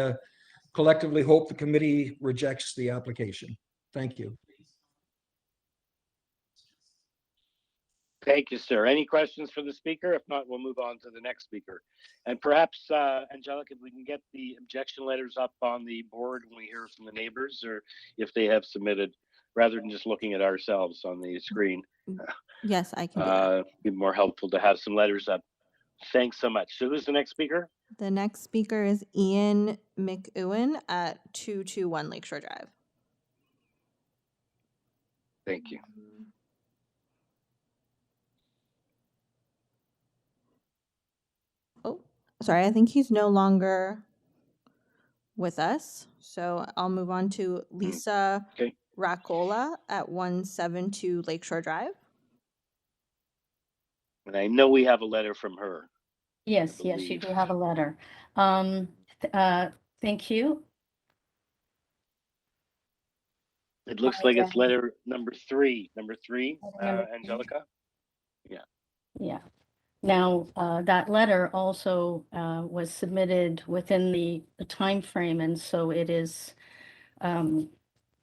collectively hope the committee rejects the application. Thank you. Thank you, sir. Any questions for the speaker? If not, we'll move on to the next speaker. And perhaps, Angelica, if we can get the objection letters up on the board when we hear from the neighbors, or if they have submitted, rather than just looking at ourselves on the screen. Yes, I can do that. Be more helpful to have some letters up. Thanks so much. So who's the next speaker? The next speaker is Ian McEwen at 221 Lakeshore Drive. Thank you. Oh, sorry, I think he's no longer with us. So I'll move on to Lisa Raccola at 172 Lakeshore Drive. And I know we have a letter from her. Yes, yes, you do have a letter. Thank you. It looks like it's letter number three. Angelica? Yeah. Yeah. Now, that letter also was submitted within the time frame, and so it is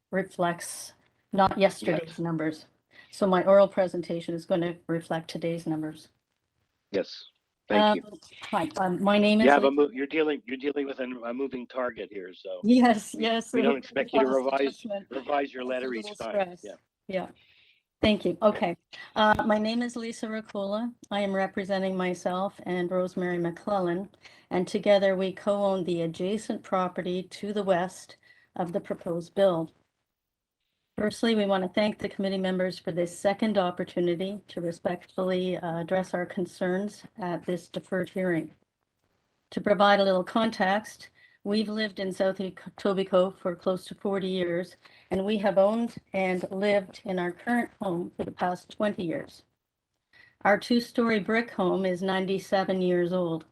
reflects not yesterday's numbers. So my oral presentation is going to reflect today's numbers. Yes. Thank you. Hi, my name is. You're dealing with a moving target here, so. Yes. We don't expect you to revise your letter each time. Yeah. Thank you. Okay. My name is Lisa Raccola. I am representing myself and Rosemary McClellan, and together we co-own the adjacent property to the west of the proposed build. Firstly, we want to thank the committee members for this second opportunity to respectfully address our concerns at this deferred hearing. To provide a little context, we've lived in South Etobicoke for close to 40 years, and we have owned and lived in our current home for the past 20 years. Our 2-story brick home is 97 years old.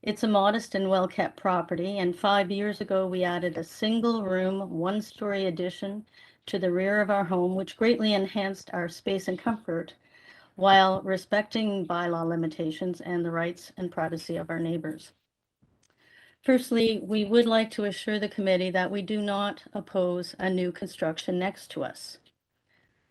It's a modest and well-kept property, and 5 years ago we added a single-room, 1-story addition to the rear of our home, which greatly enhanced our space and comfort while respecting bylaw limitations and the rights and privacy of our neighbors. Firstly, we would like to assure the committee that we do not oppose a new construction next to us.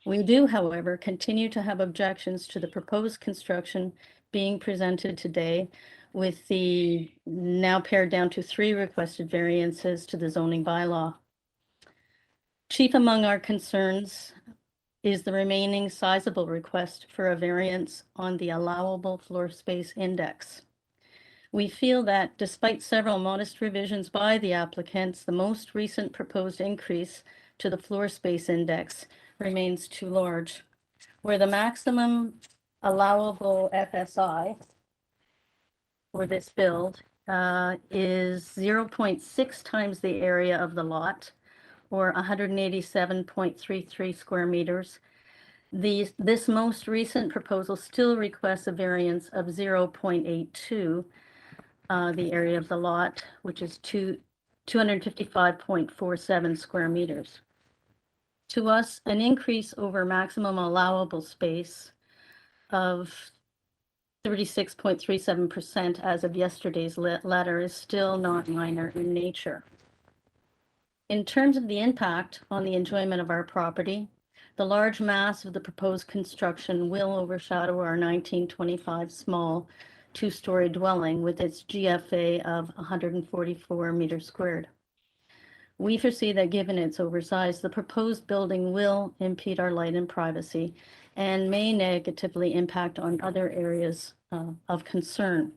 We do, however, continue to have objections to the proposed construction being presented today, with the now pared down to 3 requested variances to the zoning bylaw. Chief among our concerns is the remaining sizable request for a variance on the allowable floor space index. We feel that despite several modest revisions by the applicants, the most recent proposed increase to the floor space index remains too large, where the maximum allowable FSI for this build is 0.6 times the area of the lot, or 187.33 square meters. This most recent proposal still requests a variance of 0.82, the area of the lot, which is 255.47 square meters. To us, an increase over maximum allowable space of 36.37% as of yesterday's letter is still not minor in nature. In terms of the impact on the enjoyment of our property, the large mass of the proposed construction will overshadow our 1925 small two-story dwelling with its GFA of 144 meters squared. We foresee that given its oversize, the proposed building will impede our light and privacy and may negatively impact on other areas of concern.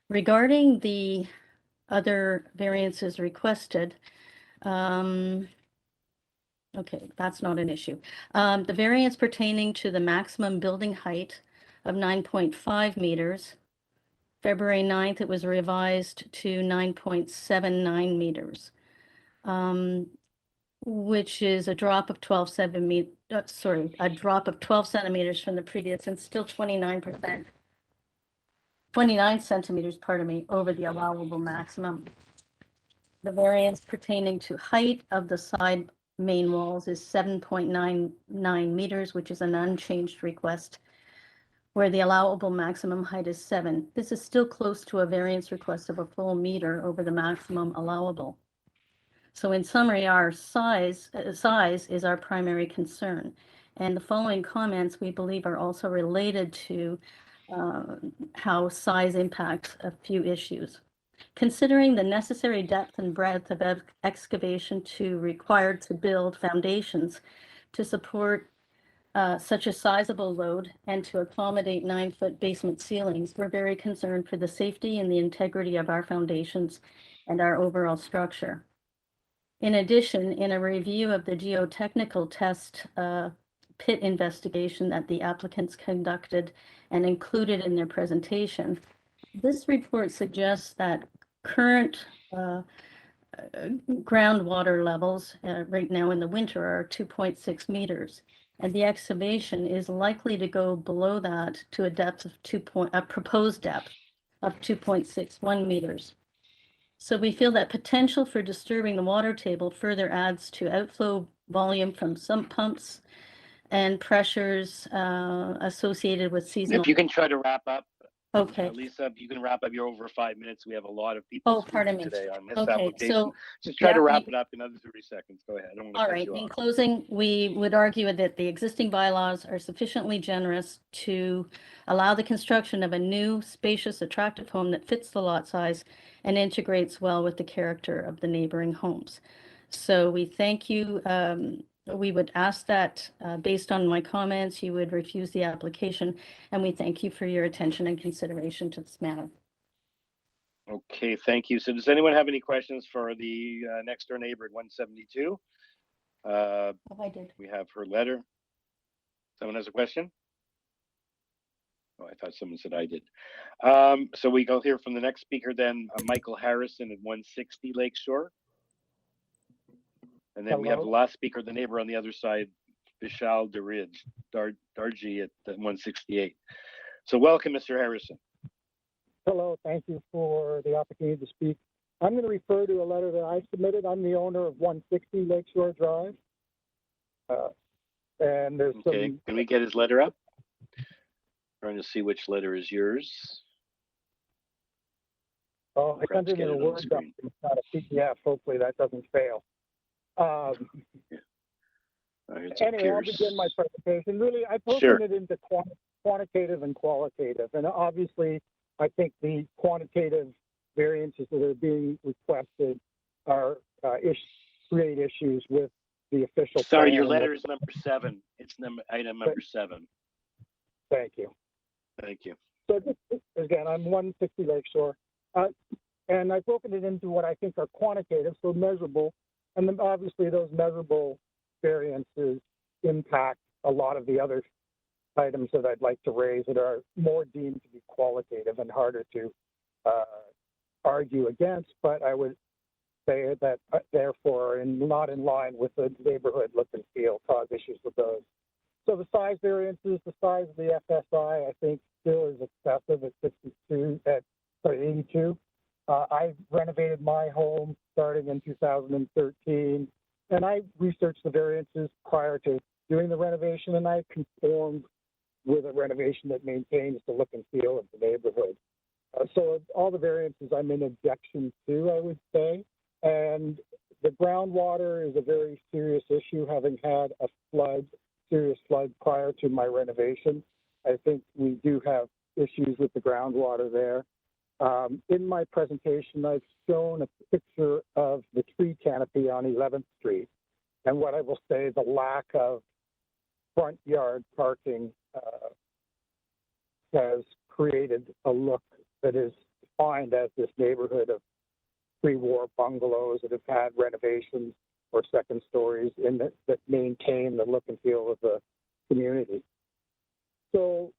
Regarding the other variances requested, okay, that's not an issue. The variance pertaining to the maximum building height of 9.5 meters, February 9th, it was revised to 9.79 meters. Which is a drop of 12 centimeters from the previous and still 29 centimeters, pardon me, over the allowable maximum. The variance pertaining to height of the side main walls is 7.99 meters, which is an unchanged request, where the allowable maximum height is 7. This is still close to a variance request of a full meter over the maximum allowable. So in summary, our size is our primary concern. And the following comments we believe are also related to how size impacts a few issues. Considering the necessary depth and breadth of excavation required to build foundations to support such a sizable load and to accommodate 9-foot basement ceilings, we're very concerned for the safety and the integrity of our foundations and our overall structure. In addition, in a review of the geotechnical test pit investigation that the applicants conducted and included in their presentation, this report suggests that current groundwater levels right now in the winter are 2.6 meters, and the excavation is likely to go below that to a depth of a proposed depth of 2.61 meters. So we feel that potential for disturbing the water table further adds to outflow volume from sump pumps and pressures associated with seasonal. If you can try to wrap up. Okay. Lisa, if you can wrap up, you're over 5 minutes. We have a lot of people pardon me. today on this Okay, application. so just try to wrap it up in another 30 seconds. Go ahead. I don't want to all cut right. you In off. closing, we would argue that the existing bylaws are sufficiently generous to allow the construction of a new, spacious, attractive home that fits the lot size and integrates well with the character of the neighboring homes. So we thank you. We would ask that based on my comments, you would refuse the application, and we thank you for your attention and consideration to this matter. Okay, thank you. So does anyone have any questions for the next door neighbor at 172? I did. We have her letter. Someone has a question? Oh, I thought someone said I did. So we go here from the next speaker then, Michael Harrison at 160 Lakeshore. And then we have the last speaker, the neighbor on the other side, Vishal Darji at 168. So welcome, Mr. Harrison. Hello, thank you for the opportunity to speak. I'm going to refer to a letter that I submitted. I'm the owner of 160 Lakeshore Drive. And there's okay, can we get his letter up? Trying to see which letter is yours. Oh, I sent it in a Word document. It's not a PDF. Hopefully that doesn't fail. Anyway, I'll begin my presentation. Really, I've broken it into quantitative and qualitative. And obviously, I think the quantitative variances that are being requested are create issues with the official. Sorry, your letter is number 7. It's item number 7. Thank you. Thank you. So this, again, I'm 160 Lakeshore, and I've broken it into what I think are quantitative, so measurable, and then obviously those measurable variances impact a lot of the other items that I'd like to raise that are more deemed to be qualitative and harder to argue against, but I would say that therefore not in line with the neighborhood look and feel, cause issues with those. So the size variances, the size of the FSI, I think still is excessive at 62, the 82. I renovated my home starting in 2013, and I researched the variances prior to doing the renovation, and I conformed with a renovation that maintains the look and feel of the neighborhood. So all the variances I'm in objection to, I would say. And the groundwater is a very serious issue, having had a serious flood prior to my renovation. I think we do have issues with the groundwater there. In my presentation, I've shown a picture of the tree canopy on 11th Street. And what I will say, the lack of front yard parking has created a look that is defined as this neighborhood of pre-war bungalows that have had renovations or second stories in that maintain the look and feel of the community. So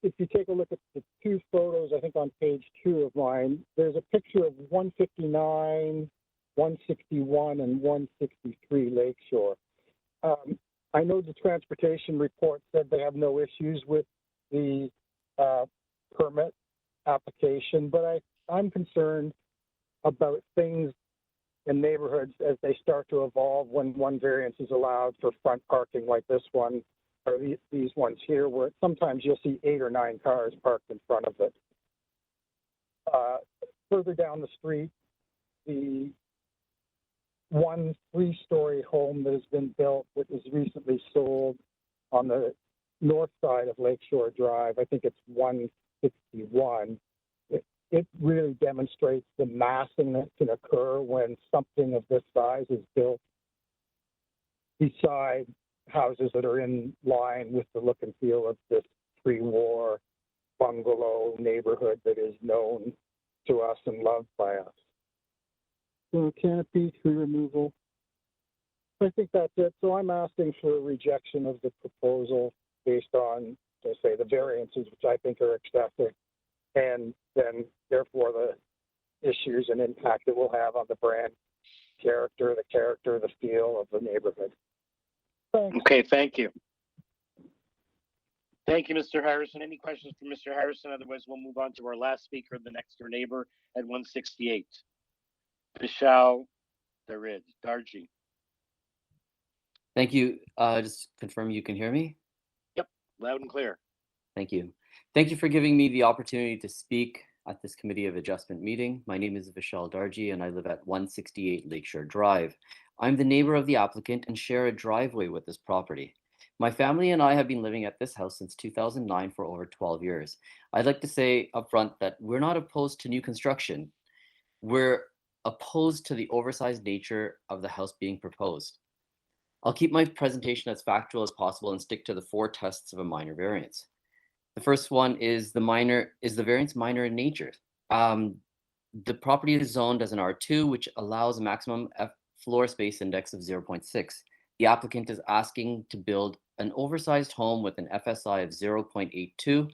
if you take a look at the two photos, I think on page 2 of mine, there's a picture of 159, 161, and 163 Lakeshore. I know the transportation report said they have no issues with the permit application, but I'm concerned about things in neighborhoods as they start to evolve when one variance is allowed for front parking like this one, or these ones here, where sometimes you'll see 8 or 9 cars parked in front of it. Further down the street, the 1 3-story home that has been built, which was recently sold on the north side of Lakeshore Drive, I think it's 161. It really demonstrates the massing that can occur when something of this size is built beside houses that are in line with the look and feel of this pre-war bungalow neighborhood that is known to us and loved by us. So canopy, tree removal. I think that's it. So I'm asking for a rejection of the proposal based on, let's say, the variances, which I think are excessive, and then therefore the issues and impact it will have on the brand character, the feel of the neighborhood. Thanks. Okay, thank you. Thank you, Mr. Harrison. Any questions for Mr. Harrison? Otherwise, we'll move on to our last speaker, the next door neighbor at 168. Vishal Darji. Thank you. Just confirm you can hear me? Yep, loud and clear. Thank you. Thank you for giving me the opportunity to speak at this Committee of Adjustment meeting. My name is Vishal Darji and I live at 168 Lakeshore Drive. I'm the neighbor of the applicant and share a driveway with this property. My family and I have been living at this house since 2009 for over 12 years. I'd like to say upfront that we're not opposed to new construction. We're opposed to the oversized nature of the house being proposed. I'll keep my presentation as factual as possible and stick to the 4 tests of a minor variance. The first one is the variance minor in nature. The property is zoned as an R2, which allows a maximum floor space index of 0.6. The applicant is asking to build an oversized home with an FSI of 0.82,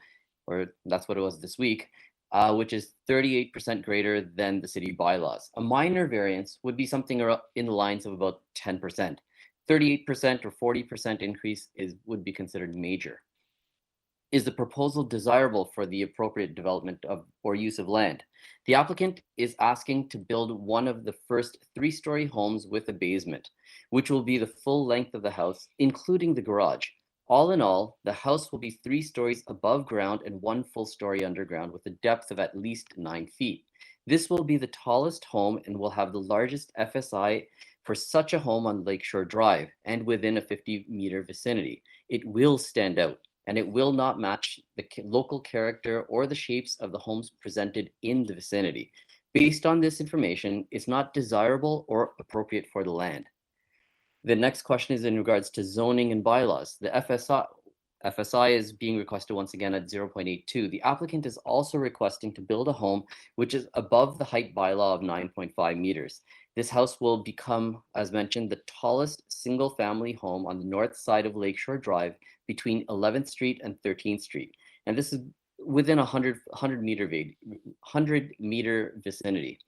or that's what it was this week, which is 38% greater than the city bylaws. A minor variance would be something in the lines of about 10%. 38% or 40% increase would be considered major. Is the proposal desirable for the appropriate development of or use of land? The applicant is asking to build one of the first 3-story homes with a basement, which will be the full length of the house, including the garage. All in all, the house will be 3 stories above ground and 1 full story underground with a depth of at least 9 feet. This will be the tallest home and will have the largest FSI for such a home on Lakeshore Drive and within a 50-meter vicinity. It will stand out, and it will not match the local character or the shapes of the homes presented in the vicinity. Based on this information, it's not desirable or appropriate for the land. The next question is in regards to zoning and bylaws. The FSI is being requested once again at 0.82. The applicant is also requesting to build a home which is above the height bylaw of 9.5 meters. This house will become, as mentioned, the tallest single-family home on the north side of Lakeshore Drive between 11th Street and 13th Street. And this is within a 100-meter vicinity.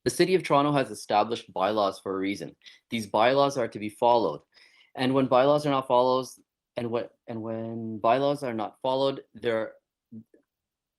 The City of Toronto has established bylaws for a reason. These bylaws are to be followed. And when bylaws are not followed, when bylaws are not followed,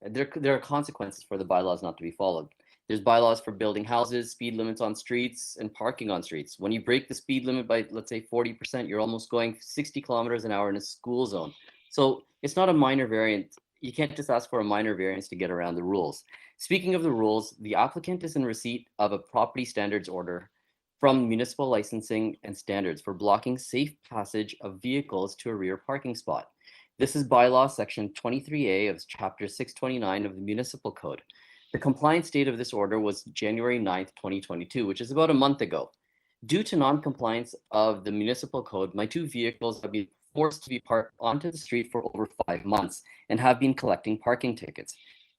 there are consequences for the bylaws not to be followed. There's bylaws for building houses, speed limits on streets, and parking on streets. When you break the speed limit by, let's say, 40%, you're almost going 60 kilometers an hour in a school zone. So it's not a minor variant. You can't just ask for a minor variance to get around the rules. Speaking of the rules, the applicant is in receipt of a property standards order from Municipal Licensing and Standards for blocking safe passage of vehicles to a rear parking spot. This is bylaw section 23A of chapter 629 of the Municipal Code. The compliance date of this order was January 9th, 2022, which is about a month ago. Due to non-compliance of the Municipal Code, my two vehicles have been forced to be parked onto the street for over 5 months and have been collecting parking tickets.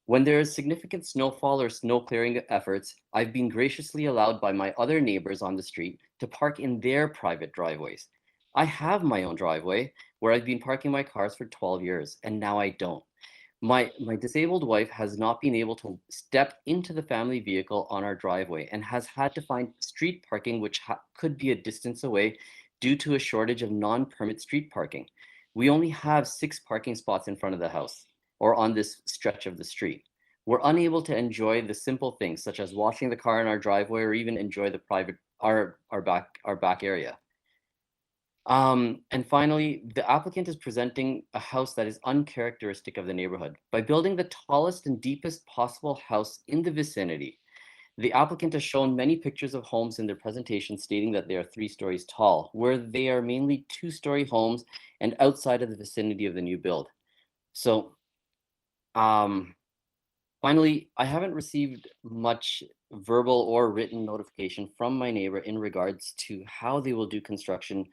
When there is significant snowfall or snow clearing efforts, I've been graciously allowed by my other neighbors on the street to park in their private driveways. I have my own driveway where I've been parking my cars for 12 years, and now I don't. My disabled wife has not been able to step into the family vehicle on our driveway and has had to find street parking, which could be a distance away due to a shortage of non-permit street parking. We only have 6 parking spots in front of the house or on this stretch of the street. We're unable to enjoy the simple things such as washing the car in our driveway or even enjoy the private our back area. And finally, the applicant is presenting a house that is uncharacteristic of the neighborhood. By building the tallest and deepest possible house in the vicinity, the applicant has shown many pictures of homes in their presentation stating that they are 3 stories tall, where they are mainly 2-story homes and outside of the vicinity of the new build. So, finally, I haven't received much verbal or written notification from my neighbor in regards to how they will do construction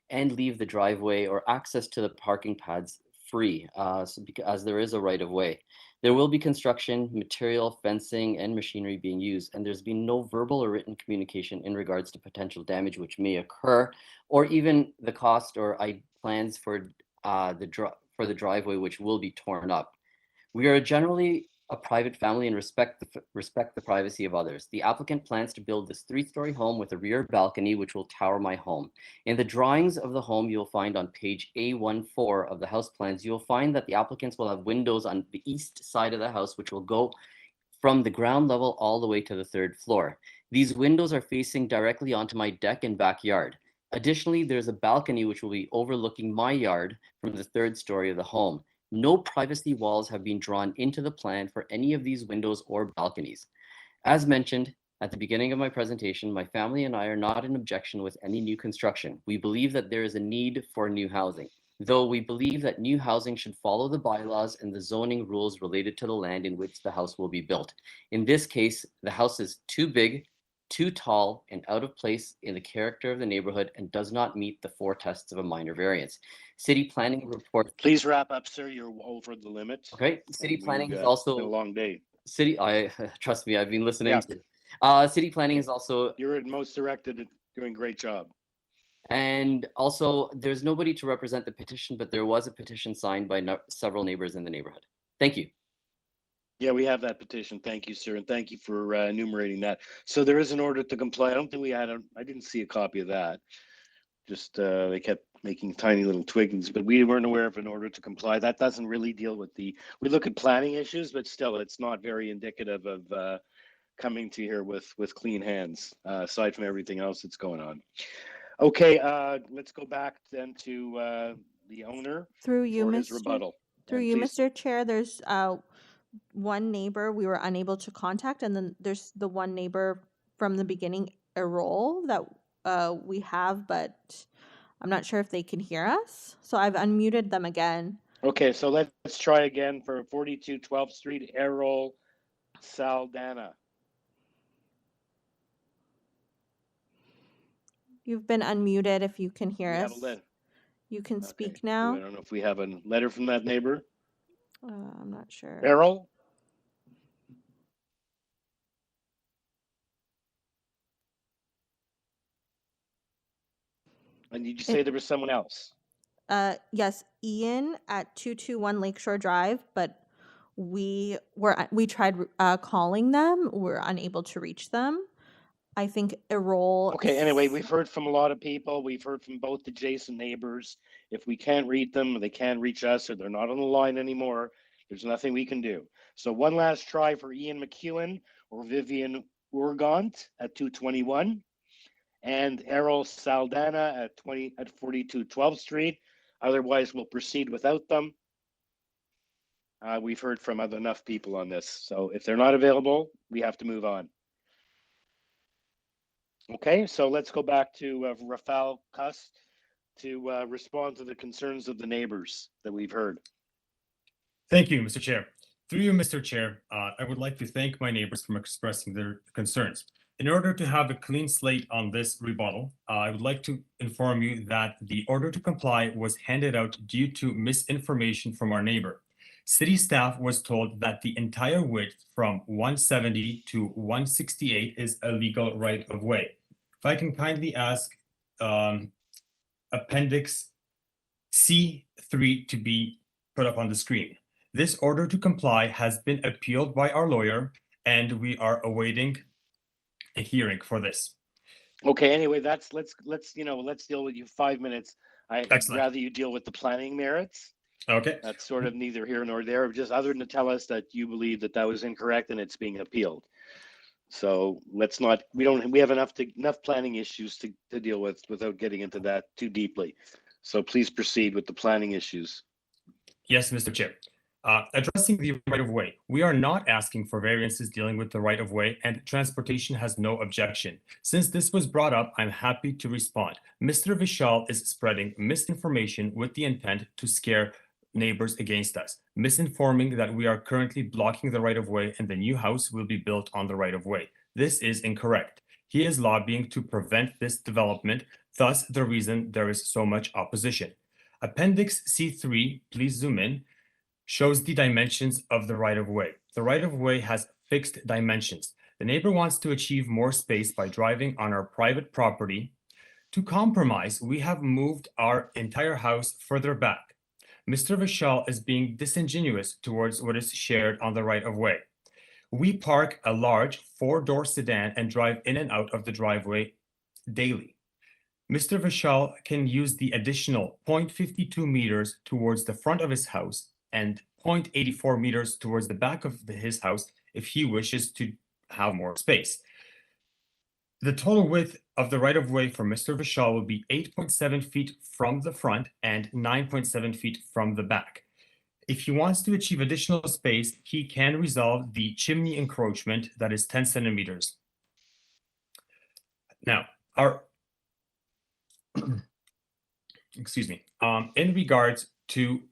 and leave the driveway or access to the parking pads free, as there is a right of way. There will be construction, material, fencing, and machinery being used, and there's been no verbal or written communication in regards to potential damage which may occur, or even the cost or plans for the driveway which will be torn up. We are generally a private family and respect the privacy of others. The applicant plans to build this 3-story home with a rear balcony which will tower my home. In the drawings of the home you'll find on page A14 of the house plans, you'll find that the applicants will have windows on the east side of the house which will go from the ground level all the way to the 3rd floor. These windows are facing directly onto my deck and backyard. Additionally, there's a balcony which will be overlooking my yard from the 3rd story of the home. No privacy walls have been drawn into the plan for any of these windows or balconies. As mentioned at the beginning of my presentation, my family and I are not in objection with any new construction. We believe that there is a need for new housing, though we believe that new housing should follow the bylaws and the zoning rules related to the land in which the house will be built. In this case, the house is too big, too tall, and out of place in the character of the neighborhood and does not meet the 4 tests of a minor variance. City planning report. Please wrap up, sir. You're over the limit. Okay. City And planning is it's also been a long day. trust me, I've been listening Yeah. to. City planning is also. You're at most directed at doing a great job. And also, there's nobody to represent the petition, but there was a petition signed by several neighbors in the neighborhood. Thank you. Yeah, we have that petition. Thank you, sir, and thank you for enumerating that. So there is an order to comply. I don't think we had I didn't see a copy of that. Just they kept making tiny little twiggings, but we weren't aware of an order to comply. That doesn't really deal with we look at planning issues, but still, it's not very indicative of coming to here with clean hands, aside from everything else that's going on. Okay, let's go back then to the owner Through you, for his Mr. rebuttal. Through And you, please- Mr. Chair, there's one neighbor we were unable to contact, and then there's the one neighbor from the beginning, Errol, that we have, but I'm not sure if they can hear us. So I've unmuted them again. Okay, so let's try again for 42 12th Street, Errol Saldana. You've been unmuted if you can hear We have us. a letter. You can Okay. speak I now. don't know if we have a letter from that neighbor. I'm not sure. Errol? And did you say there was someone else? Yes, Ian at 221 Lakeshore Drive, but we tried calling them. We're unable to reach them. I think Errol. Okay, anyway, we've heard from a lot of people. We've heard from both adjacent neighbors. If we can't reach them, they can't reach us, or they're not on the line anymore, There's nothing we can do. So one last try for Ian McEwen or Vivian Urgant at 221 and Errol Saldana at 42 12th Street. Otherwise, we'll proceed without them. We've heard from enough people on this. So if they're not available, we have to move on. Okay, so let's go back to Rafal Kuss to respond to the concerns of the neighbors that we've heard. Thank you, Mr. Chair. Through you, Mr. Chair, I would like to thank my neighbors for expressing their concerns. In order to have a clean slate on this rebuttal, I would like to inform you that the order to comply was handed out due to misinformation from our neighbor. City staff was told that the entire width from 170 to 168 is a legal right of way. If I can kindly ask Appendix C3 to be put up on the screen. This order to comply has been appealed by our lawyer, and we are awaiting a hearing for this. Okay, anyway, let's deal with you 5 minutes. I'd Excellent. rather you deal with the planning merits. Okay. That's sort of neither here nor there, just other than to tell us that you believe that that was incorrect and it's being appealed. So let's not, we have enough planning issues to deal with without getting into that too deeply. So please proceed with the planning issues. Yes, Mr. Chair. Addressing the right-of-way, we are not asking for variances dealing with the right-of-way, and transportation has no objection. Since this was brought up, I'm happy to respond. Mr. Vishal is spreading misinformation with the intent to scare neighbors against us, misinforming that we are currently blocking the right-of-way and the new house will be built on the right-of-way. This is incorrect. He is lobbying to prevent this development, thus the reason there is so much opposition. Appendix C3, please zoom in, shows the dimensions of the right-of-way. The right-of-way has fixed dimensions. The neighbor wants to achieve more space by driving on our private property. To compromise, we have moved our entire house further back. Mr. Vishal is being disingenuous towards what is shared on the right-of-way. We park a large 4-door sedan and drive in and out of the driveway daily. Mr. Vishal can use the additional 0.52 meters towards the front of his house and 0.84 meters towards the back of his house if he wishes to have more space. The total width of the right-of-way for Mr. Vishal will be 8.7 feet from the front and 9.7 feet from the back. If he wants to achieve additional space, he can resolve the chimney encroachment that is 10 centimeters. Now, excuse me, in regards to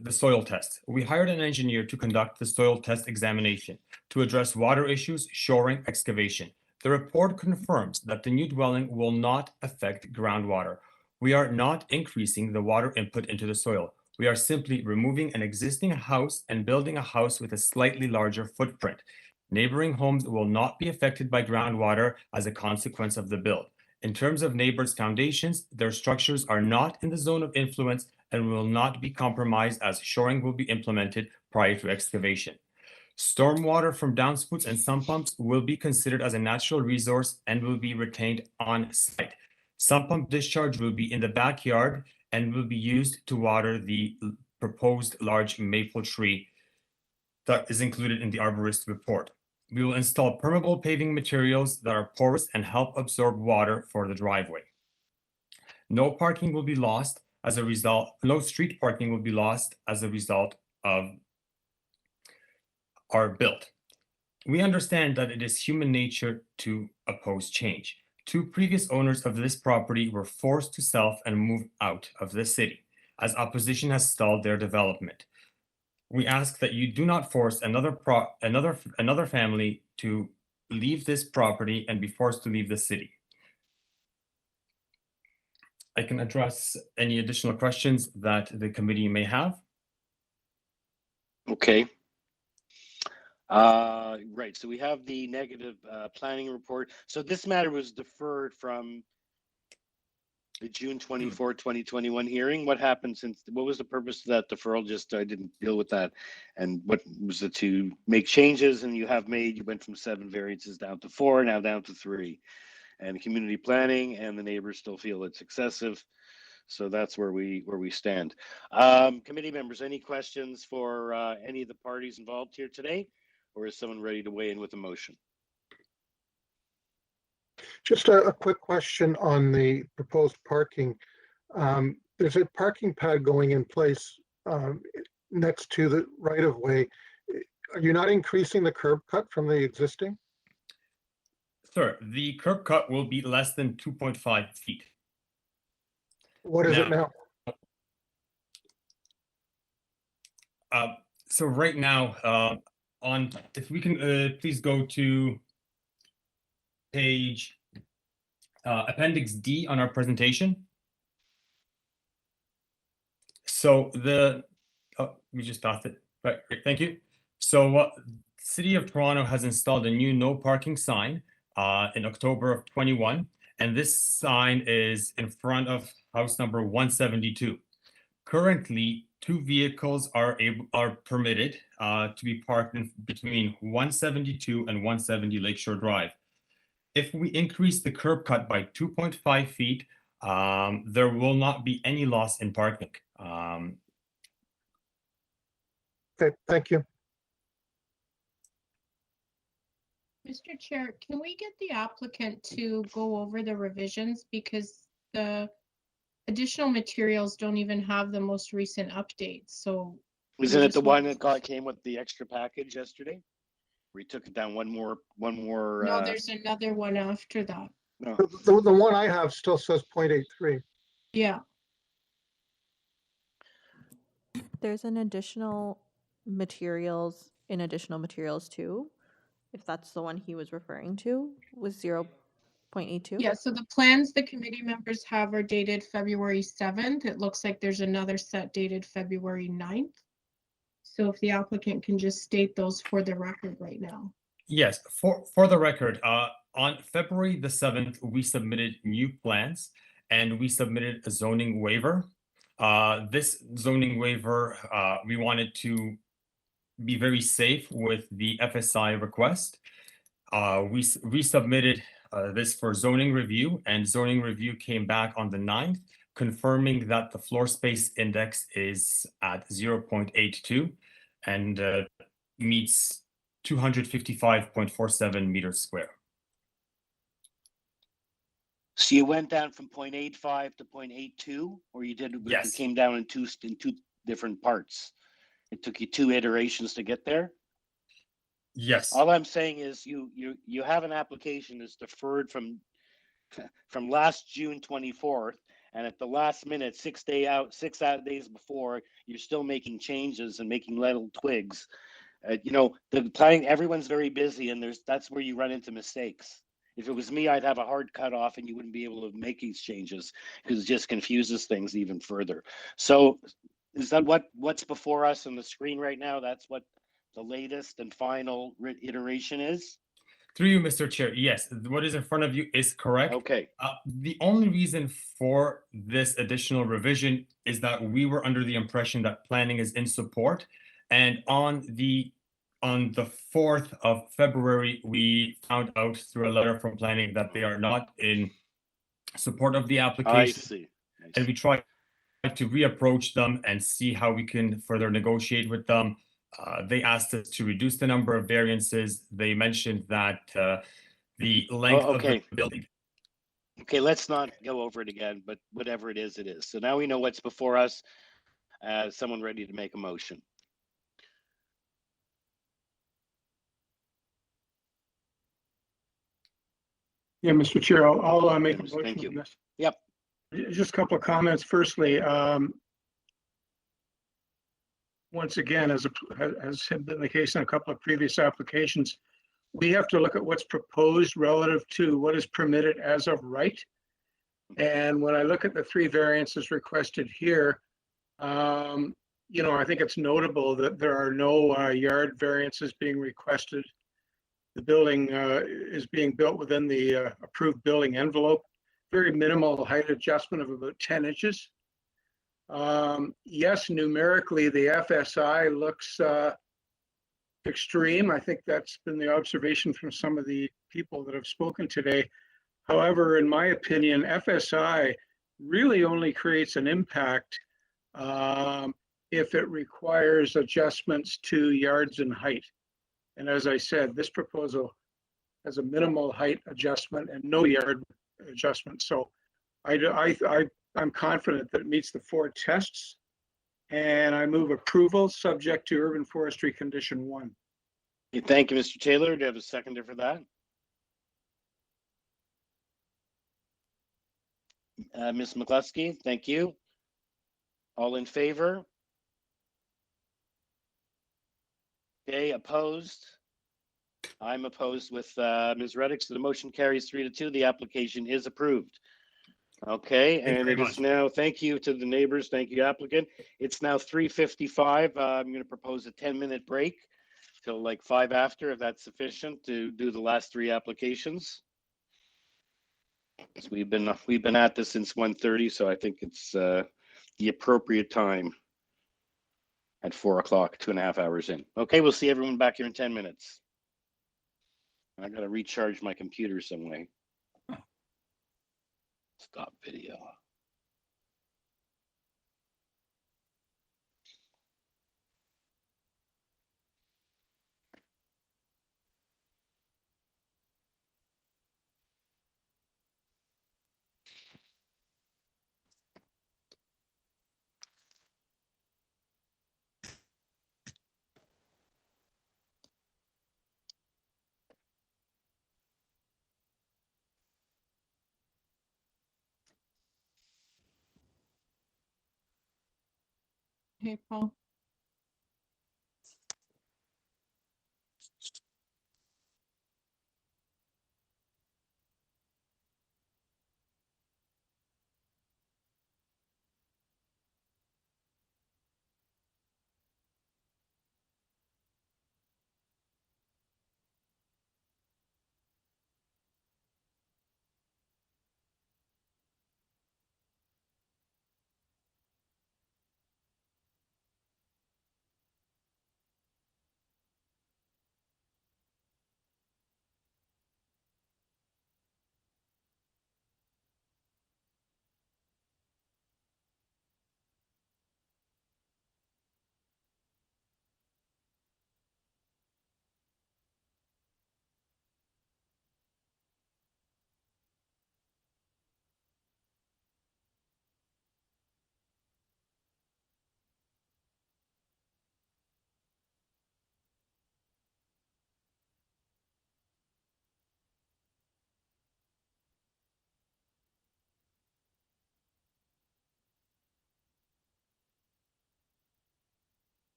the soil test, we hired an engineer to conduct the soil test examination to address water issues, shoring, excavation. The report confirms that the new dwelling will not affect groundwater. We are not increasing the water input into the soil. We are simply removing an existing house and building a house with a slightly larger footprint. Neighboring homes will not be affected by groundwater as a consequence of the build. In terms of neighbors' foundations, their structures are not in the zone of influence and will not be compromised as shoring will be implemented prior to excavation. Stormwater from downspouts and sump pumps will be considered as a natural resource and will be retained on site. Sump pump discharge will be in the backyard and will be used to water the proposed large maple tree that is included in the arborist report. We will install permeable paving materials that are porous and help absorb water for the driveway. No parking will be lost as a result, no street parking will be lost as a result of our build. We understand that it is human nature to oppose change. 2 previous owners of this property were forced to sell and move out of the city as opposition has stalled their development. We ask that you do not force another family to leave this property and be forced to leave the city. I can address any additional questions that the committee may have. Okay. Right, so we have the negative planning report. So this matter was deferred from the June 24, 2021 hearing. What happened since, what was the purpose of that deferral? Just, I didn't deal with that. And what was it to make changes? And you went from 7 variances down to 4, now down to 3. And community planning and the neighbors still feel it's excessive. So that's where we stand. Committee members, any questions for any of the parties involved here today, or is someone ready to weigh in with a motion? Just a quick question on the proposed parking. There's a parking pad going in place next to the right-of-way. Are you not increasing the curb cut from the existing? Sir, the curb cut will be less than 2.5 feet. What is it now? So right now, if we can please go to page Appendix D on our presentation. So we just passed it. Right, great, thank you. So City of Toronto has installed a new no parking sign in October of 21, and this sign is in front of house number 172. Currently, 2 vehicles are permitted to be parked between 172 and 170 Lakeshore Drive. If we increase the curb cut by 2.5 feet, there will not be any loss in parking. Okay, thank you. Mr. Chair, can we get the applicant to go over the revisions, because the additional materials don't even have the most recent updates, so. Isn't it the one that came with the extra package yesterday? We took it down one more. No, there's another one after that. No. The one I have still says 0.83. Yeah. There's an additional materials too, if that's the one he was referring to, was 0.82. Yeah, so the plans the committee members have are dated February 7th. It looks like there's another set dated February 9th. So if the applicant can just state those for the record right now. Yes, for the record, on February the 7th, we submitted new plans and we submitted a zoning waiver. This zoning waiver, we wanted to be very safe with the FSI request. We resubmitted this for zoning review, and zoning review came back on the 9th, confirming that the floor space index is at 0.82 and meets 255.47 meters square. So you went down from 0.85 to 0.82, or you did? Yes. It came down in two different parts. It took you 2 iterations to get there. Yes. All I'm saying is you have an application that's deferred from last June 24th, and at the last minute, 6 days before, you're still making changes and making little twigs. The planning, everyone's very busy, and that's where you run into mistakes. If it was me, I'd have a hard cutoff and you wouldn't be able to make these changes because it just confuses things even further. So is that what's before us on the screen right now? That's what the latest and final iteration is? Through you, Mr. Chair, yes, what is in front of you is correct. Okay. The only reason for this additional revision is that we were under the impression that planning is in support. And on the 4th of February, we found out through a letter from planning that they are not in support of the application. I see. And we tried to reapproach them and see how we can further negotiate with them. They asked us to reduce the number of variances. They mentioned that the length of the building. Okay, let's not go over it again, but whatever it is, it is. So now we know what's before us. Someone ready to make a motion? Yeah, Mr. Chair, I'll make a motion. Thank you. on this. Yep. Just a couple of comments. Firstly, once again, as has been the case in a couple of previous applications, we have to look at what's proposed relative to what is permitted as of right. And when I look at the 3 variances requested here, I think it's notable that there are no yard variances being requested. The building is being built within the approved building envelope. Very minimal height adjustment of about 10 inches. Yes, numerically, the FSI looks extreme. I think that's been the observation from some of the people that have spoken today. However, in my opinion, FSI really only creates an impact if it requires adjustments to yards and height. And as I said, this proposal has a minimal height adjustment and no yard adjustment. So I'm confident that it meets the 4 tests, and I move approval subject to urban forestry condition 1. Thank you, Mr. Taylor. Do you have a seconder for that? Ms. McCluskey, thank you. All in favor? Okay, opposed? I'm opposed with Ms. Reddick, so the motion carries 3-2. The application is approved. Okay, Thank you and very it is much. now, thank you to the neighbors, thank you applicant. It's now 3:55. I'm going to propose a 10-minute break till like 5 after, if that's sufficient, to do the last 3 applications. So we've been at this since 1:30, so I think it's the appropriate time at 4 o'clock, 2.5 hours in. Okay, we'll see everyone back here in 10 minutes. I got to recharge my computer some way. Stop video. Hey, Paul.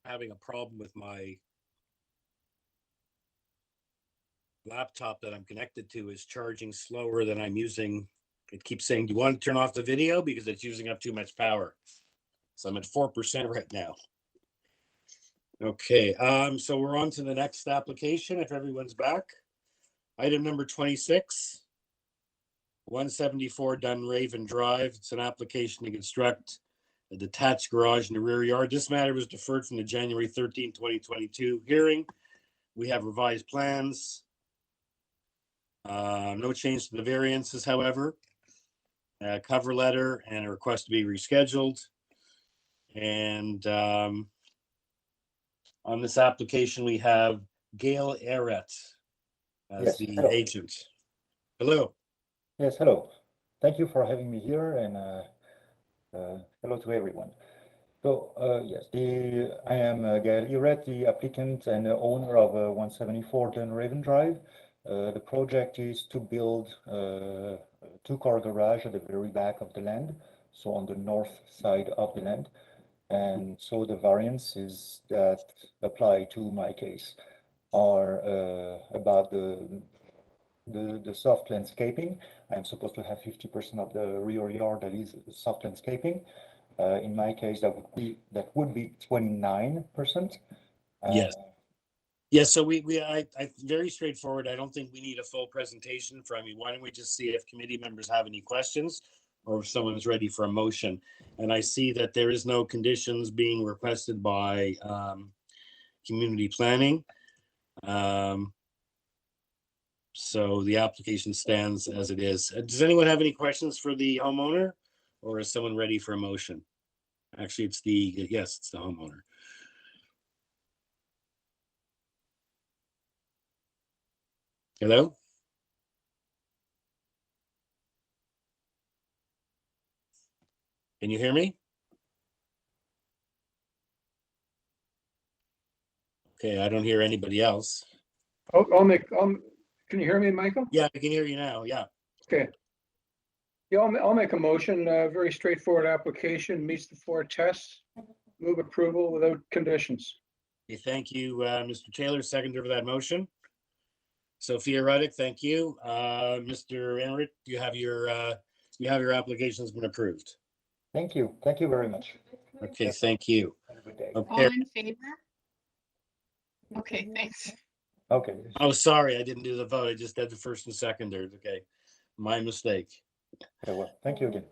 having a problem with my laptop that I'm connected to is charging slower than I'm using. It keeps saying, do you want to turn off the video? Because it's using up too much power. So I'm at 4% right now. Okay, so we're on to the next application, if everyone's back. Item number 26, 174 Dunraven Drive. It's an application to construct a detached garage in the rear yard. This matter was deferred from the January 13, 2022 hearing. We have revised plans. No change to the variances, however. Cover letter and a request to be rescheduled. And on this application, we have Gail Arrett as Yes, the hello. agent. Hello. Yes, hello. Thank you for having me here, and hello to everyone. So, yes, I am Gail Arrett, the applicant and the owner of 174 Dunraven Drive. The project is to build a two-car garage at the very back of the land, so on the north side of the land. And so the variances that apply to my case are about the soft landscaping. I'm supposed to have 50% of the rear yard that is soft landscaping. In my case, that would be 29%. Yes. Yes, so I very straightforward. I don't think we need a full presentation from you. Why don't we just see if committee members have any questions or if someone's ready for a motion? And I see that there is no conditions being requested by community planning. So the application stands as it is. Does anyone have any questions for the homeowner, or is someone ready for a motion? Actually, it's the homeowner. Hello? Can you hear me? Okay, I don't hear anybody else. Can you hear me, Michael? Yeah, I can hear you now. Yeah. Okay. Yeah, I'll make a motion. Very straightforward application, meets the 4 tests. Move approval without conditions. Okay, thank you, Mr. Taylor, seconder for that motion. Sophia Ruddick, thank you. Mr. Enright, you have your application's been approved. Thank you. Thank you very much. Okay, thank you. All Okay. in favor? Okay, thanks. Okay. Oh, sorry, I didn't do the vote. I just did the first and seconders. Okay, my mistake. Okay, well, thank you again.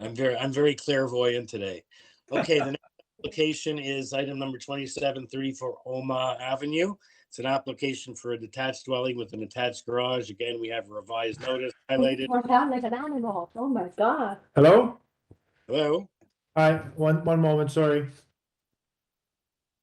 I'm very clairvoyant today. Okay, the next application is item number 2734 Oma Avenue. It's an application for a detached dwelling with an attached garage. Again, we have a revised notice highlighted. Like an animal. Oh my God. Hello? Hello? Hi, one moment, sorry.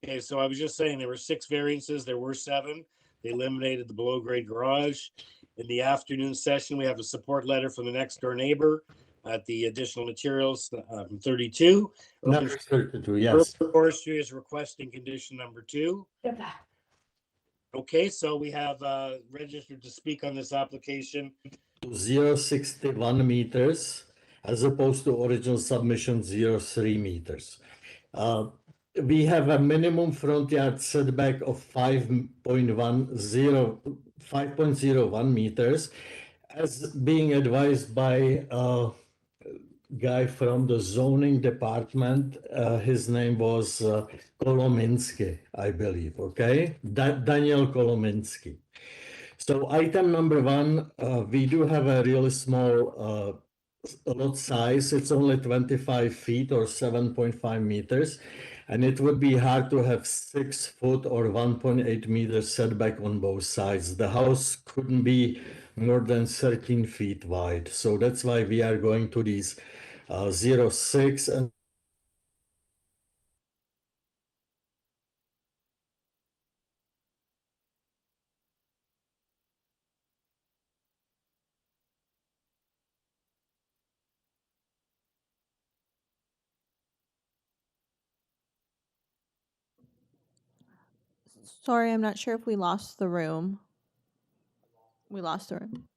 Okay, so I was just saying there were 6 variances. There were 7. They eliminated the below grade garage. In the afternoon session, we have a support letter from the next door neighbor at the additional materials from 32. Number 32, yes. Urban Forestry is requesting condition number 2. Okay, so we have registered to speak on this application. 0.61 meters as opposed to original submission 0.3 meters. We have a minimum front yard setback of 5.01 meters, as being advised by a guy from the zoning department. His name was Kolominsky, I believe, okay? Daniel Kolominsky. So item number 1, we do have a really small lot size. It's only 25 feet or 7.5 meters. And it would be hard to have 6 foot or 1.8 meters setback on both sides. The house couldn't be more than 13 feet wide. So that's why we are going to these 0.6 and Sorry, I'm not sure if we lost the room. We lost the room.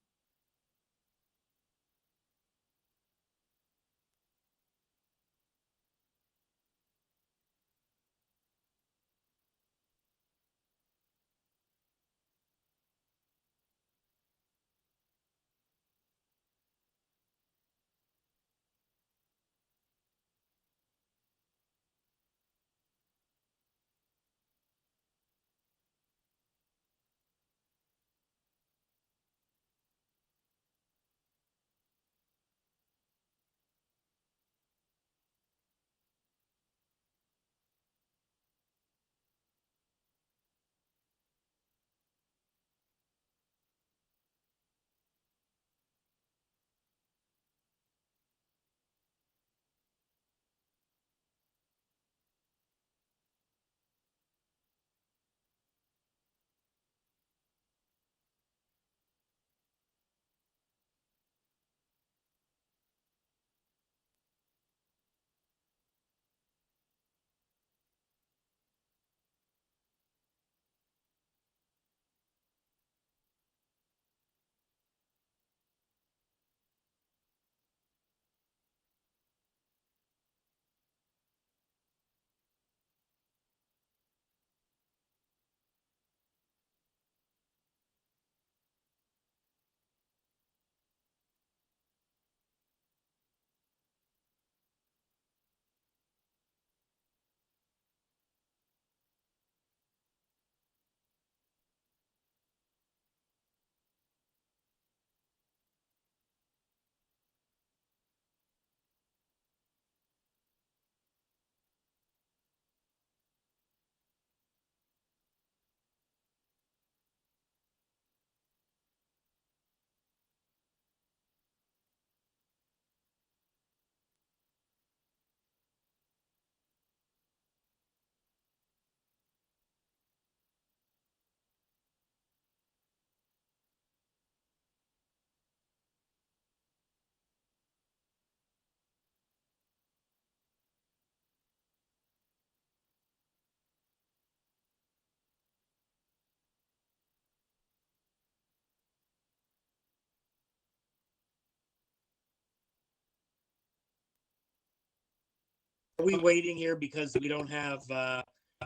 Are we waiting here because we don't have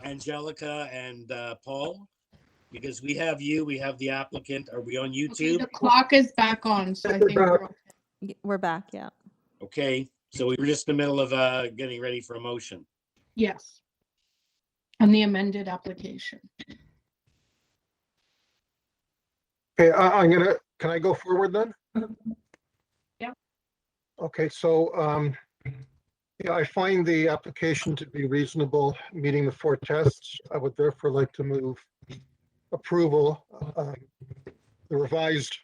Angelica and Paul? Because we have you, we have the applicant. Are we on Okay, YouTube? the clock is back on, so I think we're okay. We're back, yeah. Okay, so we were just in the middle of getting ready for a motion. Yes. On the amended application. Okay, can I go forward then? Yeah. Okay, so, yeah, I find the application to be reasonable, meeting the 4 tests. I would therefore like to move approval, the revised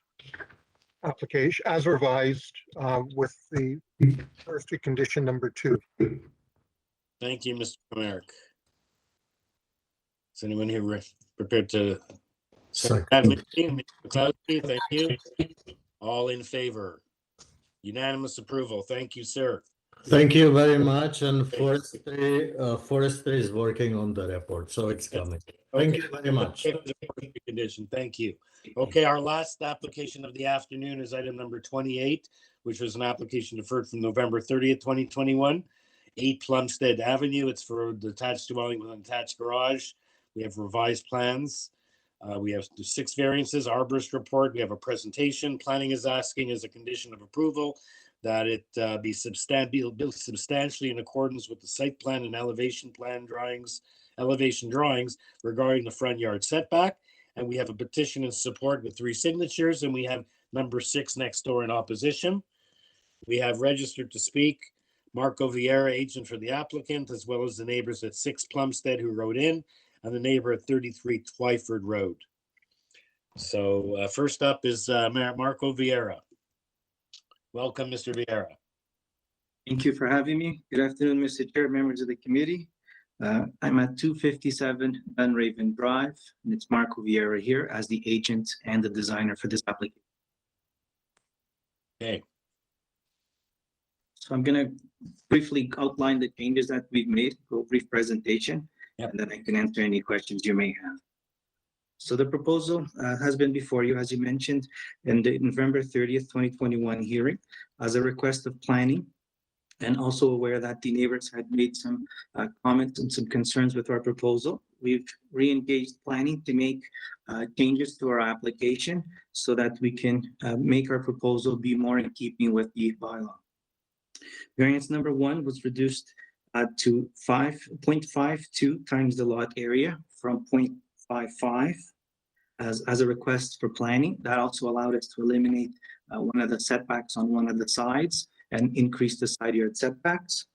application as revised, with the forestry condition number 2. Thank you, Mr. Merrick. Is anyone here prepared to second that? Mr. McCloskey, thank you. All in favor? Unanimous approval. Thank you, sir. Thank you very much, and forestry is working on the report, so it's coming. Thank you very much. Condition. Thank you. Okay, our last application of the afternoon is item number 28, which was an application deferred from November 30th, 2021. 8 Plumstead Avenue. It's for detached dwelling with an attached garage. We have revised plans. We have 6 variances, arborist report. We have a presentation. Planning is asking as a condition of approval that it be built substantially in accordance with the site plan and elevation drawings regarding the front yard setback. And we have a petition in support with 3 signatures, and we have number 6 next door in opposition. We have registered to speak Marco Vieira, agent for the applicant, as well as the neighbors at 6 Plumstead who wrote in, and the neighbor at 33 Twyford Road. So first up is Marco Vieira. Welcome, Mr. Vieira. Thank you for having me. Good afternoon, Mr. Chair, members of the committee. I'm at 257 Dunraven Drive, and it's Marco Vieira here as the agent and the designer for this application. Okay. So I'm going to briefly outline the changes that we've made, go brief presentation, and then I can answer any questions you may have. So the proposal has been before you, as you mentioned, in the November 30th, 2021 hearing as a request of planning, and also aware that the neighbors had made some comments and some concerns with our proposal. We've re-engaged planning to make changes to our application so that we can make our proposal be more in keeping with the bylaw. Variance number 1 was reduced to 0.52 times the lot area from 0.55 as a request for planning. That also allowed us to eliminate one of the setbacks on one of the sides and increase the side yard setbacks.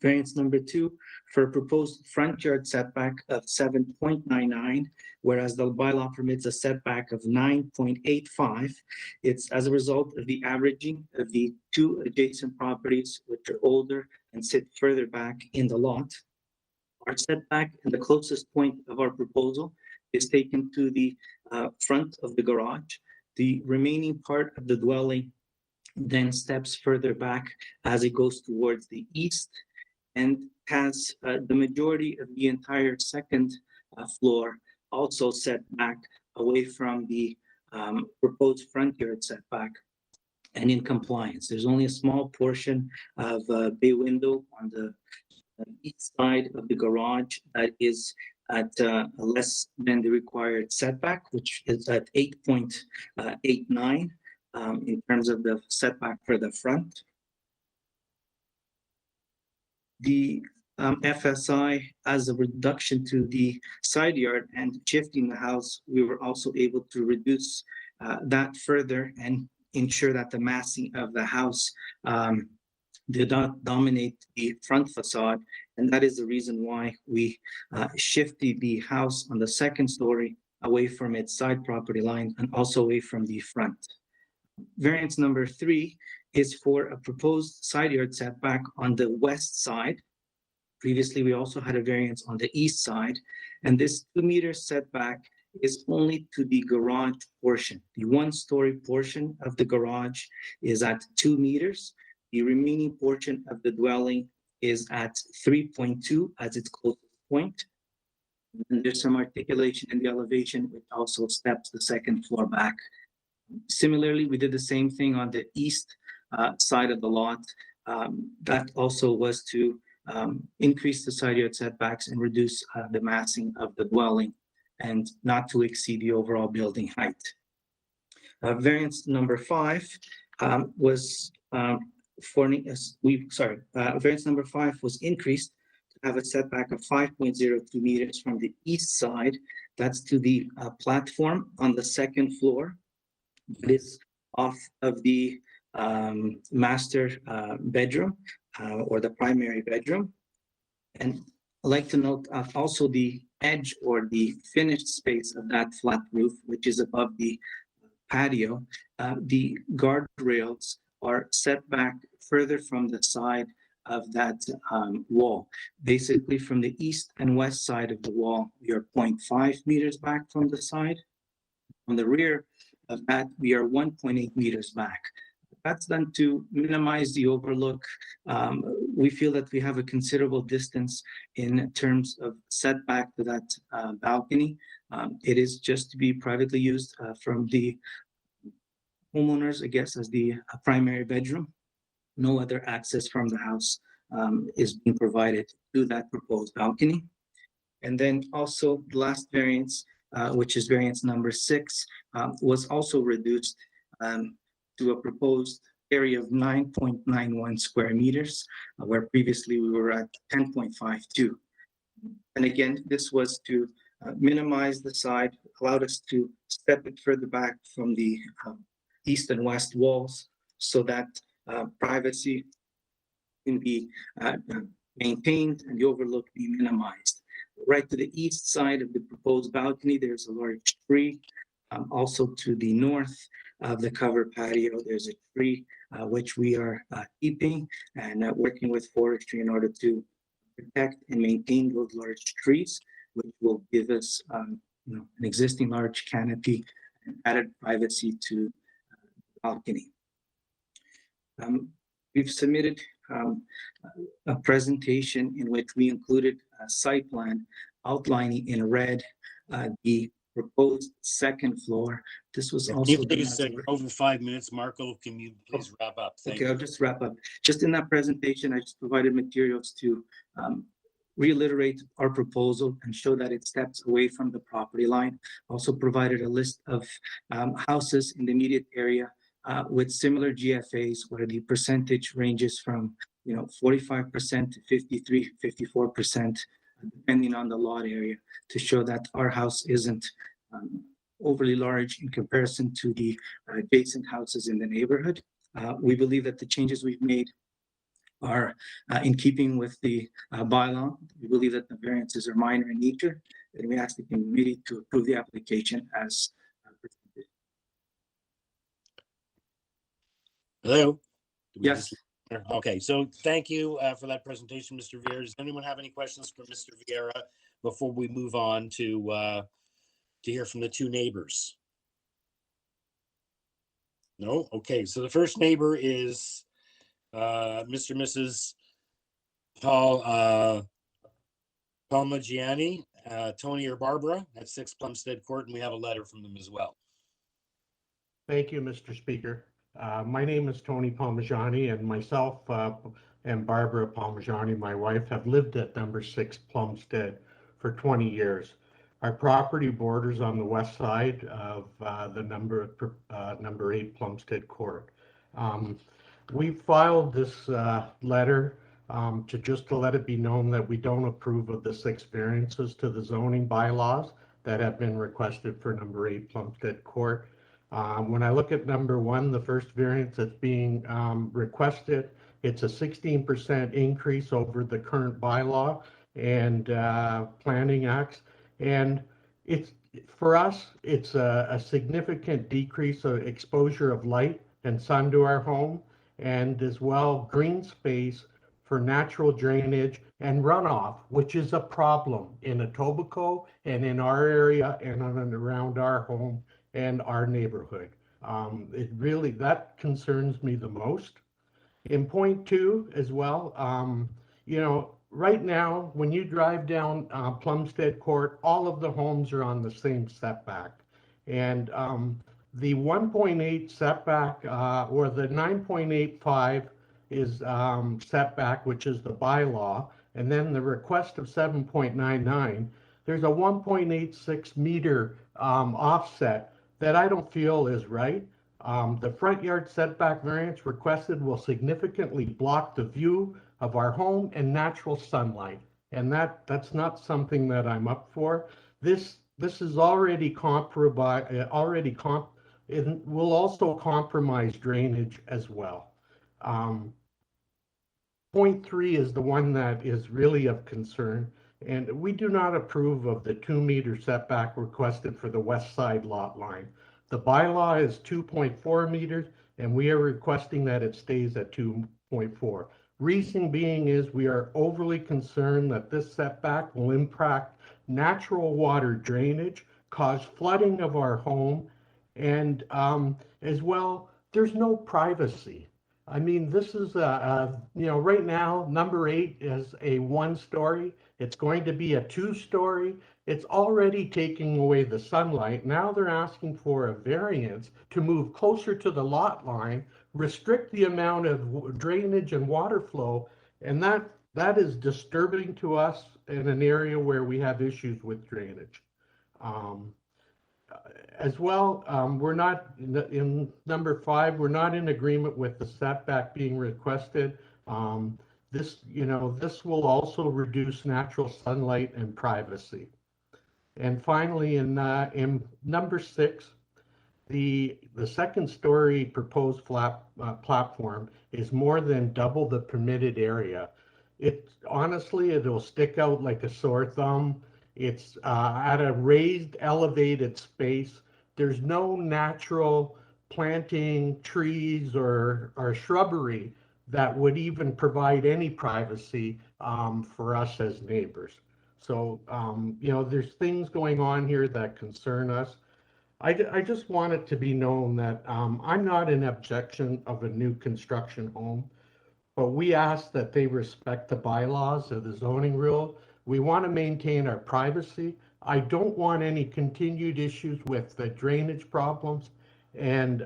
Variance number 2 for a proposed front yard setback of 7.99, whereas the bylaw permits a setback of 9.85. It's as a result of the averaging of the 2 adjacent properties, which are older and sit further back in the lot. Our setback and the closest point of our proposal is taken to the front of the garage. The remaining part of the dwelling then steps further back as it goes towards the east and has the majority of the entire second floor also set back away from the proposed front yard setback and in compliance. There's only a small portion of bay window on the east side of the garage that is at less than the required setback, which is at 8.89 in terms of the setback for the front. The FSI, as a reduction to the side yard and shifting the house, we were also able to reduce that further and ensure that the massing of the house did not dominate the front facade. And that is the reason why we shifted the house on the second story away from its side property line and also away from the front. Variance number 3 is for a proposed side yard setback on the west side. Previously, we also had a variance on the east side, and this 2 meter setback is only to the garage portion. The 1-story portion of the garage is at 2 meters. The remaining portion of the dwelling is at 3.2 as its closest point. And there's some articulation in the elevation, which also steps the second floor back. Similarly, we did the same thing on the east side of the lot. That also was to increase the side yard setbacks and reduce the massing of the dwelling and not to exceed the overall building height. Variance number 5 was variance number 5 was increased to have a setback of 5.02 meters from the east side. That's to the platform on the second floor. It is off of the master bedroom or the primary bedroom. And I'd like to note also the edge or the finished space of that flat roof, which is above the patio. The guardrails are set back further from the side of that wall. Basically, from the east and west side of the wall, we are 0.5 meters back from the side. On the rear of that, we are 1.8 meters back. That's done to minimize the overlook. We feel that we have a considerable distance in terms of setback to that balcony. It is just to be privately used from the homeowners, I guess, as the primary bedroom. No other access from the house is being provided to that proposed balcony. And then also the last variance, which is variance number 6, was also reduced to a proposed area of 9.91 square meters, where previously we were at 10.52. And again, this was to minimize the side, allowed us to step it further back from the east and west walls so that privacy can be maintained and the overlook be minimized. Right to the east side of the proposed balcony, there's a large tree. Also to the north of the covered patio, there's a tree which we are keeping and working with forestry in order to protect and maintain those large trees, which will give us an existing large canopy and added privacy to the balcony. We've submitted a presentation in which we included a site plan outlining in red the proposed second floor. This was also done Please, as a- over 5 minutes. Marco, can you please wrap up? Thank Okay, you. I'll just wrap up. Just in that presentation, I just provided materials to reiterate our proposal and show that it steps away from the property line. Also provided a list of houses in the immediate area with similar GFAs where the percentage ranges from 45% to 53, 54%, depending on the lot area, to show that our house isn't overly large in comparison to the adjacent houses in the neighborhood. We believe that the changes we've made are in keeping with the bylaw. We believe that the variances are minor in nature, and we ask the committee to approve the application as presented. Hello? Yes. Okay, so thank you for that presentation, Mr. Vieira. Does anyone have any questions for Mr. Vieira before we move on to hear from the two neighbors? No? Okay, so the first neighbor is Mr. and Mrs. Palmagiani, Tony or Barbara at 6 Plumstead Court, and we have a letter from them as well. Thank you, Mr. Speaker. My name is Tony Palmagiani, and myself and Barbara Palmagiani, my wife, have lived at number 6 Plumstead for 20 years. Our property borders on the west side of the number 8 Plumstead Court. We filed this letter to let it be known that we don't approve of the 6 variances to the zoning bylaws that have been requested for number 8 Plumstead Court. When I look at number 1, the first variance that's being requested, it's a 16% increase over the current bylaw and planning acts. And for us, it's a significant decrease of exposure of light and sun to our home, and as well green space for natural drainage and runoff, which is a problem in Etobicoke and in our area and around our home and our neighborhood. That concerns me the most. In point 2 as well, right now, when you drive down Plumstead Court, all of the homes are on the same setback. And the 1.8 setback or the 9.85 is setback, which is the bylaw. and then the request of 7.99, there's a 1.86 meter offset that I don't feel is right. The front yard setback variance requested will significantly block the view of our home and natural sunlight. And that's not something that I'm up for. This is already it will also compromise drainage as well. Point 3 is the one that is really of concern, and we do not approve of the 2-meter setback requested for the west side lot line. The bylaw is 2.4 meters, and we are requesting that it stays at 2.4. Reason being is we are overly concerned that this setback will impact natural water drainage, cause flooding of our home, and as well, there's no privacy. I mean, this is right now, number 8 is a 1-story. It's going to be a 2-story. It's already taking away the sunlight. Now they're asking for a variance to move closer to the lot line, restrict the amount of drainage and water flow, and that is disturbing to us in an area where we have issues with drainage. As well, we're not in number 5, we're not in agreement with the setback being requested. This will also reduce natural sunlight and privacy. And finally, in number 6, the second story proposed platform is more than double the permitted area. Honestly, it'll stick out like a sore thumb. It's at a raised, elevated space. There's no natural planting, trees, or shrubbery that would even provide any privacy for us as neighbors. So, there's things going on here that concern us. I just want it to be known that I'm not in objection of a new construction home, but we ask that they respect the bylaws of the zoning rule. We want to maintain our privacy. I don't want any continued issues with the drainage problems, and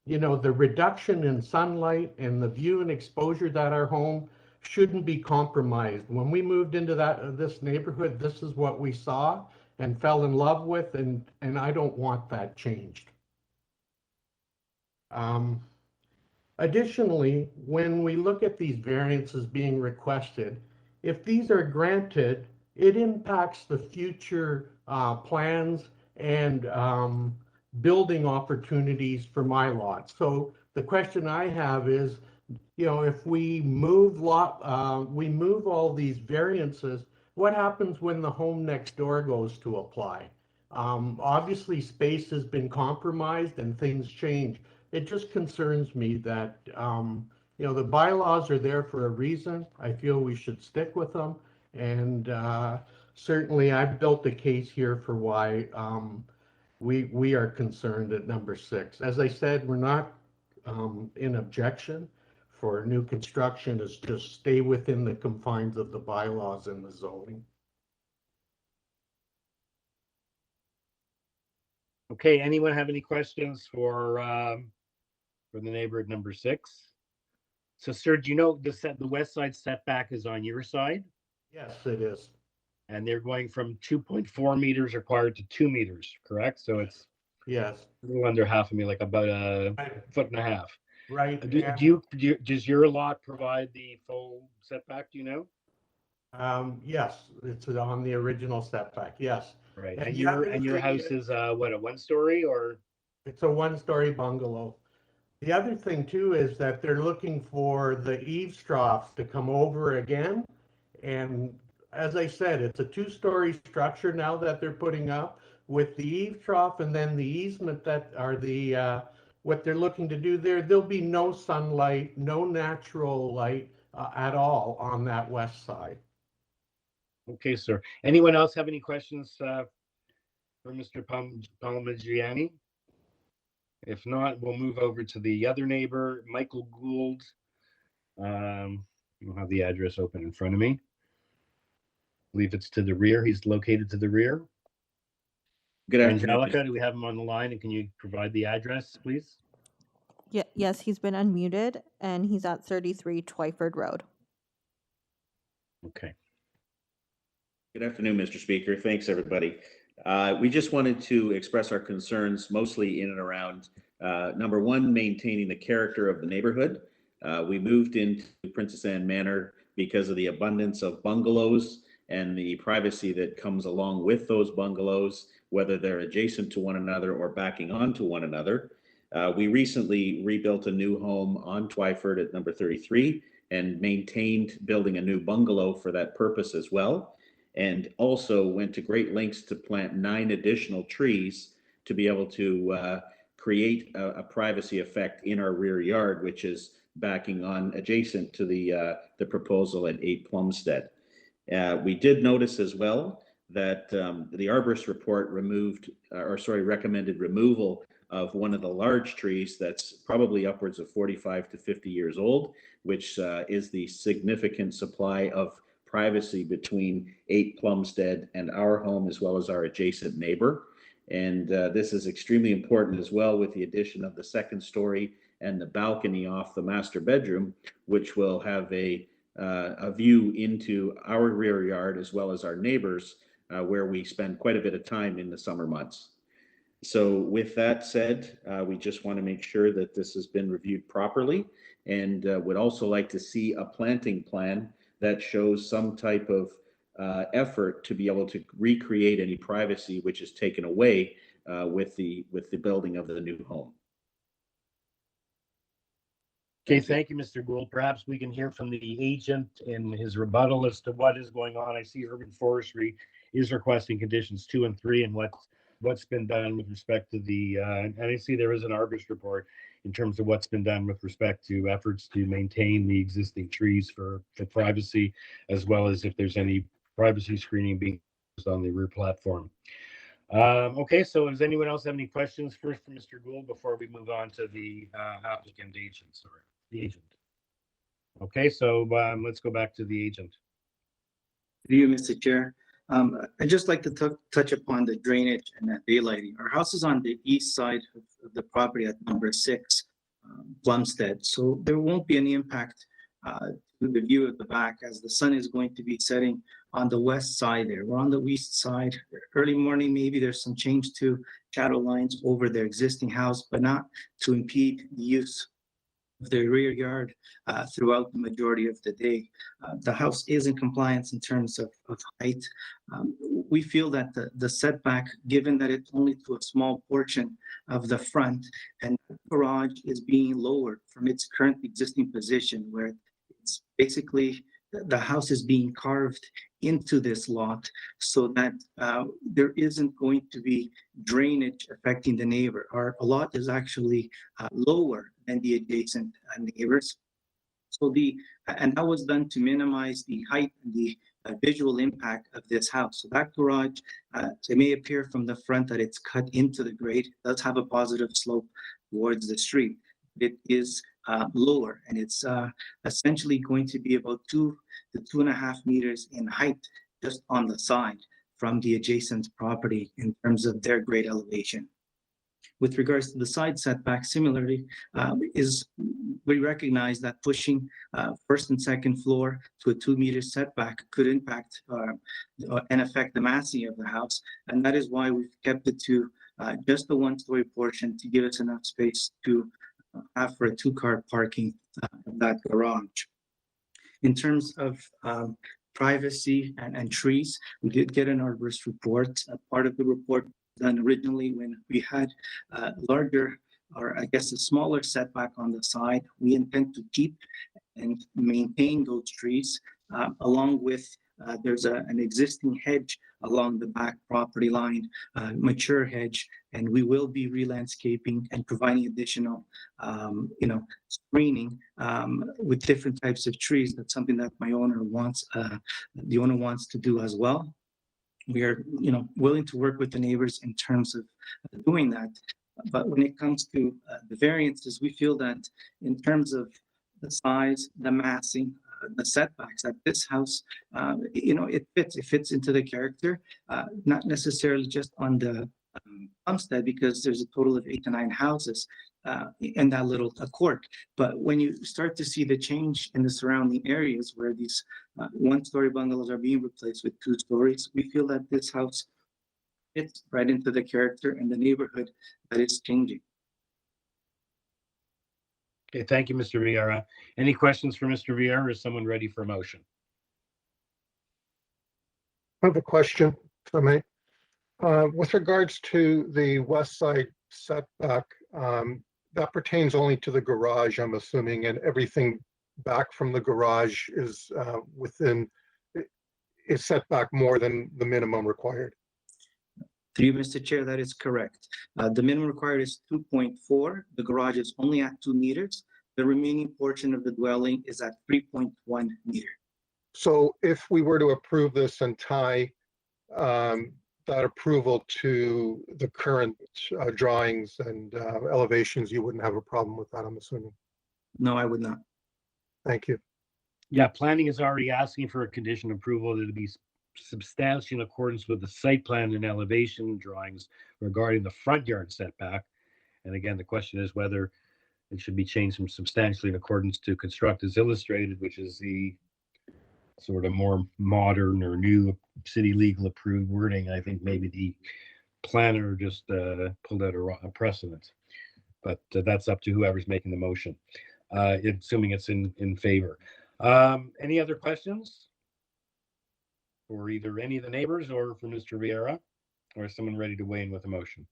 the reduction in sunlight and the view and exposure that our home shouldn't be compromised. When we moved into this neighborhood, this is what we saw and fell in love with, and I don't want that changed. Additionally, when we look at these variances being requested, if these are granted, it impacts the future plans and building opportunities for my lot. So the question I have is, if we move all these variances, what happens when the home next door goes to apply? Obviously, space has been compromised and things change. It just concerns me that the bylaws are there for a reason. I feel we should stick with them, and certainly I've built a case here for why we are concerned at number 6. As I said, we're not in objection for new construction. Is just stay within the confines of the bylaws and the zoning. Okay, anyone have any questions for the neighbor at number 6? So, sir, do you know the west side setback is on your side? Yes, it is. And they're going from 2.4 meters required to 2 meters, correct? So it's yes, a little under half a meter, like about a foot and a half. Right. Does your lot provide the full setback? Do you know? Yes, it's on the original setback. Yes. Right. And your house is what, a 1-story or? It's a 1-story bungalow. The other thing too is that they're looking for the eaves troughs to come over again. And as I said, it's a 2-story structure now that they're putting up with the eave trough and then the easement that are the what they're looking to do there. There'll be no sunlight, no natural light at all on that west side. Okay, sir. Anyone else have any questions for Mr. Palmaggiani? If not, we'll move over to the other neighbor, Michael Gould. I don't have the address open in front of me. I believe it's to the rear. He's located to the rear. Good afternoon. Angelica, do we have him on the line? And can you provide the address, please? Yeah, yes, he's been unmuted, and he's at 33 Twyford Road. Okay. Good afternoon, Mr. Speaker. Thanks, everybody. We just wanted to express our concerns mostly in and around, number one, maintaining the character of the neighborhood. We moved into Princess Anne Manor because of the abundance of bungalows and the privacy that comes along with those bungalows, whether they're adjacent to one another or backing onto one another. We recently rebuilt a new home on Twyford at number 33 and maintained building a new bungalow for that purpose as well. And also went to great lengths to plant 9 additional trees to be able to create a privacy effect in our rear yard, which is backing on adjacent to the proposal at 8 Plumstead. We did notice as well that the arborist report recommended removal of one of the large trees that's probably upwards of 45 to 50 years old, which is the significant supply of privacy between 8 Plumstead and our home, as well as our adjacent neighbor. And this is extremely important as well with the addition of the second story and the balcony off the master bedroom, which will have a view into our rear yard as well as our neighbors, where we spend quite a bit of time in the summer months. So with that said, we just want to make sure that this has been reviewed properly, and would also like to see a planting plan that shows some type of effort to be able to recreate any privacy which is taken away with the building of the new home. Okay, thank you, Mr. Gould. Perhaps we can hear from the agent in his rebuttal as to what is going on. I see Urban Forestry is requesting conditions 2 and 3 and what's been done with respect to the, and I see there is an arborist report in terms of what's been done with respect to efforts to maintain the existing trees for privacy, as well as if there's any privacy screening being used on the rear platform. Okay, so does anyone else have any questions first for Mr. Gould before we move on to the applicant agent, sorry, the agent? Okay, so let's go back to the agent. To you, Mr. Chair. I'd just like to touch upon the drainage and that daylighting. Our house is on the east side of the property at number 6, Plumstead. So there won't be any impact to the view at the back, as the sun is going to be setting on the west side there. We're on the east side. Early morning, maybe there's some change to shadow lines over their existing house, but not to impede the use of their rear yard throughout the majority of the day. The house is in compliance in terms of height. We feel that the setback, given that it's only to a small portion of the front, and the garage is being lowered from its current existing position, where it's basically the house is being carved into this lot, so that there isn't going to be drainage affecting the neighbor. Our lot is actually lower than the adjacent neighbors. So and that was done to minimize the height and the visual impact of this house. So that garage, it may appear from the front that it's cut into the grade. It does have a positive slope towards the street. It is lower, and it's essentially going to be about 2 to 2.5 meters in height just on the side from the adjacent property in terms of their grade elevation. With regards to the side setback, similarly, we recognize that pushing first and second floor to a 2-meter setback could impact and affect the massing of the house, and that is why we've kept it to just the 1-story portion to give us enough space to have for a 2-car parking of that garage. In terms of privacy and trees, we did get an arborist report. Part of the report done originally when we had larger, or I guess a smaller setback on the side. We intend to keep and maintain those trees along with there's an existing hedge along the back property line, mature hedge, and we will be re-landscaping and providing additional, screening with different types of trees. That's something that my owner wants, the owner wants to do as well. We are, willing to work with the neighbors in terms of doing that. But when it comes to the variances, we feel that in terms of the size, the massing, the setbacks at this house, it fits into the character, not necessarily just on the Plumstead, because there's a total of 8 to 9 houses. in that little court. But when you start to see the change in the surrounding areas where these one-story bungalows are being replaced with 2 stories, we feel that this house fits right into the character and the neighborhood that is changing. Okay, thank you, Mr. Vieira. Any questions for Mr. Vieira? Or is someone ready for a motion? I have a question, if I may. With regards to the west side setback, that pertains only to the garage, I'm assuming, and everything back from the garage is is set back more than the minimum required. Through you, Mr. Chair, that is correct. The minimum required is 2.4. The garage is only at 2 meters. The remaining portion of the dwelling is at 3.1 meter. So if we were to approve this and tie that approval to the current drawings and elevations, you wouldn't have a problem with that, I'm assuming? No, I would not. Thank you. Yeah, planning is already asking for a condition approval that it be substantially in accordance with the site plan and elevation drawings regarding the front yard setback. And again, the question is whether it should be changed from substantially in accordance to construct as illustrated, which is the sort of more modern or new city legal approved wording. I think maybe the planner just pulled out a precedent, but that's up to whoever's making the motion, assuming it's in favor. Any other questions for either any of the neighbors or for Mr. Vieira, or is someone ready to weigh in with a motion?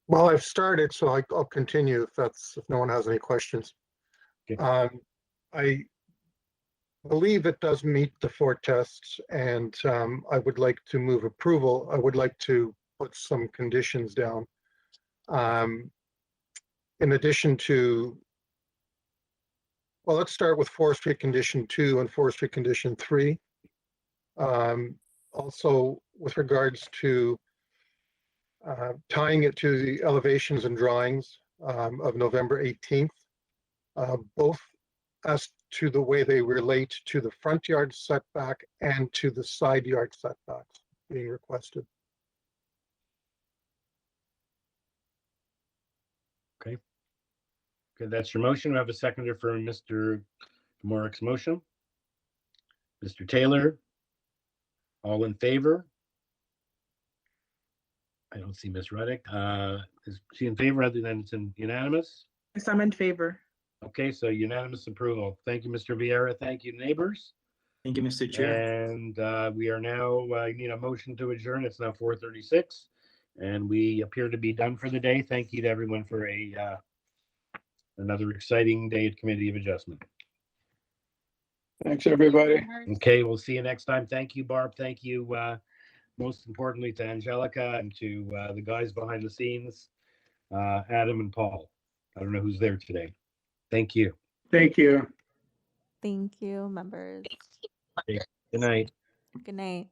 Well, I've started, so I'll continue if no one has any questions. Okay. I believe it does meet the 4 tests, and I would like to move approval. I would like to put some conditions down. In addition to, well, let's start with forestry condition 2 and forestry condition 3. Also, with regards to tying it to the elevations and drawings of November 18th, both as to the way they relate to the front yard setback and to the side yard setbacks being requested. Okay. Okay, that's your motion. We have a seconder for Mr. Morik's motion. Mr. Taylor, all in favor? I don't see Ms. Ruddick. Is she in favor other than it's unanimous? Yes, I'm in favor. Okay, so unanimous approval. Thank you, Mr. Vieira. Thank you, neighbors. Thank you, Mr. Chair. And we are now, I need a motion to adjourn. It's now 4:36, and we appear to be done for the day. Thank you to everyone for another exciting day at Committee of Adjustment. Thanks, everybody. Okay, we'll see you next time. Thank you, Barb. Thank you, most importantly, to Angelica and to the guys behind the scenes, Adam and Paul. I don't know who's there today. Thank you. Thank you. Thank you, members. Okay, good night. Good night.